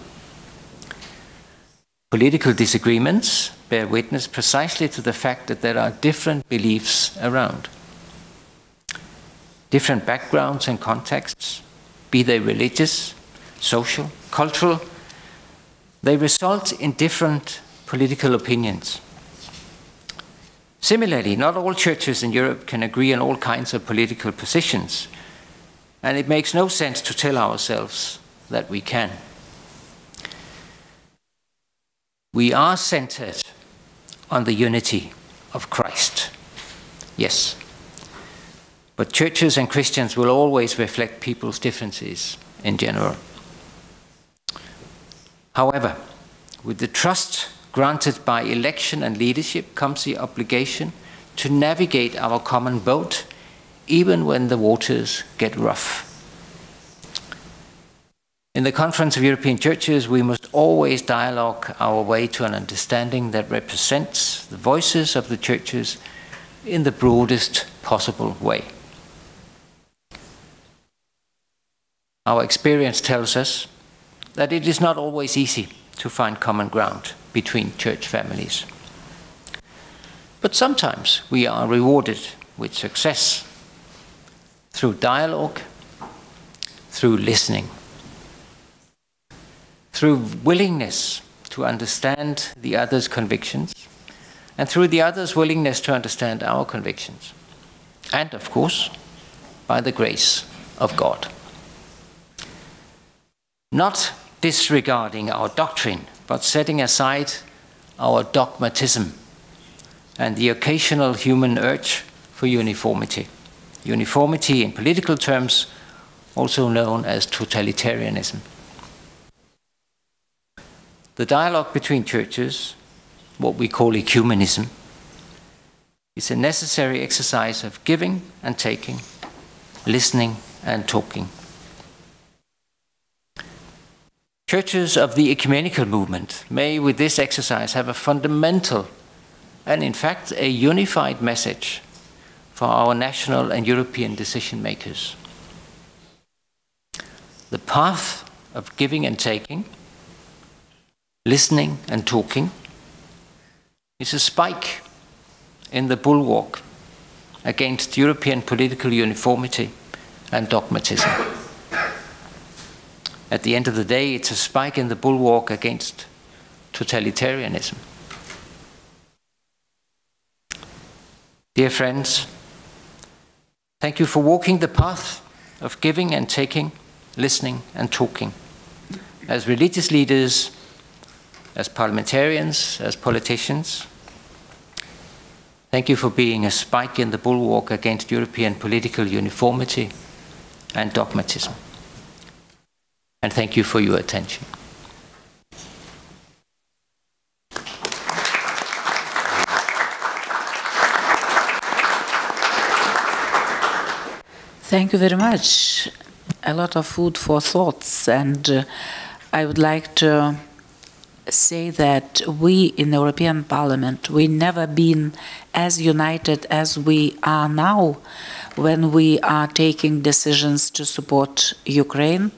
Political disagreements bear witness precisely to the fact that there are different beliefs around. Different backgrounds and contexts, be they religious, social, cultural, they result in different political opinions. Similarly, not all churches in Europe can agree on all kinds of political positions, and it makes no sense to tell ourselves that we can. We are centered on the unity of Christ, yes. But churches and Christians will always reflect people's differences in general. However, with the trust granted by election and leadership comes the obligation to navigate our common boat even when the waters get rough. In the Conference of European Churches, we must always dialogue our way to an understanding that represents the voices of the churches in the broadest possible way. Our experience tells us that it is not always easy to find common ground between church families. But sometimes we are rewarded with success through dialogue, through listening, through willingness to understand the other's convictions, and through the other's willingness to understand our convictions. And, of course, by the grace of God. Not disregarding our doctrine, but setting aside our dogmatism and the occasional human urge for uniformity. Uniformity in political terms, also known as totalitarianism. The dialogue between churches, what we call ecumenism, is a necessary exercise of giving and taking, listening and talking. Churches of the ecumenical movement may, with this exercise, have a fundamental and, in fact, a unified message for our national and European decision makers. The path of giving and taking, listening and talking, is a spike in the bulwark against European political uniformity and dogmatism. At the end of the day, it's a spike in the bulwark against totalitarianism. Dear friends, thank you for walking the path of giving and taking, listening and talking. As religious leaders, as parliamentarians, as politicians, thank you for being a spike in the bulwark against European political uniformity and dogmatism. And thank you for your attention. Thank you very much. A lot of food for thoughts, and I would like to say that we in the European Parliament, we never been as united as we are now when we are taking decisions to support Ukraine,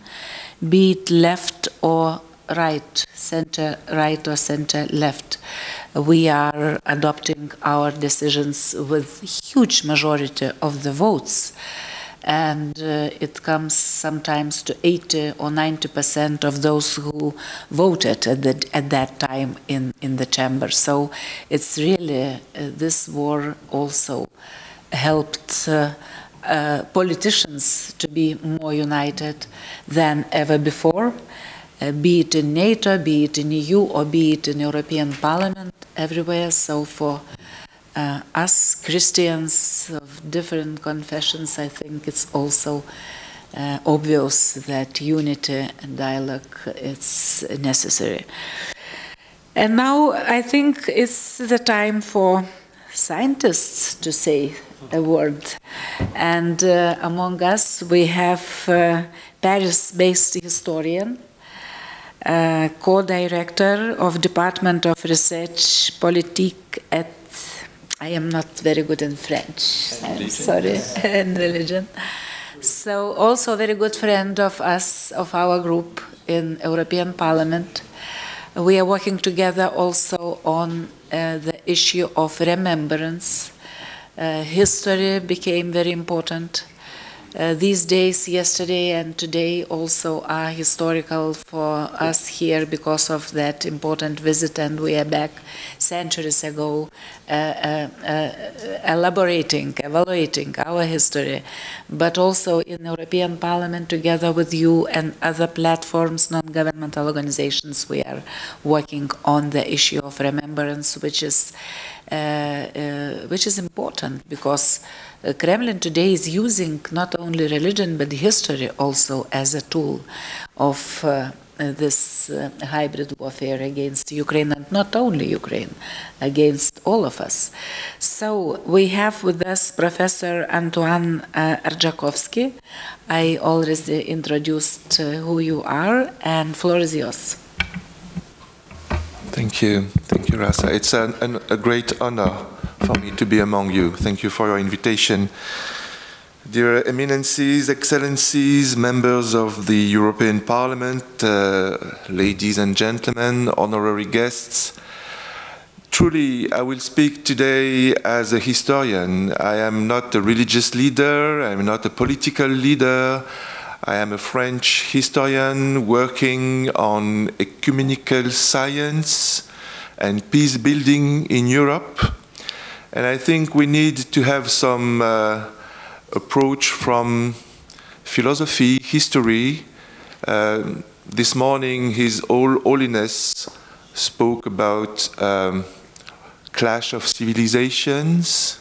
be it left or right, center right or center left. We are adopting our decisions with huge majority of the votes. And it comes sometimes to 80 or 90% of those who voted at that time in the chamber. So it's really, this war also helped politicians to be more united than ever before, be it in NATO, be it in EU, or be it in European Parliament, everywhere. So for us Christians of different confessions, I think it's also obvious that unity and dialogue is necessary. And now I think it's the time for scientists to say a word. And among us we have Paris-based historian, co-director of Department of Research Politique I am not very good in French, I'm sorry, in religion. So also a very good friend of us, of our group in European Parliament. We are working together also on the issue of remembrance. History became very important. These days, yesterday and today, also are historical for us here because of that important visit, and we are back centuries ago evaluating our history, but also in European Parliament together with you and other platforms, non-governmental organizations, we are working on the issue of remembrance, which is important because Kremlin today is using not only religion but history also as a tool of this hybrid warfare against Ukraine, and not only Ukraine, against all of us. So we have with us Professor Antoine Arjakovsky. I already introduced who you are, and floor is yours. Thank you, Rasa. It's a great honor for me to be among you. Thank you for your invitation. Dear Eminencies, Excellencies, members of the European Parliament, ladies and gentlemen, honorary guests, truly I will speak today as a historian. I am not a religious leader, I am not a political leader. I am a French historian working on ecumenical science and peace building in Europe. And I think we need to have some approach from philosophy, history. This morning, His Holiness spoke about clash of civilizations.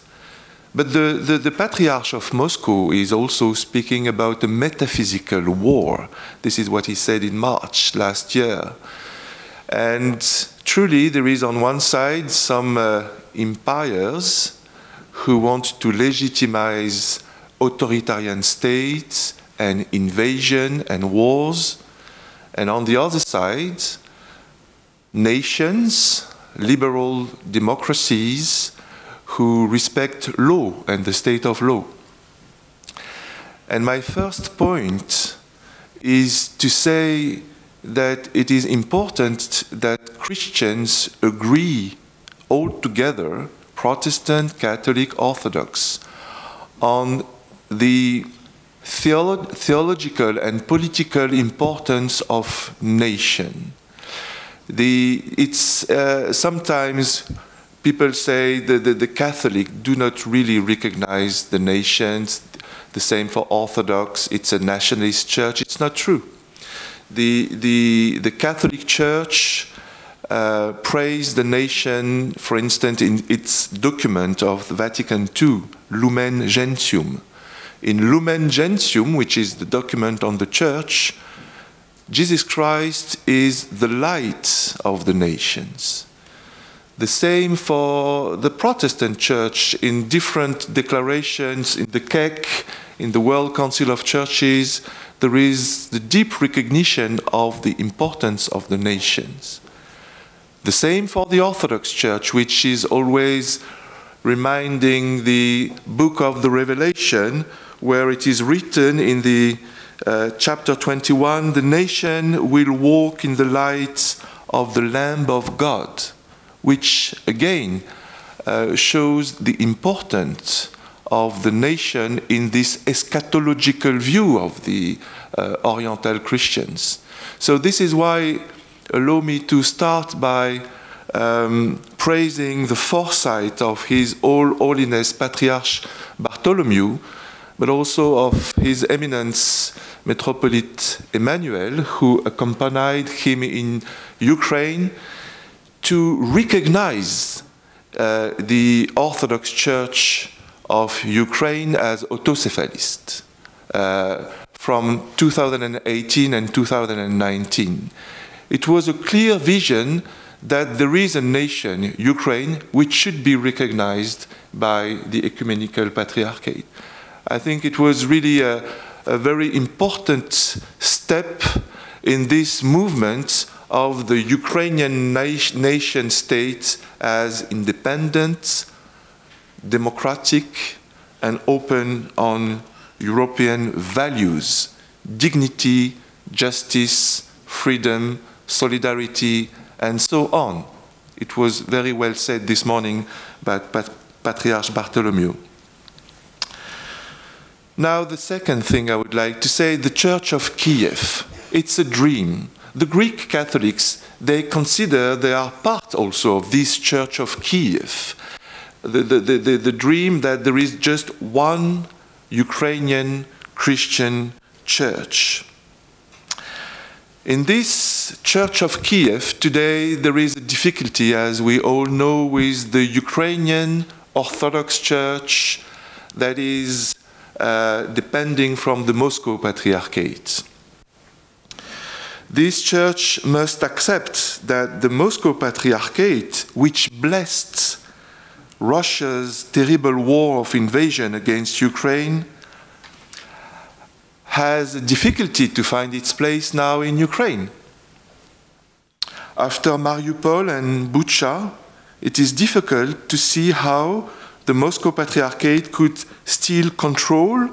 But the Patriarch of Moscow is also speaking about a metaphysical war. This is what he said in March last year. And truly, there is on one side some empires who want to legitimize authoritarian states and invasion and wars. And on the other side, nations, liberal democracies, who respect law and the state of law. And my first point is to say that it is important that Christians agree all together, Protestant, Catholic, Orthodox, on the theological and political importance of nation. Sometimes people say that the Catholics do not really recognize the nations. The same for Orthodox. It's a nationalist church. It's not true. The Catholic Church praised the nation, for instance, in its document of Vatican II, Lumen Gentium. In Lumen Gentium, which is the document on the church, Jesus Christ is the light of the nations. The same for the Protestant Church in different declarations in the CEC, in the World Council of Churches. There is the deep recognition of the importance of the nations. The same for the Orthodox Church, which is always reminding the book of the Revelation, where it is written in the chapter 21, the nation will walk in the light of the Lamb of God, which again shows the importance of the nation in this eschatological view of the Oriental Christians. So this is why, allow me to start by praising the foresight of His Holiness Patriarch Bartholomew, but also of His Eminence Metropolite Emmanuel, who accompanied him in Ukraine, to recognize the Orthodox Church of Ukraine as autocephalist from 2018 and 2019. It was a clear vision that there is a nation, Ukraine, which should be recognized by the Ecumenical Patriarchate. I think it was really a very important step in this movement of the Ukrainian nation state as independent, democratic, and open on European values, dignity, justice, freedom, solidarity, and so on. It was very well said this morning by Patriarch Bartholomew. Now, the second thing I would like to say, the Church of Kiev, it's a dream. The Greek Catholics, they consider they are part also of this Church of Kiev. The dream that there is just one Ukrainian Christian church. In this Church of Kiev today there is a difficulty, as we all know, with the Ukrainian Orthodox Church that is depending from the Moscow Patriarchate. This church must accept that the Moscow Patriarchate, which blessed Russia's terrible war of invasion against Ukraine, has a difficulty to find its place now in Ukraine. After Mariupol and Bucha, it is difficult to see how the Moscow Patriarchate could still control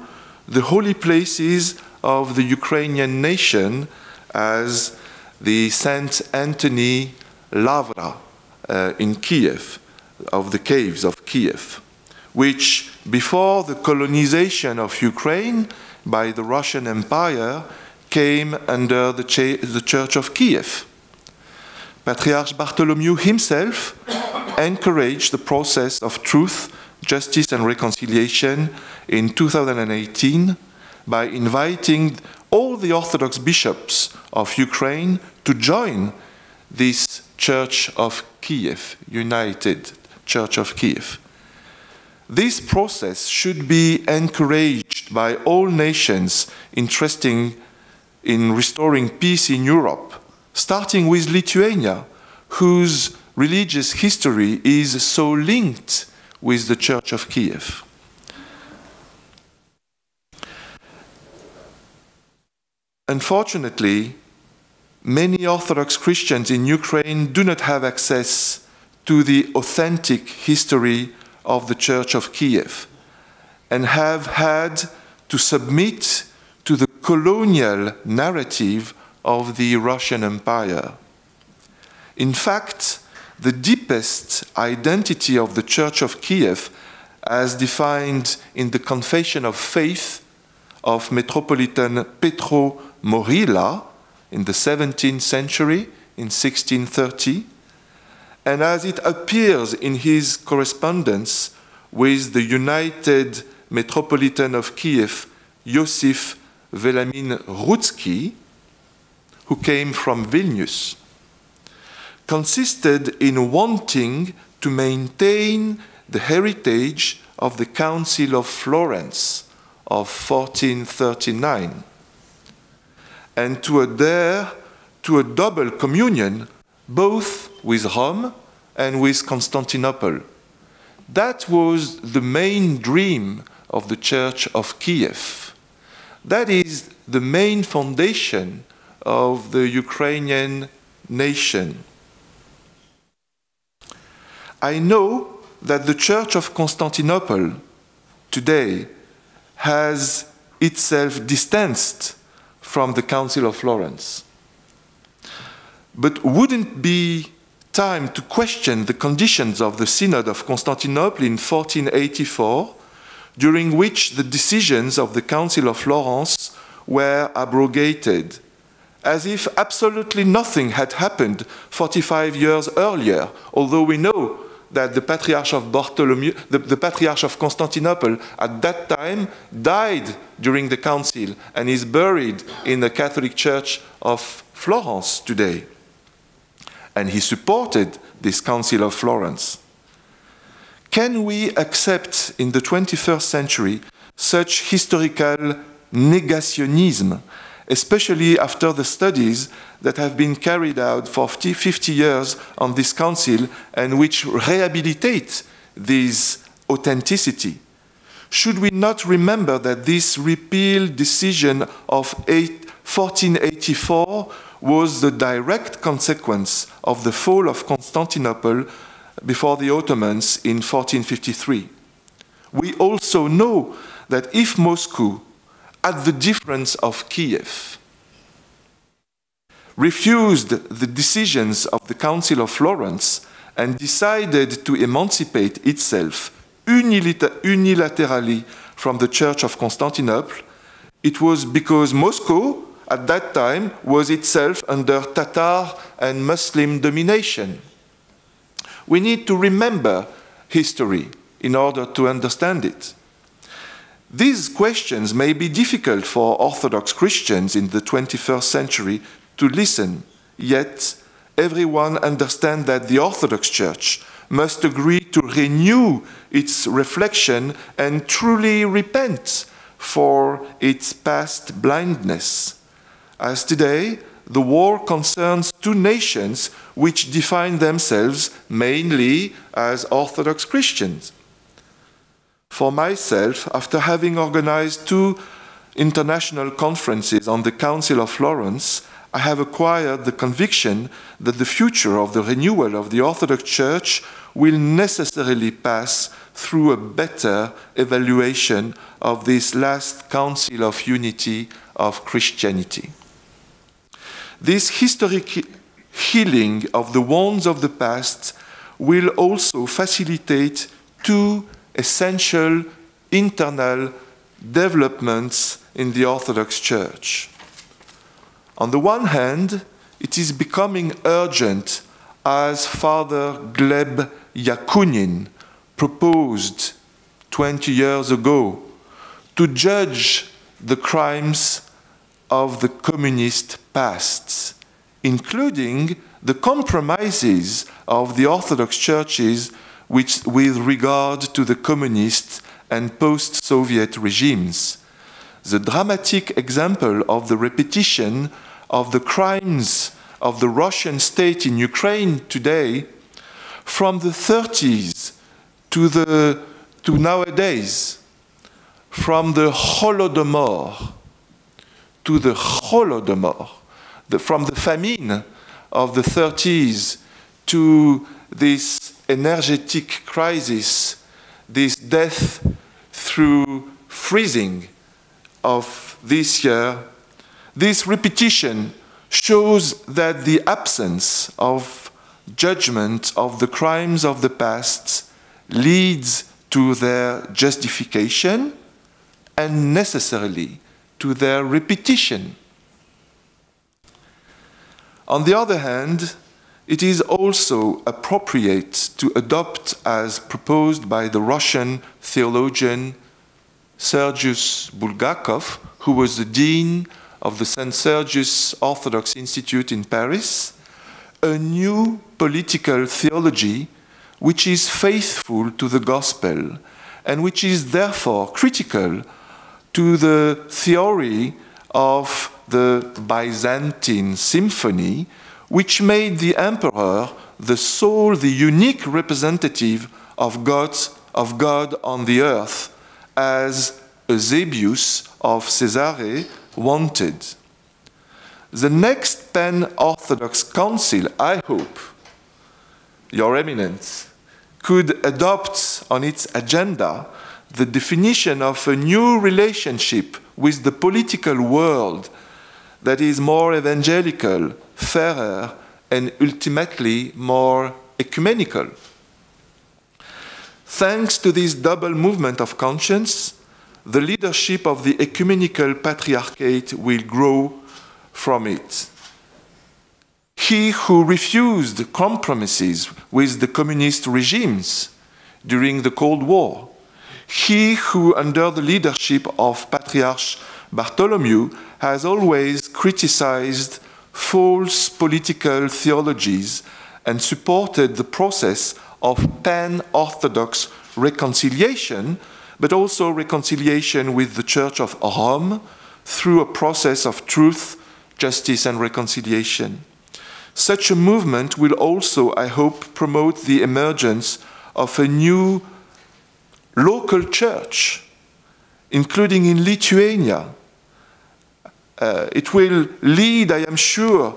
the holy places of the Ukrainian nation, as the Saint Anthony Lavra in Kiev, of the caves of Kiev, which before the colonization of Ukraine by the Russian Empire came under the Church of Kiev. Patriarch Bartholomew himself encouraged the process of truth, justice and reconciliation in 2018 by inviting all the Orthodox bishops of Ukraine to join this Church of Kiev, United Church of Kiev. This process should be encouraged by all nations interested in restoring peace in Europe, starting with Lithuania, whose religious history is so linked with the Church of Kiev. Unfortunately, many Orthodox Christians in Ukraine do not have access to the authentic history of the Church of Kiev and have had to submit to the colonial narrative of the Russian Empire. In fact, the deepest identity of the Church of Kiev, as defined in the Confession of Faith of Metropolitan Petro Morila in the 17th century, in 1630, and as it appears in his correspondence with the United Metropolitan of Kiev, Yosif Velamin Rutsky, who came from Vilnius, consisted in wanting to maintain the heritage of the Council of Florence of 1439 and to adhere to a double communion both with Rome and with Constantinople. That was the main dream of the Church of Kiev. That is the main foundation of the Ukrainian nation. I know that the Church of Constantinople today has itself distanced from the Council of Florence. But wouldn't it be time to question the conditions of the Synod of Constantinople in 1484, during which the decisions of the Council of Florence were abrogated, as if absolutely nothing had happened 45 years earlier, although we know that the Patriarch of Bartholomew, the Patriarch of Constantinople at that time died during the council and is buried in the Catholic Church of Florence today. And he supported this Council of Florence. Can we accept in the 21st century such historical negationism, especially after the studies that have been carried out for 50 years on this council and which rehabilitate this authenticity? Should we not remember that this repeal decision of 1484 was the direct consequence of the fall of Constantinople before the Ottomans in 1453? we also know that if Moscow, at the difference of Kiev, refused the decisions of the Council of Florence and decided to emancipate itself unilaterally from the Church of Constantinople, it was because Moscow, at that time, was itself under Tatar and Muslim domination. We need to remember history in order to understand it. These questions may be difficult for Orthodox Christians in the 21st century to listen, yet everyone understands that the Orthodox Church must agree to renew its reflection and truly repent for its past blindness. As today, the war concerns two nations which define themselves mainly as Orthodox Christians. For myself, after having organized 2 international conferences on the Council of Florence, I have acquired the conviction that the future of the renewal of the Orthodox Church will necessarily pass through a better evaluation of this last Council of Unity of Christianity. This historic healing of the wounds of the past will also facilitate 2 essential internal developments in the Orthodox Church. On the one hand, it is becoming urgent, as Father Gleb Yakunin proposed 20 years ago, to judge the crimes of the communist past, including the compromises of the Orthodox churches with regard to the communist and post-Soviet regimes. The dramatic example of the repetition of the crimes of the Russian state in Ukraine today, from the 30s to nowadays, from the Holodomor to the Holodomor, from the famine of the 30s to this energetic crisis, this death through freezing of this year, this repetition shows that the absence of judgment of the crimes of the past leads to their justification and necessarily to their repetition. On the other hand, it is also appropriate to adopt, as proposed by the Russian theologian Sergius Bulgakov, who was the dean of the St. Sergius Orthodox Institute in Paris, a new political theology which is faithful to the gospel and which is therefore critical to the theory of the Byzantine Symphony, which made the emperor the sole, the unique representative of God on the earth, as Eusebius of Caesarea wanted. The next Pan-Orthodox Council, I hope, Your Eminence, could adopt on its agenda the definition of a new relationship with the political world that is more evangelical, fairer, and ultimately more ecumenical. Thanks to this double movement of conscience, the leadership of the ecumenical patriarchate will grow from it. He who refused compromises with the communist regimes during the Cold War, he who, under the leadership of Patriarch Bartholomew, has always criticized false political theologies and supported the process of pan-Orthodox reconciliation, but also reconciliation with the Church of Rome through a process of truth, justice, and reconciliation. Such a movement will also, I hope, promote the emergence of a new local church, including in Lithuania. It will lead, I am sure,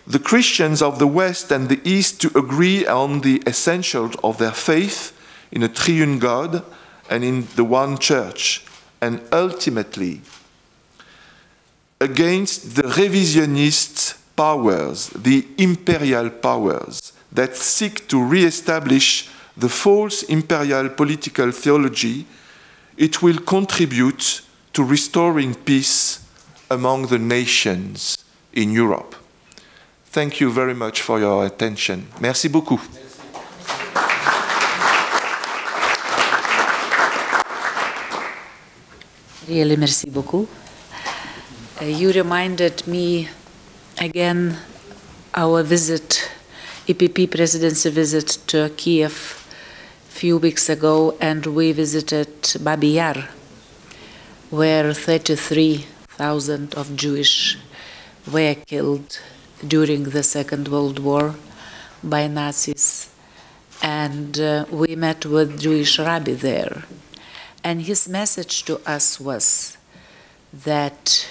the Christians of the West and the East to agree on the essentials of their faith in a triune God and in the one church, and ultimately against the revisionist powers, the imperial powers that seek to re-establish the false imperial political theology, it will contribute to restoring peace among the nations in Europe. Thank you very much for your attention. Merci beaucoup. Really, merci beaucoup. You reminded me again our visit, EPP presidency visit to Kiev a few weeks ago, and we visited Babi Yar, where 33,000 of Jewish were killed during the Second World War by Nazis. And we met with Jewish rabbi there. And his message to us was that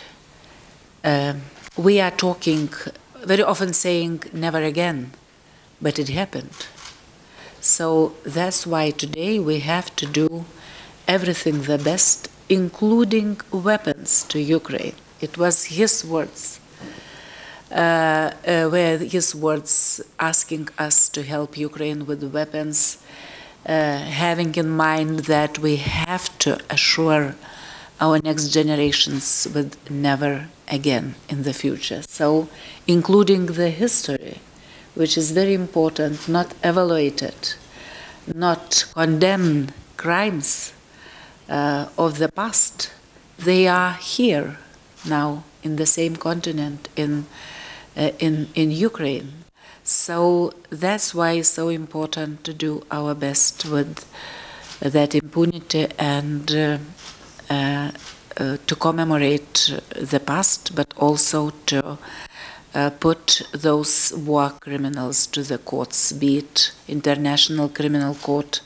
we are talking, very often saying, never again, but it happened. So that's why today we have to do everything the best, including weapons to Ukraine. It was his words, where his words asking us to help Ukraine with weapons, having in mind that we have to assure our next generations with never again in the future. So, including the history, which is very important, not evaluated, not condemn crimes of the past. They are here now in the same continent, in Ukraine. So that's why it's so important to do our best with that impunity and to commemorate the past, but also to put those war criminals to the courts, be it International Criminal Court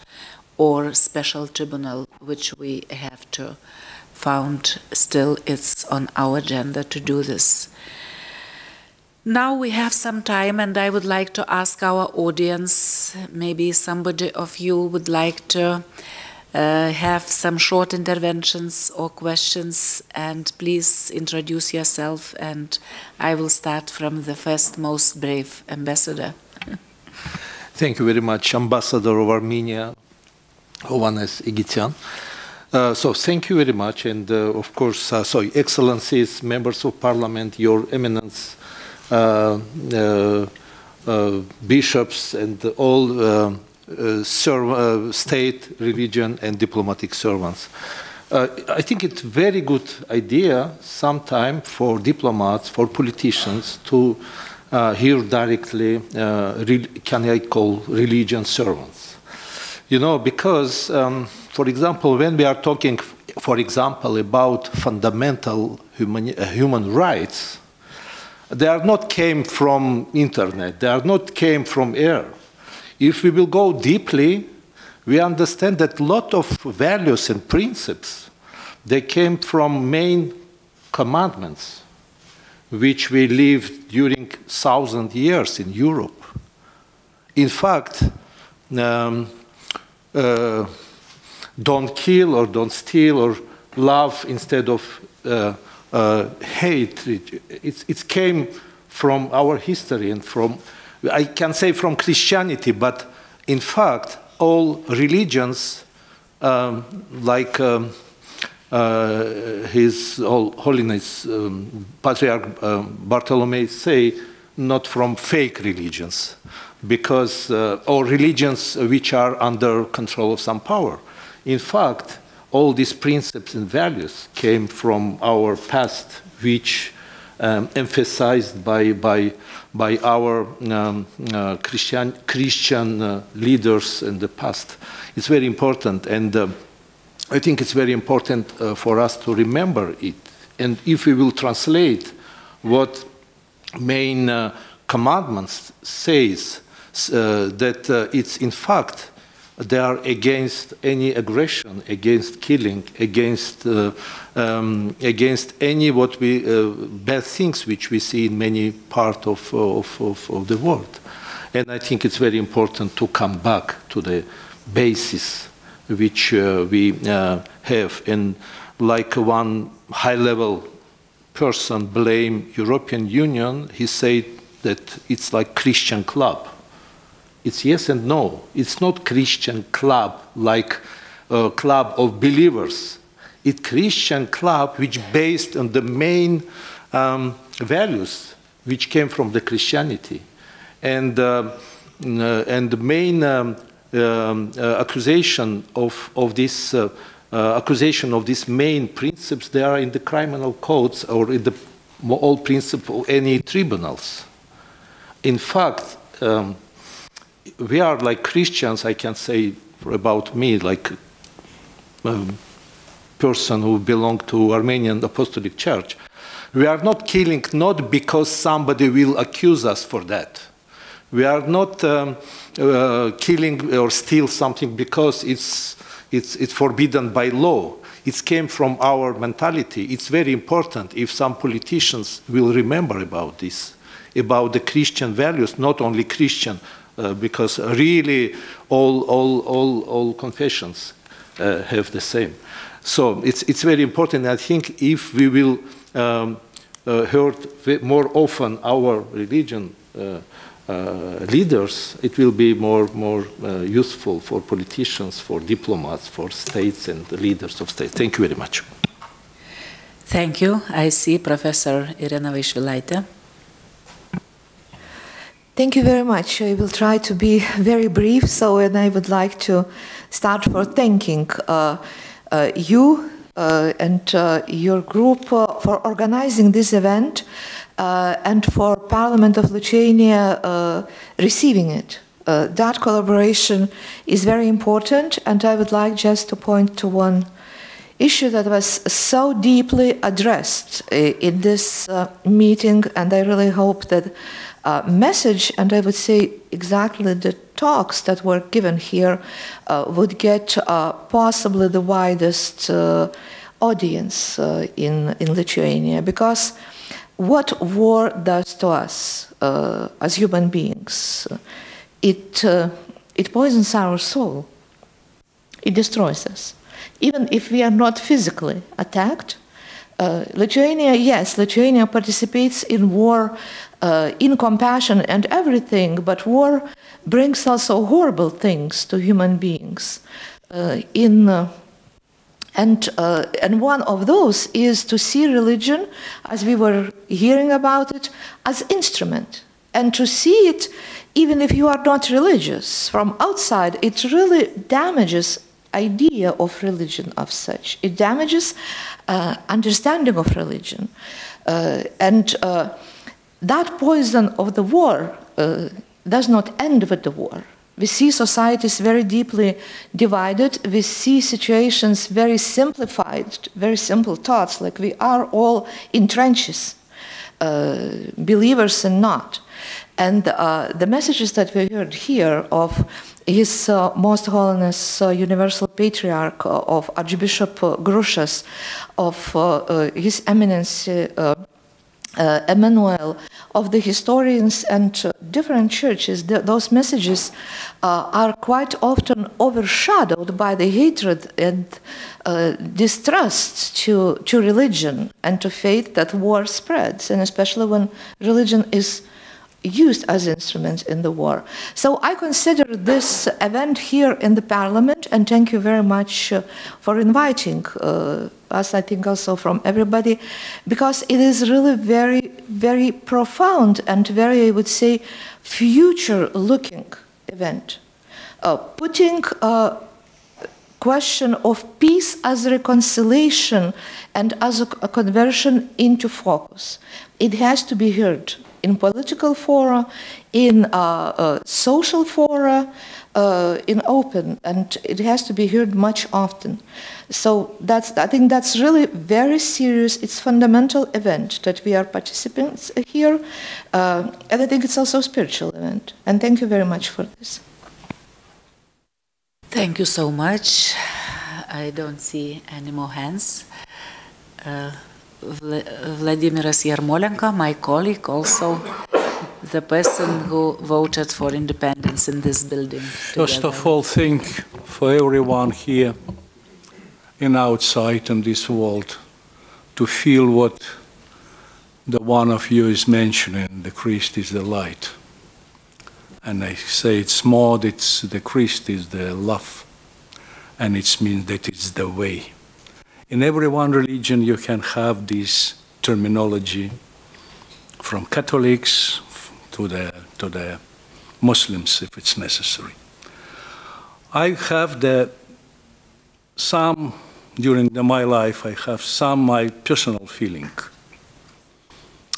or Special Tribunal, which we have to found. Still, it's on our agenda to do this. Now we have some time, and I would like to ask our audience, maybe somebody of you would like to have some short interventions or questions, and please introduce yourself, and I will start from the first most brave ambassador. Thank you very much, Ambassador of Armenia, Ovanes Igitian. So thank you very much, and of course, so Excellencies, Members of Parliament, Your Eminence, bishops, and all state, religion, and diplomatic servants. I think it's a very good idea sometime for diplomats, for politicians to hear directly, can I call religion servants? You know, because, for example, when we are talking, for example, about fundamental human rights, they are not came from internet, they are not came from air. If we will go deeply, we understand that a lot of values and principles, they came from main commandments, which we lived during 1,000 years in Europe. In fact, don't kill or don't steal or love instead of hate. It came from our history and from, I can say from Christianity, but in fact, all religions, like His Holiness Patriarch Bartholomew say, not from fake religions, because or religions which are under control of some power. In fact, all these principles and values came from our past, which emphasized by our Christian leaders in the past. It's very important, and I think it's very important for us to remember it. And if we will translate what main commandments says, that it's in fact they are against any aggression, against killing, against any what we bad things which we see in many parts of the world. And I think it's very important to come back to the basis which we have. And like one high-level person blamed European Union, he said that it's like Christian club. It's yes and no. It's not Christian club like a club of believers. It's Christian club which based on the main values which came from the Christianity. And the main accusation of these main principles, they are in the criminal codes or in the all principle of any tribunals. In fact, we are like Christians, I can say about me, like person who belong to Armenian Apostolic Church. We are not killing not because somebody will accuse us for that. We are not killing or steal something because it's forbidden by law. It came from our mentality. It's very important if some politicians will remember about this, about the Christian values, not only Christian, because really all confessions have the same. So it's very important. I think if we will hear more often our religion leaders, it will be more useful for politicians, for diplomats, for states and the leaders of states. Thank you very much. Thank you. I see Professor Irena Vaišvilaitė. Thank you very much. I will try to be very brief, and I would like to start for thanking you and your group for organizing this event and for Parliament of Lithuania receiving it. That collaboration is very important, and I would like just to point to one issue that was so deeply addressed in this meeting, and I really hope that message, and I would say exactly the talks that were given here would get possibly the widest audience in Lithuania, because what war does to us as human beings, it poisons our soul, it destroys us. Even if we are not physically attacked, Lithuania, yes, Lithuania participates in war, in compassion and everything, but war brings also horrible things to human beings. And one of those is to see religion, as we were hearing about it, as instrument, and to see it, even if you are not religious, from outside, it really damages idea of religion of such. It damages understanding of religion. And that poison of the war does not end with the war. We see societies very deeply divided. We see situations very simplified, very simple thoughts, like we are all in trenches, believers and not. And the messages that we heard here of His Most Holiness Universal Patriarch, of Archbishop Grušas, of His Eminence Emmanuel, of the historians and different churches, those messages are quite often overshadowed by the hatred and distrust to religion and to faith that war spreads, and especially when religion is used as instruments in the war. So I consider this event here in the Parliament, and thank you very much for inviting us, I think also from everybody, because it is really very, very profound and very, I would say, future-looking event. Putting a question of peace as reconciliation and as a conversion into focus. It has to be heard in political fora, in social fora, in open, and it has to be heard much often. So I think that's really very serious. It's a fundamental event that we are participants here, and I think it's also a spiritual event. And thank you very much for this. Thank you so much. I don't see any more hands. Vladimiras Yarmolenko, my colleague, also the person who voted for independence in this building. First of all, thank for everyone here and outside in this world to feel what the one of you is mentioning, the Christ is the light. And I say it's more, it's the Christ is the love, and it means that it's the way. In every one religion you can have this terminology, from Catholics to the Muslims if it's necessary. I have during my life, I have my personal feeling.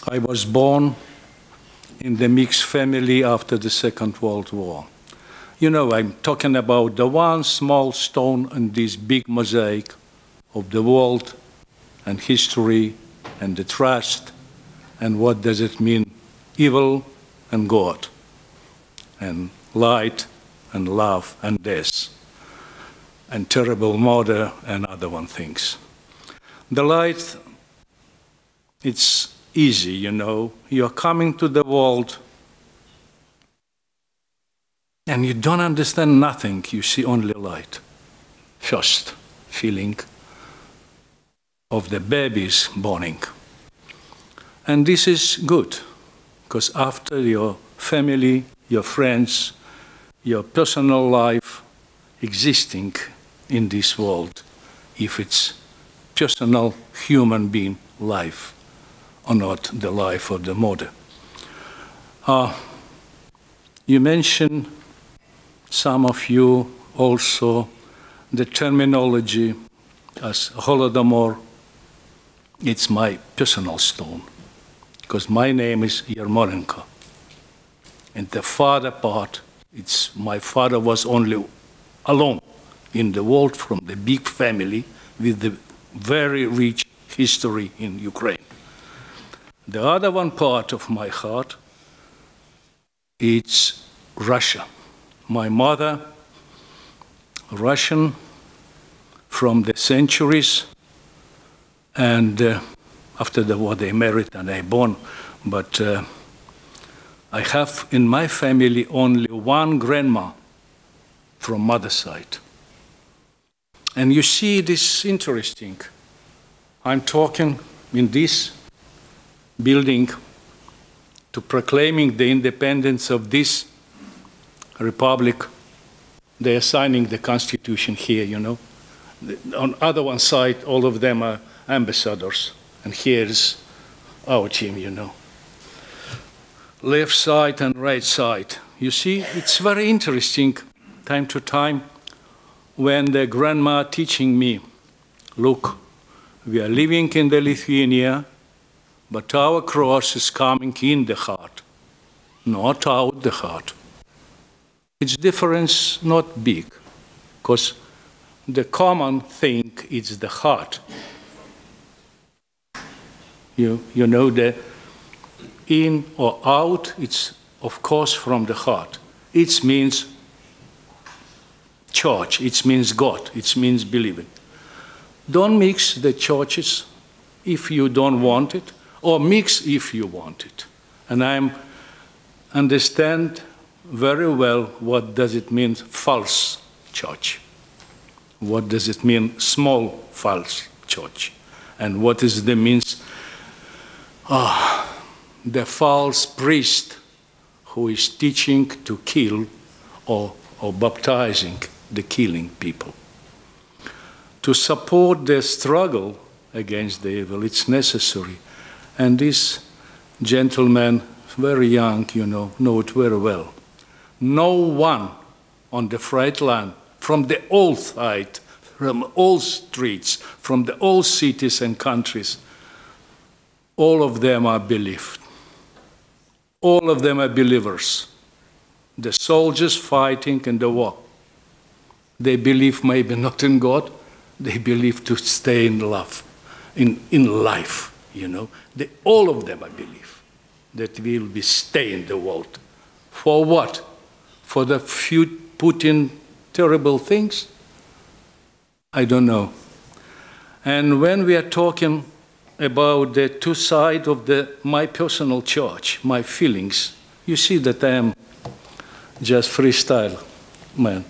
I was born in the mixed family after the Second World War. You know, I'm talking about the one small stone in this big mosaic of the world and history and the trust and what does it mean, evil and God, and light and love and death, and terrible murder and other things. The light, it's easy, you know. You're coming to the world and you don't understand nothing. You see only light. First feeling of the baby's born. And this is good, because after your family, your friends, your personal life existing in this world, if it's personal human being life or not the life of the mother. You mentioned, some of you also, the terminology as Holodomor. It's my personal stone, because my name is Yarmolenko. And the father part, my father was only alone in the world from the big family with the very rich history in Ukraine. The other one part of my heart, it's Russia. My mother, Russian from the centuries, and after the war they married and I born, but I have in my family only one grandma from mother's side. And you see, this interesting. I'm talking in this building to proclaiming the independence of this republic. They are signing the Constitution here, you know. On other one side, all of them are ambassadors. And here's our team, you know. Left side and right side. You see, it's very interesting time to time when the grandma teaching me, look, we are living in the Lithuania, but our cross is coming in the heart, not out the heart. Its difference not big, because the common thing is the heart. You know, the in or out, it's of course from the heart. It means church, it means God, it means believing. Don't mix the churches if you don't want it, or mix if you want it. And I understand very well what does it mean false church. What does it mean small false church? And what is the means the false priest who is teaching to kill or baptizing the killing people. To support the struggle against the evil, it's necessary. And this gentleman, very young, you know it very well. No one on the front line, from the old side, from all streets, from the old cities and countries, all of them are believed. All of them are believers. The soldiers fighting in the war, they believe maybe not in God, they believe to stay in love, in life, you know. All of them, I believe, that will be stay in the world. For what? For the few Putin terrible things? I don't know. And when we are talking about the two sides of my personal church, my feelings, you see that I am just freestyle man.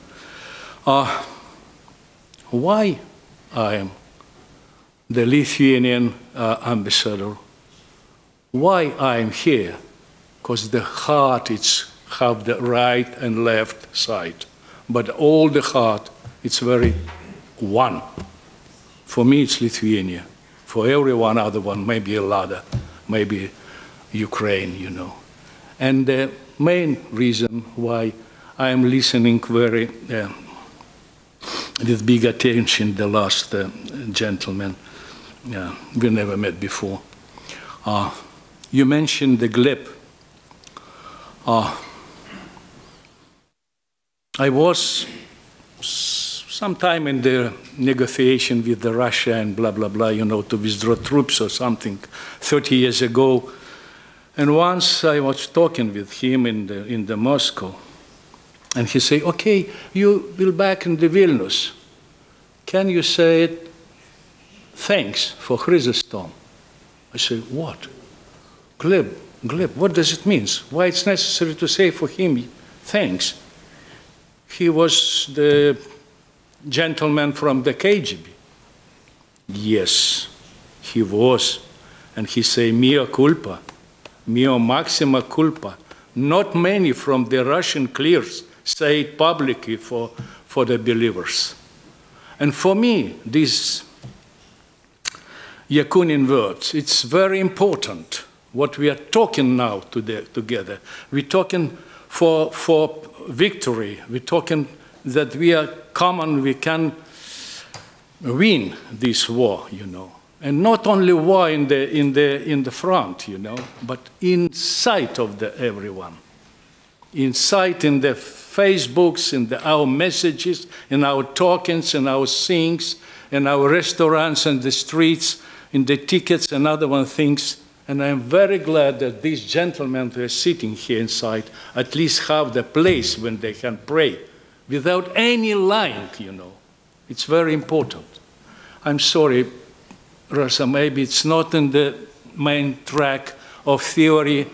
why I am the Lithuanian ambassador, why I am here, because the heart it's have the right and left side, but all the heart it's very one. For me it's Lithuania. For everyone other one, maybe Lada, maybe Ukraine, you know. And the main reason why I am listening very with big attention the last gentleman we never met before. You mentioned the gleb. I was sometime in the negotiation with the Russia and blah, blah, blah, you know, to withdraw troops or something 30 years ago. And once I was talking with him in the Moscow, and he said, okay, you will back in the Vilnius. Can you say it? Thanks for Chrysostom. I said, what? Gleb, what does it mean? Why it's necessary to say for him thanks? He was the gentleman from the KGB. Yes, he was. And he said, mea culpa, mea maxima culpa. Not many from the Russian clears say it publicly for the believers. And for me, these Yakunin words, it's very important what we are talking now together. We're talking for victory. We're talking that we are common, we can win this war, you know. And not only war in the front, you know, but inside of everyone. Inside in the Facebooks, in our messages, in our talkings, in our things, in our restaurants and the streets, in the tickets and other things. And I'm very glad that these gentlemen who are sitting here inside at least have the place when they can pray without any lying, you know. It's very important. I'm sorry, Rasa, maybe it's not in the main track of theory.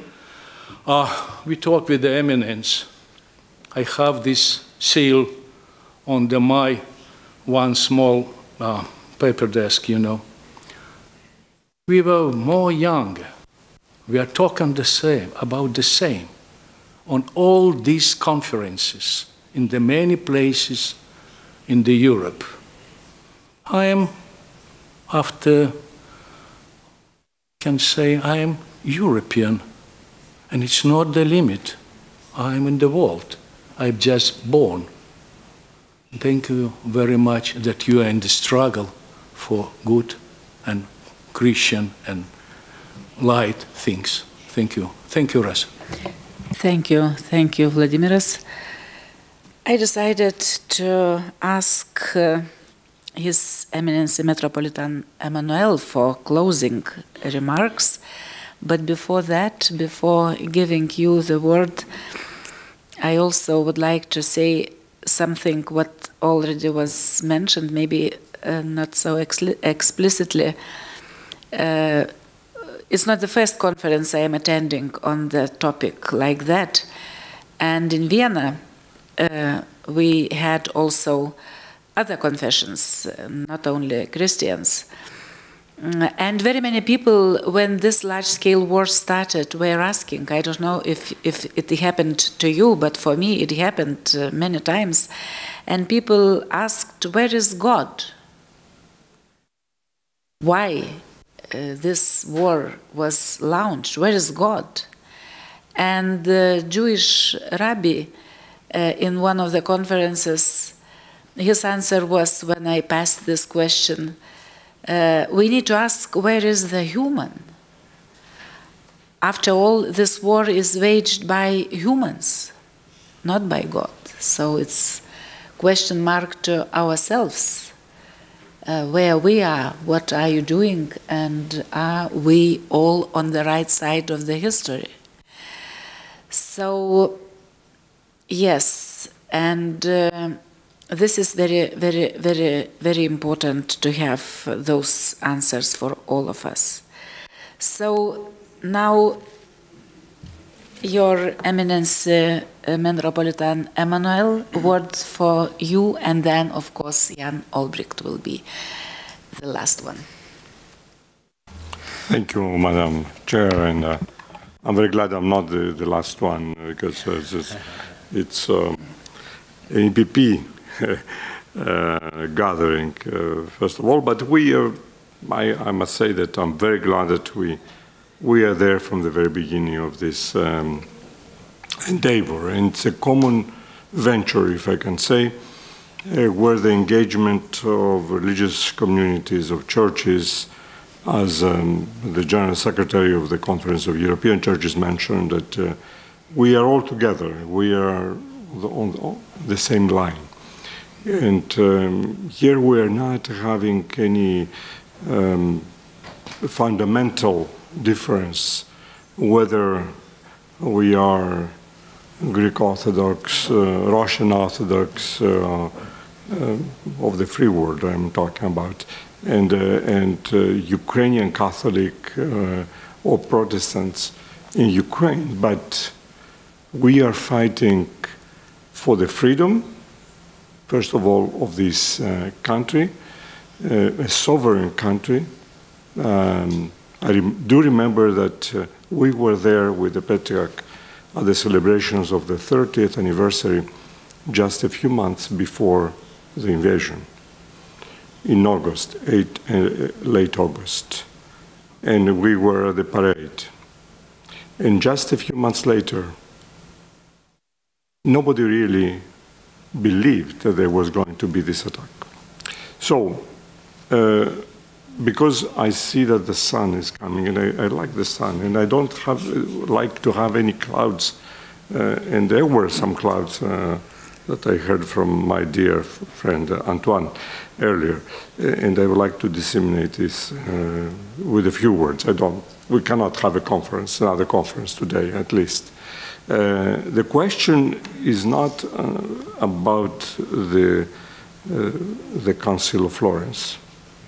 We talk with the eminence. I have this seal on my one small paper desk, you know. We were more younger. We are talking about the same on all these conferences in the many places in the Europe. I am, can say I am European, and it's not the limit. I am in the world. I'm just born. Thank you very much that you are in the struggle for good and Christian and light things. Thank you. Thank you, Rasa. Thank you. Thank you, Vladimiras. I decided to ask His Eminence Metropolitan Emmanuel for closing remarks. But before that, before giving you the word, I also would like to say something what already was mentioned, maybe not so explicitly. It's not the first conference I am attending on the topic like that. And in Vienna, we had also other confessions, not only Christians. And very many people, when this large-scale war started, were asking, I don't know if it happened to you, but for me it happened many times. And people asked, where is God? Why this war was launched? Where is God? And the Jewish rabbi in one of the conferences, his answer was, when I passed this question, we need to ask, where is the human? After all, this war is waged by humans, not by God. So it's question mark to ourselves, where we are, what are you doing, and are we all on the right side of the history? So, yes, and this is very, very, very, very important to have those answers for all of us. So now Your Eminence, Metropolitan Emmanuel, word for you, and then, of course, Jan Olbricht will be the last one. Thank you, Madam Chair, and I'm very glad I'm not the last one, because it's an EPP gathering, first of all, but I must say that I'm very glad that we are there from the very beginning of this endeavor, and it's a common venture, if I can say, where the engagement of religious communities, of churches, as the General Secretary of the Conference of European Churches mentioned, that we are all together, we are on the same line. And here we are not having any fundamental difference whether we are Greek Orthodox, Russian Orthodox, of the free world I'm talking about, and Ukrainian Catholic or Protestants in Ukraine, but we are fighting for the freedom, first of all, of this country, a sovereign country. I do remember that we were there with the Patriarch at the celebrations of the 30th anniversary just a few months before the invasion, in August, late August. And we were at the parade. And just a few months later, nobody really believed that there was going to be this attack. So, because I see that the sun is coming, and I like the sun, and I don't like to have any clouds, and there were some clouds that I heard from my dear friend Antoine earlier, and I would like to disseminate this with a few words. We cannot have another conference today, at least. The question is not about the Council of Florence.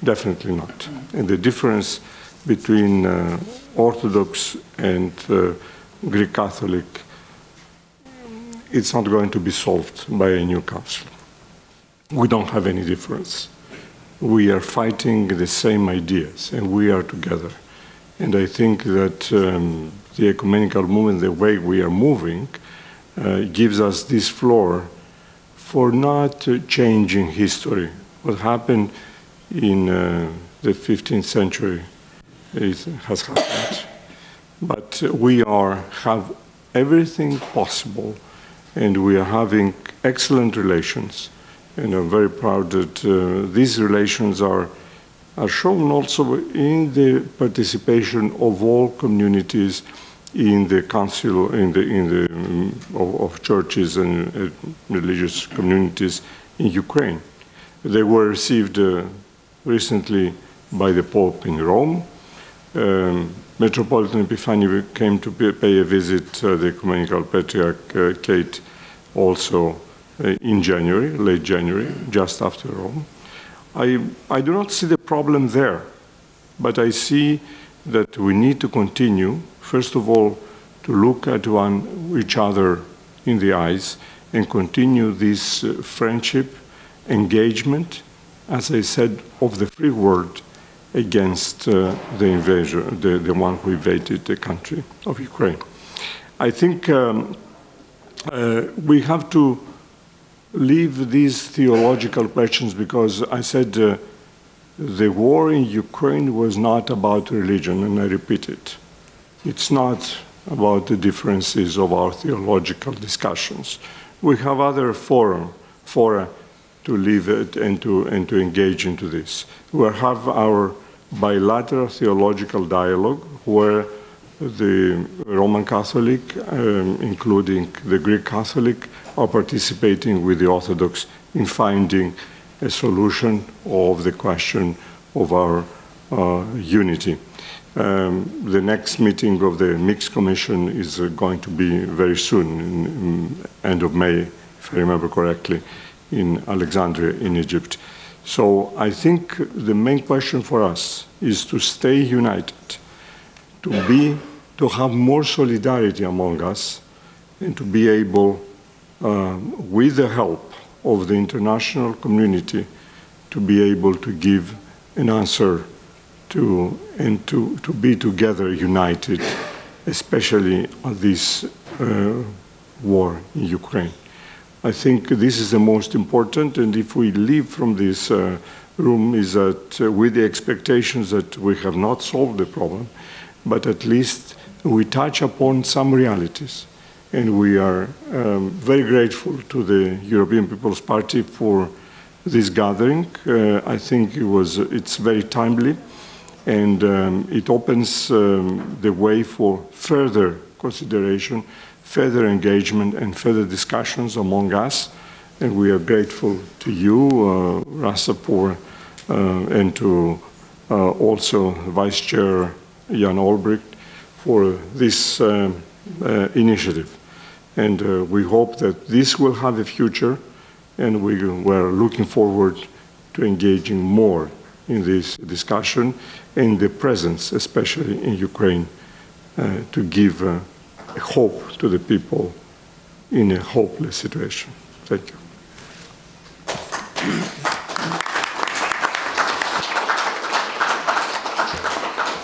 Definitely not. And the difference between Orthodox and Greek Catholic, it's not going to be solved by a new council. We don't have any difference. We are fighting the same ideas, and we are together. And I think that the ecumenical movement, the way we are moving, gives us this floor for not changing history. What happened in the 15th century has happened. But we have everything possible, and we are having excellent relations. And I'm very proud that these relations are shown also in the participation of all communities in the council, of churches and religious communities in Ukraine. They were received recently by the Pope in Rome. Metropolitan Epiphany came to pay a visit to the Ecumenical Patriarch Kate also in January, late January, just after Rome. I do not see the problem there, but I see that we need to continue, first of all, to look at each other in the eyes and continue this friendship, engagement, as I said, of the free world against the invasion, the one who invaded the country of Ukraine. I think we have to leave these theological questions, because I said the war in Ukraine was not about religion, and I repeat it. It's not about the differences of our theological discussions. We have other fora to live it and to engage into this. We have our bilateral theological dialogue where the Roman Catholic, including the Greek Catholic, are participating with the Orthodox in finding a solution of the question of our unity. The next meeting of the Mixed Commission is going to be very soon, end of May, if I remember correctly, in Alexandria in Egypt. So I think the main question for us is to stay united, to be to have more solidarity among us and to be able, with the help of the international community, to be able to give an answer and to be together united, especially on this war in Ukraine. I think this is the most important, and if we leave from this room is that with the expectations that we have not solved the problem, but at least we touch upon some realities. And we are very grateful to the European People's Party for this gathering. I think it's very timely, and it opens the way for further consideration, further engagement, and further discussions among us. And we are grateful to you, Rasa, and to also Vice Chair Jan Olbricht for this initiative. And we hope that this will have a future, and we're looking forward to engaging more in this discussion and the presence, especially in Ukraine, to give hope to the people in a hopeless situation. Thank you.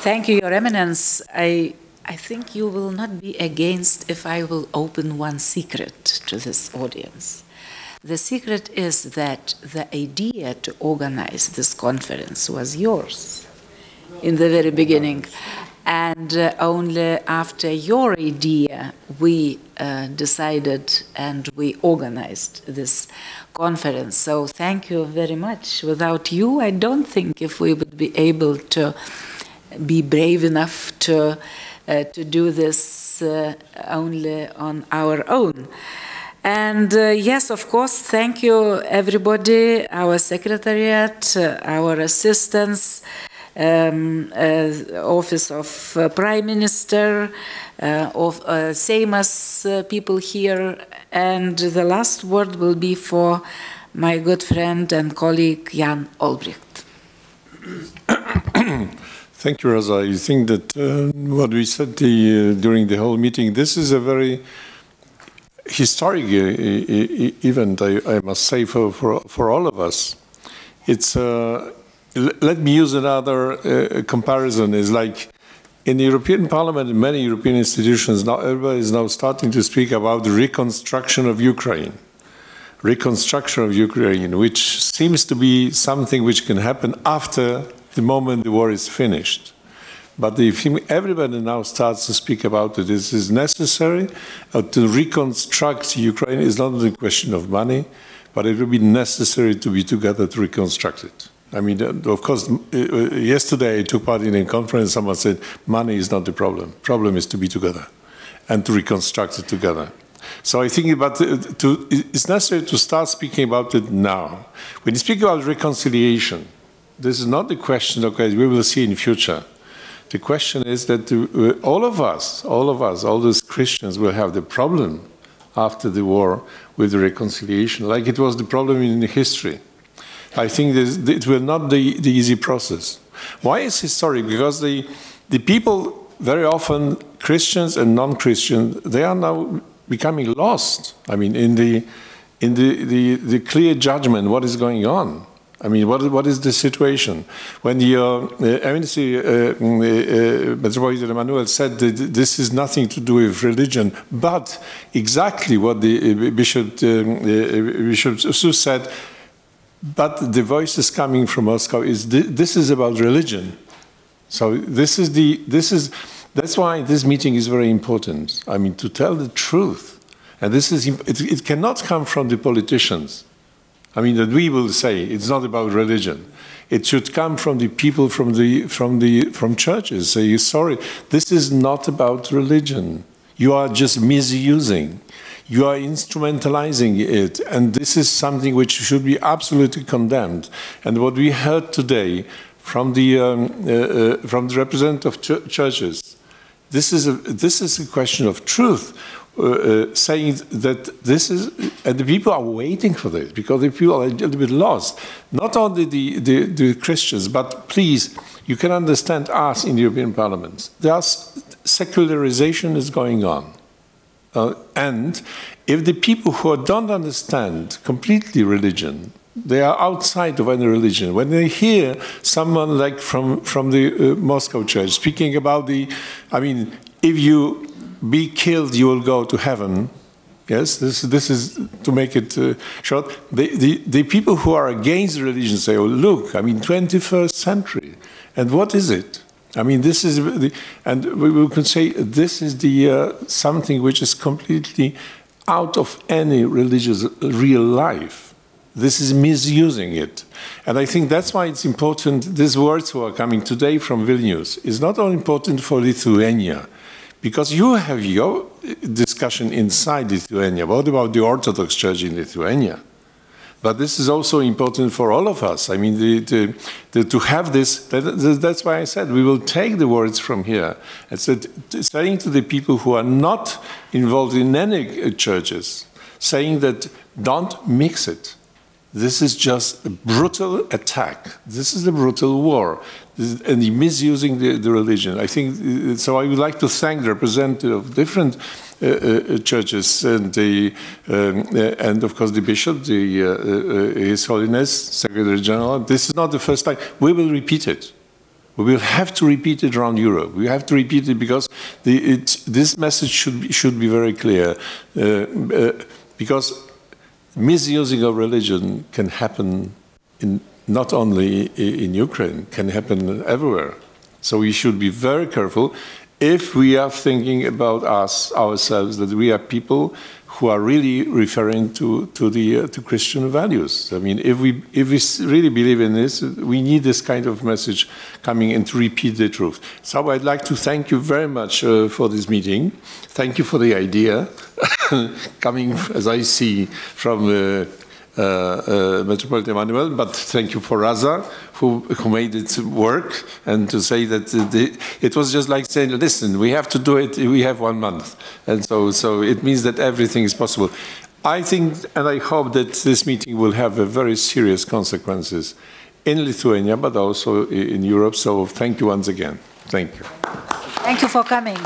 Thank you, Your Eminence. I think you will not be against if I will open one secret to this audience. The secret is that the idea to organize this conference was yours in the very beginning. And only after your idea, we decided and we organized this conference. So thank you very much. Without you, I don't think if we would be able to be brave enough to do this only on our own. And yes, of course, thank you everybody, our secretariat, our assistants, Office of Prime Minister, of Seimas people here, and the last word will be for my good friend and colleague Jan Olbricht. Thank you, Rosa. I think that what we said during the whole meeting, this is a very historic event, I must say, for all of us. It's let me use another comparison. It's like in the European Parliament, in many European institutions, now everybody is now starting to speak about the reconstruction of Ukraine. Reconstruction of Ukraine, which seems to be something which can happen after the moment the war is finished. But if everybody now starts to speak about it, this is necessary to reconstruct Ukraine. Is not a question of money, but it will be necessary to be together to reconstruct it. I mean, of course, yesterday I took part in a conference, someone said, money is not the problem. Problem is to be together and to reconstruct it together. So I think it's necessary to start speaking about it now. When you speak about reconciliation, this is not the question, okay, we will see in future. The question is that all of us, all those Christians will have the problem after the war with the reconciliation, like it was the problem in history. I think it will not be the easy process. Why is historic? Because the people, very often Christians and non-Christians, they are now becoming lost. I mean, in the clear judgment, what is going on? I mean, what is the situation? When the Eminency Metropolitan Emmanuel said that this is nothing to do with religion, but exactly what the Bishop Seuss said, but the voices coming from Moscow is this is about religion. So that's why this meeting is very important. I mean, to tell the truth, and it cannot come from the politicians. I mean, that we will say it's not about religion. It should come from the people, from churches. Say, sorry, this is not about religion. You are just misusing. You are instrumentalizing it, and this is something which should be absolutely condemned. And what we heard today from the representative of churches, this is a question of truth. Saying that this is, and the people are waiting for this because the people are a little bit lost. Not only the Christians, but please, you can understand us in the European Parliament. secularization is going on. And if the people who don't understand completely religion, they are outside of any religion. When they hear someone like from the Moscow church speaking about if you be killed, you will go to heaven. Yes, this is to make it short. The people who are against religion say, "Oh, look, 21st century, and what is it? This is and we can say this is the something which is completely out of any religious real life. This is misusing it, and I think that's why it's important. These words who are coming today from Vilnius is not only important for Lithuania." Because you have your discussion inside Lithuania. What about the Orthodox Church in Lithuania? But this is also important for all of us. To have this, that's why I said we will take the words from here and saying to the people who are not involved in any churches, saying that don't mix it. This is just a brutal attack. This is a brutal war. And misusing the religion. I think so. I would like to thank the representative of different churches and of course the bishop, His Holiness Secretary General. This is not the first time. We will repeat it. We will have to repeat it around Europe. We have to repeat it because this message should be very clear. Because misusing of religion can happen not only in Ukraine, can happen everywhere. So we should be very careful if we are thinking about ourselves, that we are people who are really referring to Christian values. If we really believe in this, we need this kind of message coming and to repeat the truth. So I'd like to thank you very much for this meeting. Thank you for the idea coming, as I see, from Metropolitan Emmanuel, but thank you for Raza, who made it work, and to say that it was just like saying, listen, we have to do it, we have 1 month. And so it means that everything is possible. I think, and I hope that this meeting will have very serious consequences in Lithuania, but also in Europe. So thank you once again. Thank you. Thank you for coming.